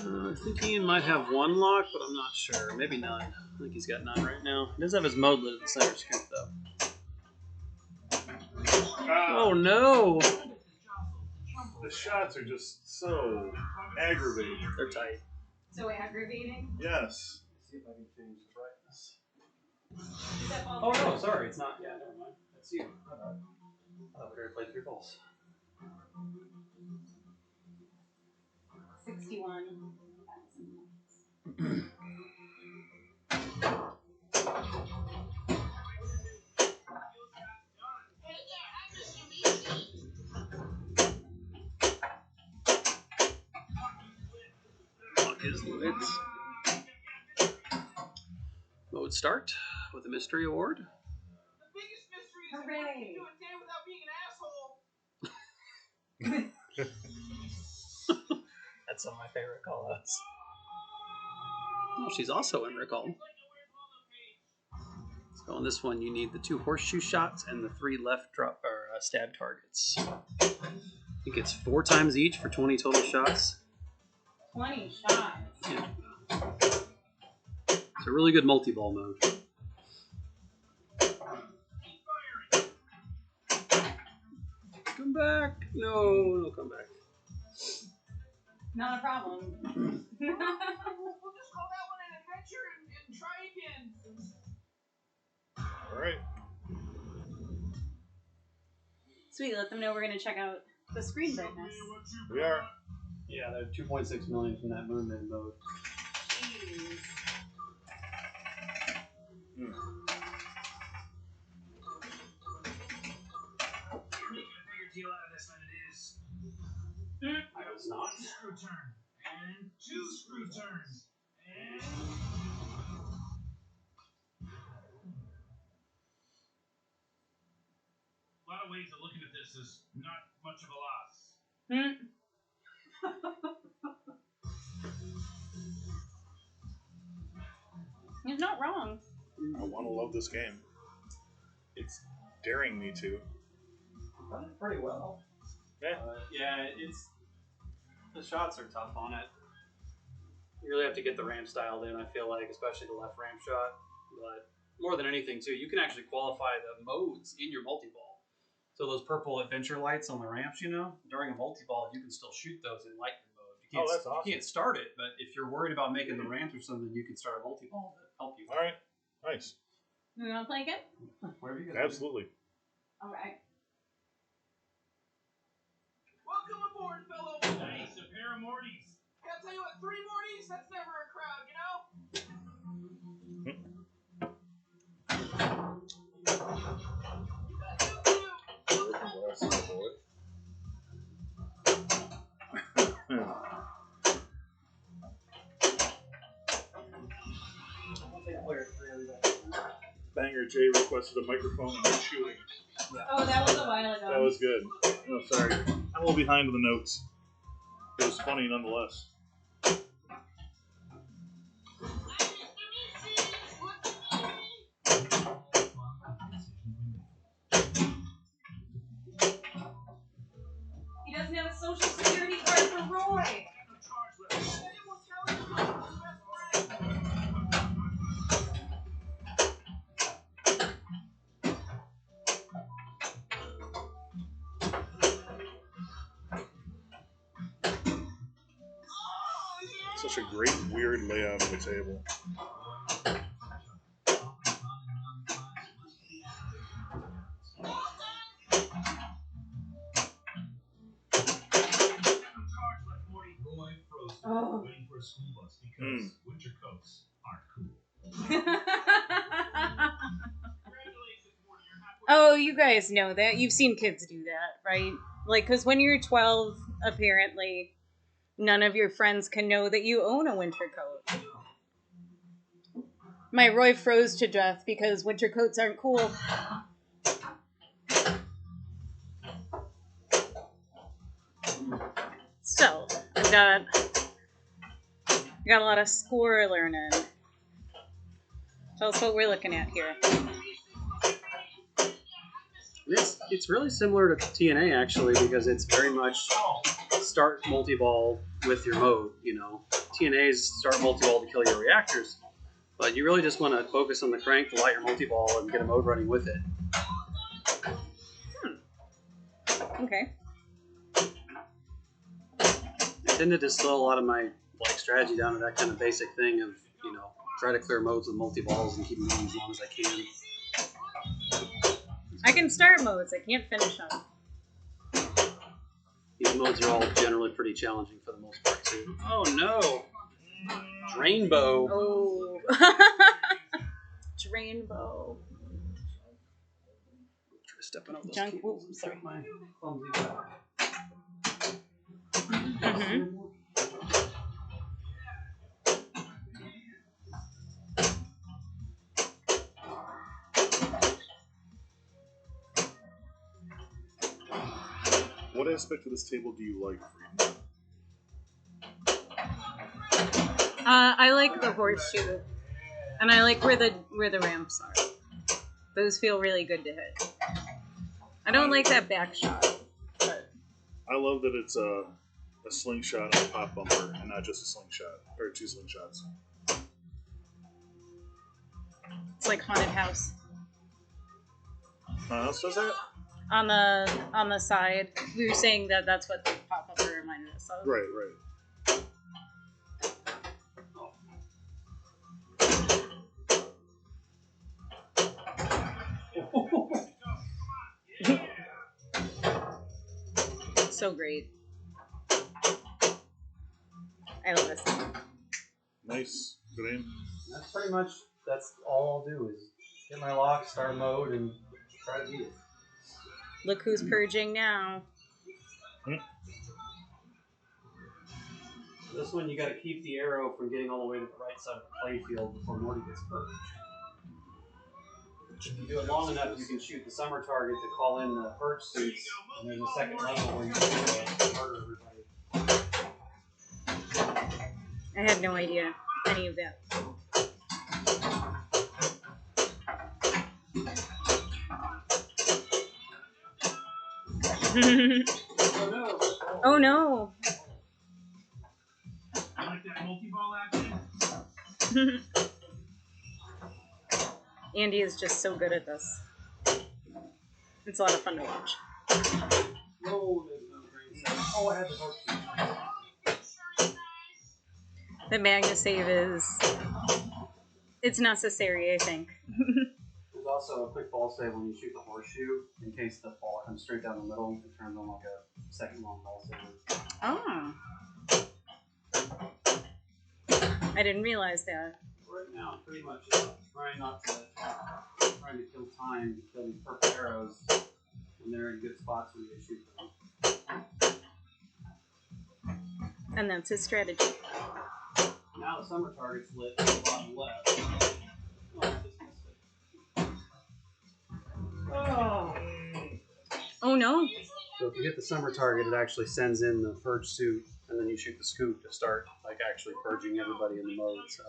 I think Ian might have one lock, but I'm not sure. Maybe none. I think he's got none right now. He does have his mode lit at the center screen, though. Oh no! The shots are just so aggravating. They're tight. So aggravating? Yes. See if I can change the brightness. Oh no, sorry, it's not. Yeah, never mind. That's you. I thought we already played 3 balls. 61. Lock is lit. Mode start with a mystery award. The biggest mystery is if I can do a day without being an asshole. That's some of my favorite callouts. Oh, she's also in Recall. So on this one, you need the 2 horseshoe shots and the 3 left drop or stab targets. I think it's 4 times each for 20 total shots. 20 shots. Yeah. It's a really good multi-ball mode. Come back! No, come back. Not a problem. We'll just call that one an adventure and try again. Alright. Sweet, let them know we're going to check out the screen brightness. We are. Yeah, they're 2.6 million from that Moonman mode. Jeez. Deal out of this than it is. I was not. Screw turn. And 2 screw turns. And... A lot of ways of looking at this is not much of a loss. He's not wrong. I want to love this game. It's daring me to. Done it pretty well. Yeah, the shots are tough on it. You really have to get the ramp styled in, I feel like, especially the left ramp shot. But more than anything, too, you can actually qualify the modes in your multi-ball. So those purple adventure lights on the ramps, during a multi-ball, you can still shoot those in lightning mode. That's awesome. You can't start it, but if you're worried about making the ramps or something, you can start a multi-ball to help you. All right. Nice. You want to play again? Wherever you go. Absolutely. All right. Welcome aboard, fellow. Nice, a pair of Mortys. Yeah, I'll tell you what, 3 Mortys, that's never a crowd, you know? Banger Jay requested a microphone and no shooting. Oh, that was a while ago. That was good. Oh, sorry. I'm a little behind with the notes. It was funny nonetheless. He doesn't have a social security card for Roy. Such a great, weird layout of the table. Oh. Waiting for a school bus because winter coats aren't cool. Oh, you guys know that. You've seen kids do that, right? Like, because when you're 12, apparently, none of your friends can know that you own a winter coat. My Roy froze to death because winter coats aren't cool. So, I've got a lot of score learning. Tell us what we're looking at here. It's really similar to TNA, actually, because it's very much start multi-ball with your mode, TNA's start multi-ball to kill your reactors, but you really just want to focus on the crank to light your multi-ball and get a mode running with it. Okay. I tend to distill a lot of my strategy down to that kind of basic thing of, try to clear modes with multi-balls and keep them going as long as I can. I can start modes, I can't finish them. These modes are all generally pretty challenging for the most part, too. Oh, no! Rainbow. Oh. Rainbow. Try stepping over those Junk. cables. Oops, sorry. My clumsy back. Mm-hmm. What aspect of this table do you like, Frieden? I like the horseshoe, and I like where the ramps are. Those feel really good to hit. I don't like that back shot. But I love that it's a slingshot and a pop bumper, and not just a slingshot or 2 slingshots. it's like haunted house. What else does that? On the side, we were saying that that's what the pop-up reminded us of. Right. So great. I love this. Nice. Good aim. That's all I'll do is get my lock, start mode, and try to beat it. Look who's purging now. This one, you got to keep the arrow from getting all the way to the right side of the playfield before Morty gets purged. If you do it long enough, you can shoot the summer target to call in the purge suits, and there's a second level where you can murder everybody. I had no idea any of that. Oh no! Oh no. I like that multi-ball action. Andy is just so good at this. It's a lot of fun to watch. No, there's no green set. Oh, I had the horseshoe. The Magna save is... It's necessary, I think. There's also a quick ball save when you shoot the horseshoe. In case the ball comes straight down the middle, it turns on like a second long ball save. Oh. I didn't realize that. Right now, pretty much trying to kill time to kill these purple arrows when they're in good spots when you shoot them. And that's his strategy. Now the summer target's lit on the bottom left. Oh, I just missed it. Oh. Oh no. So if you hit the summer target, it actually sends in the purge suit, and then you shoot the scoop to start like actually purging everybody in the mode. So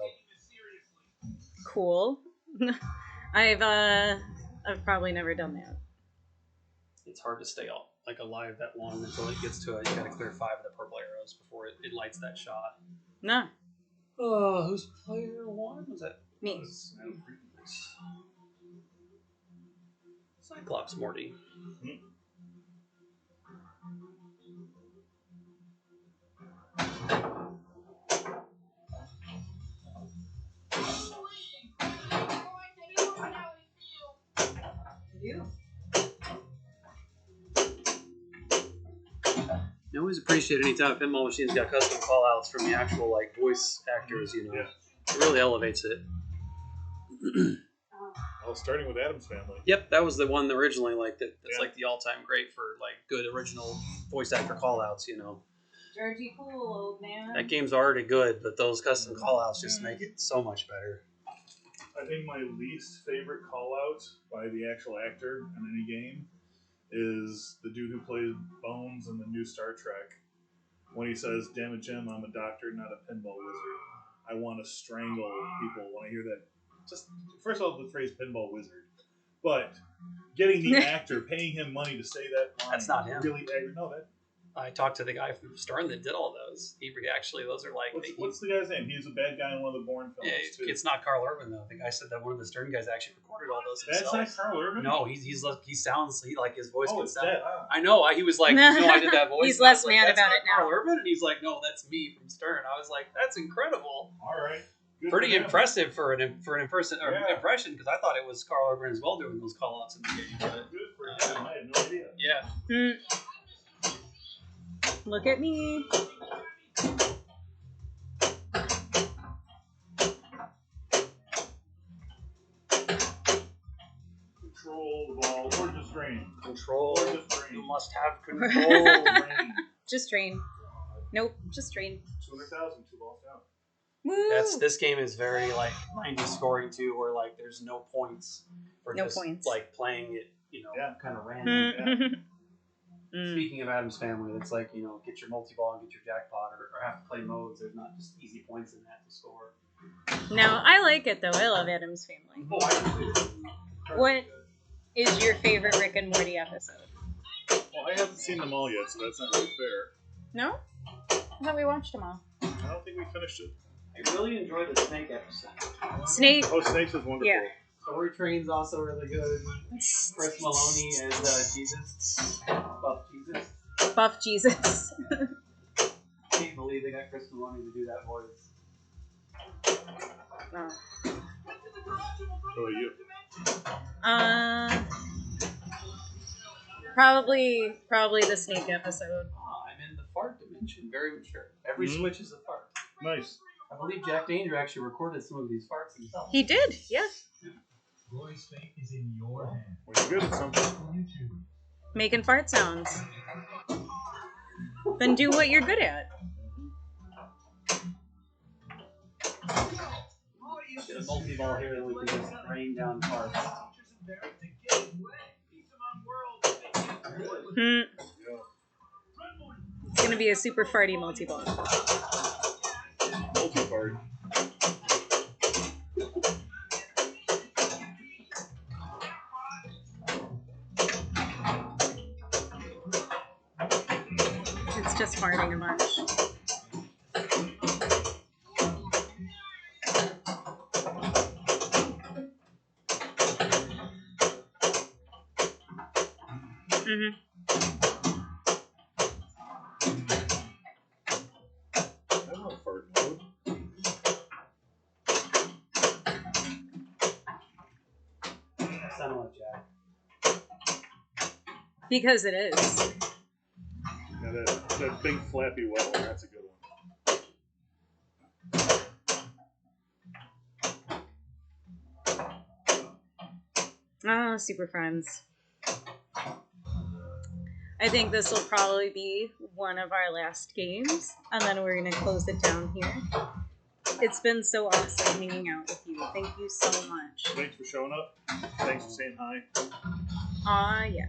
Cool. I've probably never done that. it's hard to stay alive that long until it gets to it. You gotta clear 5 of the purple arrows before it lights that shot. No. Oh, who's player 1? Was that Me. Cyclops Morty. I always appreciate any time a pinball machine's got custom call-outs from the actual like voice actors. You know, It really elevates it. Well, starting with Adam's Family. Yep, that was the one originally. Like that's like the all-time great for like good original voice actor call-outs. You know, Georgie Poole, old man. that game's already good, but those custom call-outs just make it so much better. I think my least favorite call-out by the actual actor in any game is the dude who plays Bones in the new Star Trek. When he says, "Damn it, Jim, I'm a doctor, not a pinball wizard." I want to strangle people when I hear that. Just first of all, the phrase "pinball wizard," but getting the actor, paying him money to say that line, That's not him. Really, no, that. I talked to the guy from Stern that did all those. Those are like. What's the guy's name? He's a bad guy in one of the Bourne films. Yeah, too. it's not Carl Urban though. The guy said that one of the Stern guys actually recorded all those himself. That's not Carl Urban. No, he sounds like his voice could sound. Dead. I know. He was like, I did that voice. He's less like, mad that's about not it now. Carl Urban, and he's like, no, that's me from Stern. I was like, that's incredible. All right. Good Pretty for him. impressive for an impression impression because I thought it was Carl Urban as well doing those call outs in the game. But, Good for him. I had no idea. yeah. Look at me. Control the ball or just drain. Control. Or just drain. You must have control. Just drain. Nope, just drain. 200,000, 2 balls down. Woo! This game is very like 90 scoring too, where like there's no points for No just points. like playing it, kind of random. Mm. Speaking of Adam's Family, it's like, get your multi-ball and get your jackpot or have to play modes. There's not just easy points in that to score. No, I like it though. I love Adam's Family. Oh, I do. What is your favorite Rick and Morty episode? Well, I haven't seen them all yet, so that's not really fair. No? I thought we watched them all. I don't think we finished it. I really enjoyed the Snake episode. Snake. Oh, Snakes was wonderful. Yeah. Story Train's also really good. Chris Maloney as Jesus. Buff Jesus. Can't believe they got Chris Maloney to do that voice. Oh. Who are you? Probably the Snake episode. I'm in the fart dimension. Very mature. Every switch is a fart. Nice. I believe Jack Danger actually recorded some of these farts himself. He did, yeah. Roy's fate is in your hands. When you're good at something. Making fart sounds. Then do what you're good at. Get a multi-ball here and we can just rain down farts. It's gonna be a super farty multi-ball. Multi-card. It's just farting a bunch. Mm-hmm. I don't fart mode. That sounded like Jack. Because it is. Yeah, that big flappy wet one, that's a good one. Oh, Super Friends. I think this will probably be one of our last games, and then we're going to close it down here. It's been so awesome hanging out with you. Thank you so much. Thanks for showing up. Thanks for saying hi. Yeah.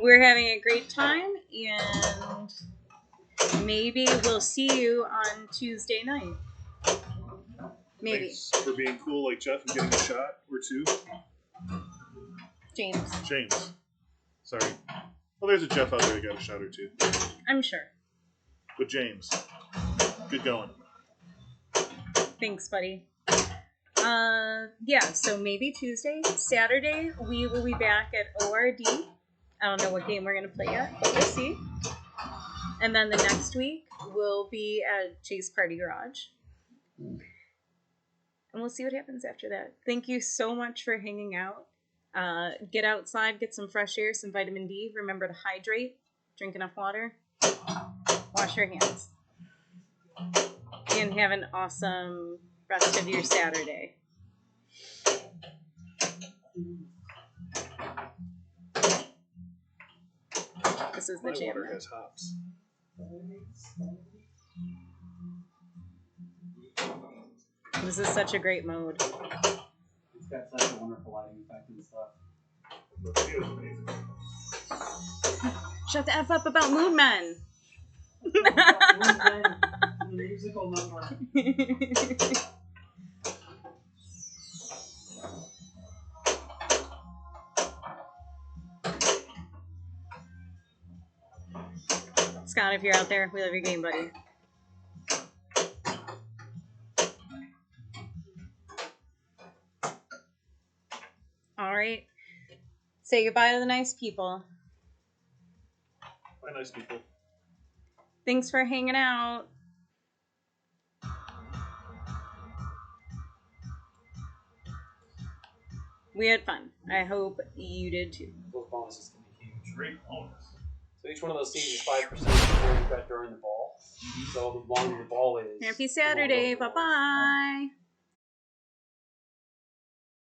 We're having a great time, and maybe we'll see you on Tuesday night. Maybe. Thanks for being cool like Jeff and getting a shot or two. James. Sorry. Well, there's a Jeff out there who got a shot or two. I'm sure. But James, good going. Thanks, buddy. Yeah, so maybe Tuesday. Saturday, we will be back at ORD. I don't know what game we're going to play yet, but we'll see. And then the next week, we'll be at Chase Party Garage. And we'll see what happens after that. Thank you so much for hanging out. Get outside, get some fresh air, some vitamin D. Remember to hydrate, drink enough water, wash your hands. And have an awesome rest of your Saturday. This is the My jam. water has hops. This is such a great mode. It's got such a wonderful lighting effect and stuff. The video is amazing. Shut the F up about Moon Men. Musical number. Scott, if you're out there, we love your game, buddy. All right. Say goodbye to the nice people. Bye, nice people. Thanks for hanging out. We had fun. I hope you did too. Those bonuses can be huge. Great bonus. So each one of those seeds is 5% before you bet during the ball. So the longer the ball is. Happy Saturday. Bye-bye.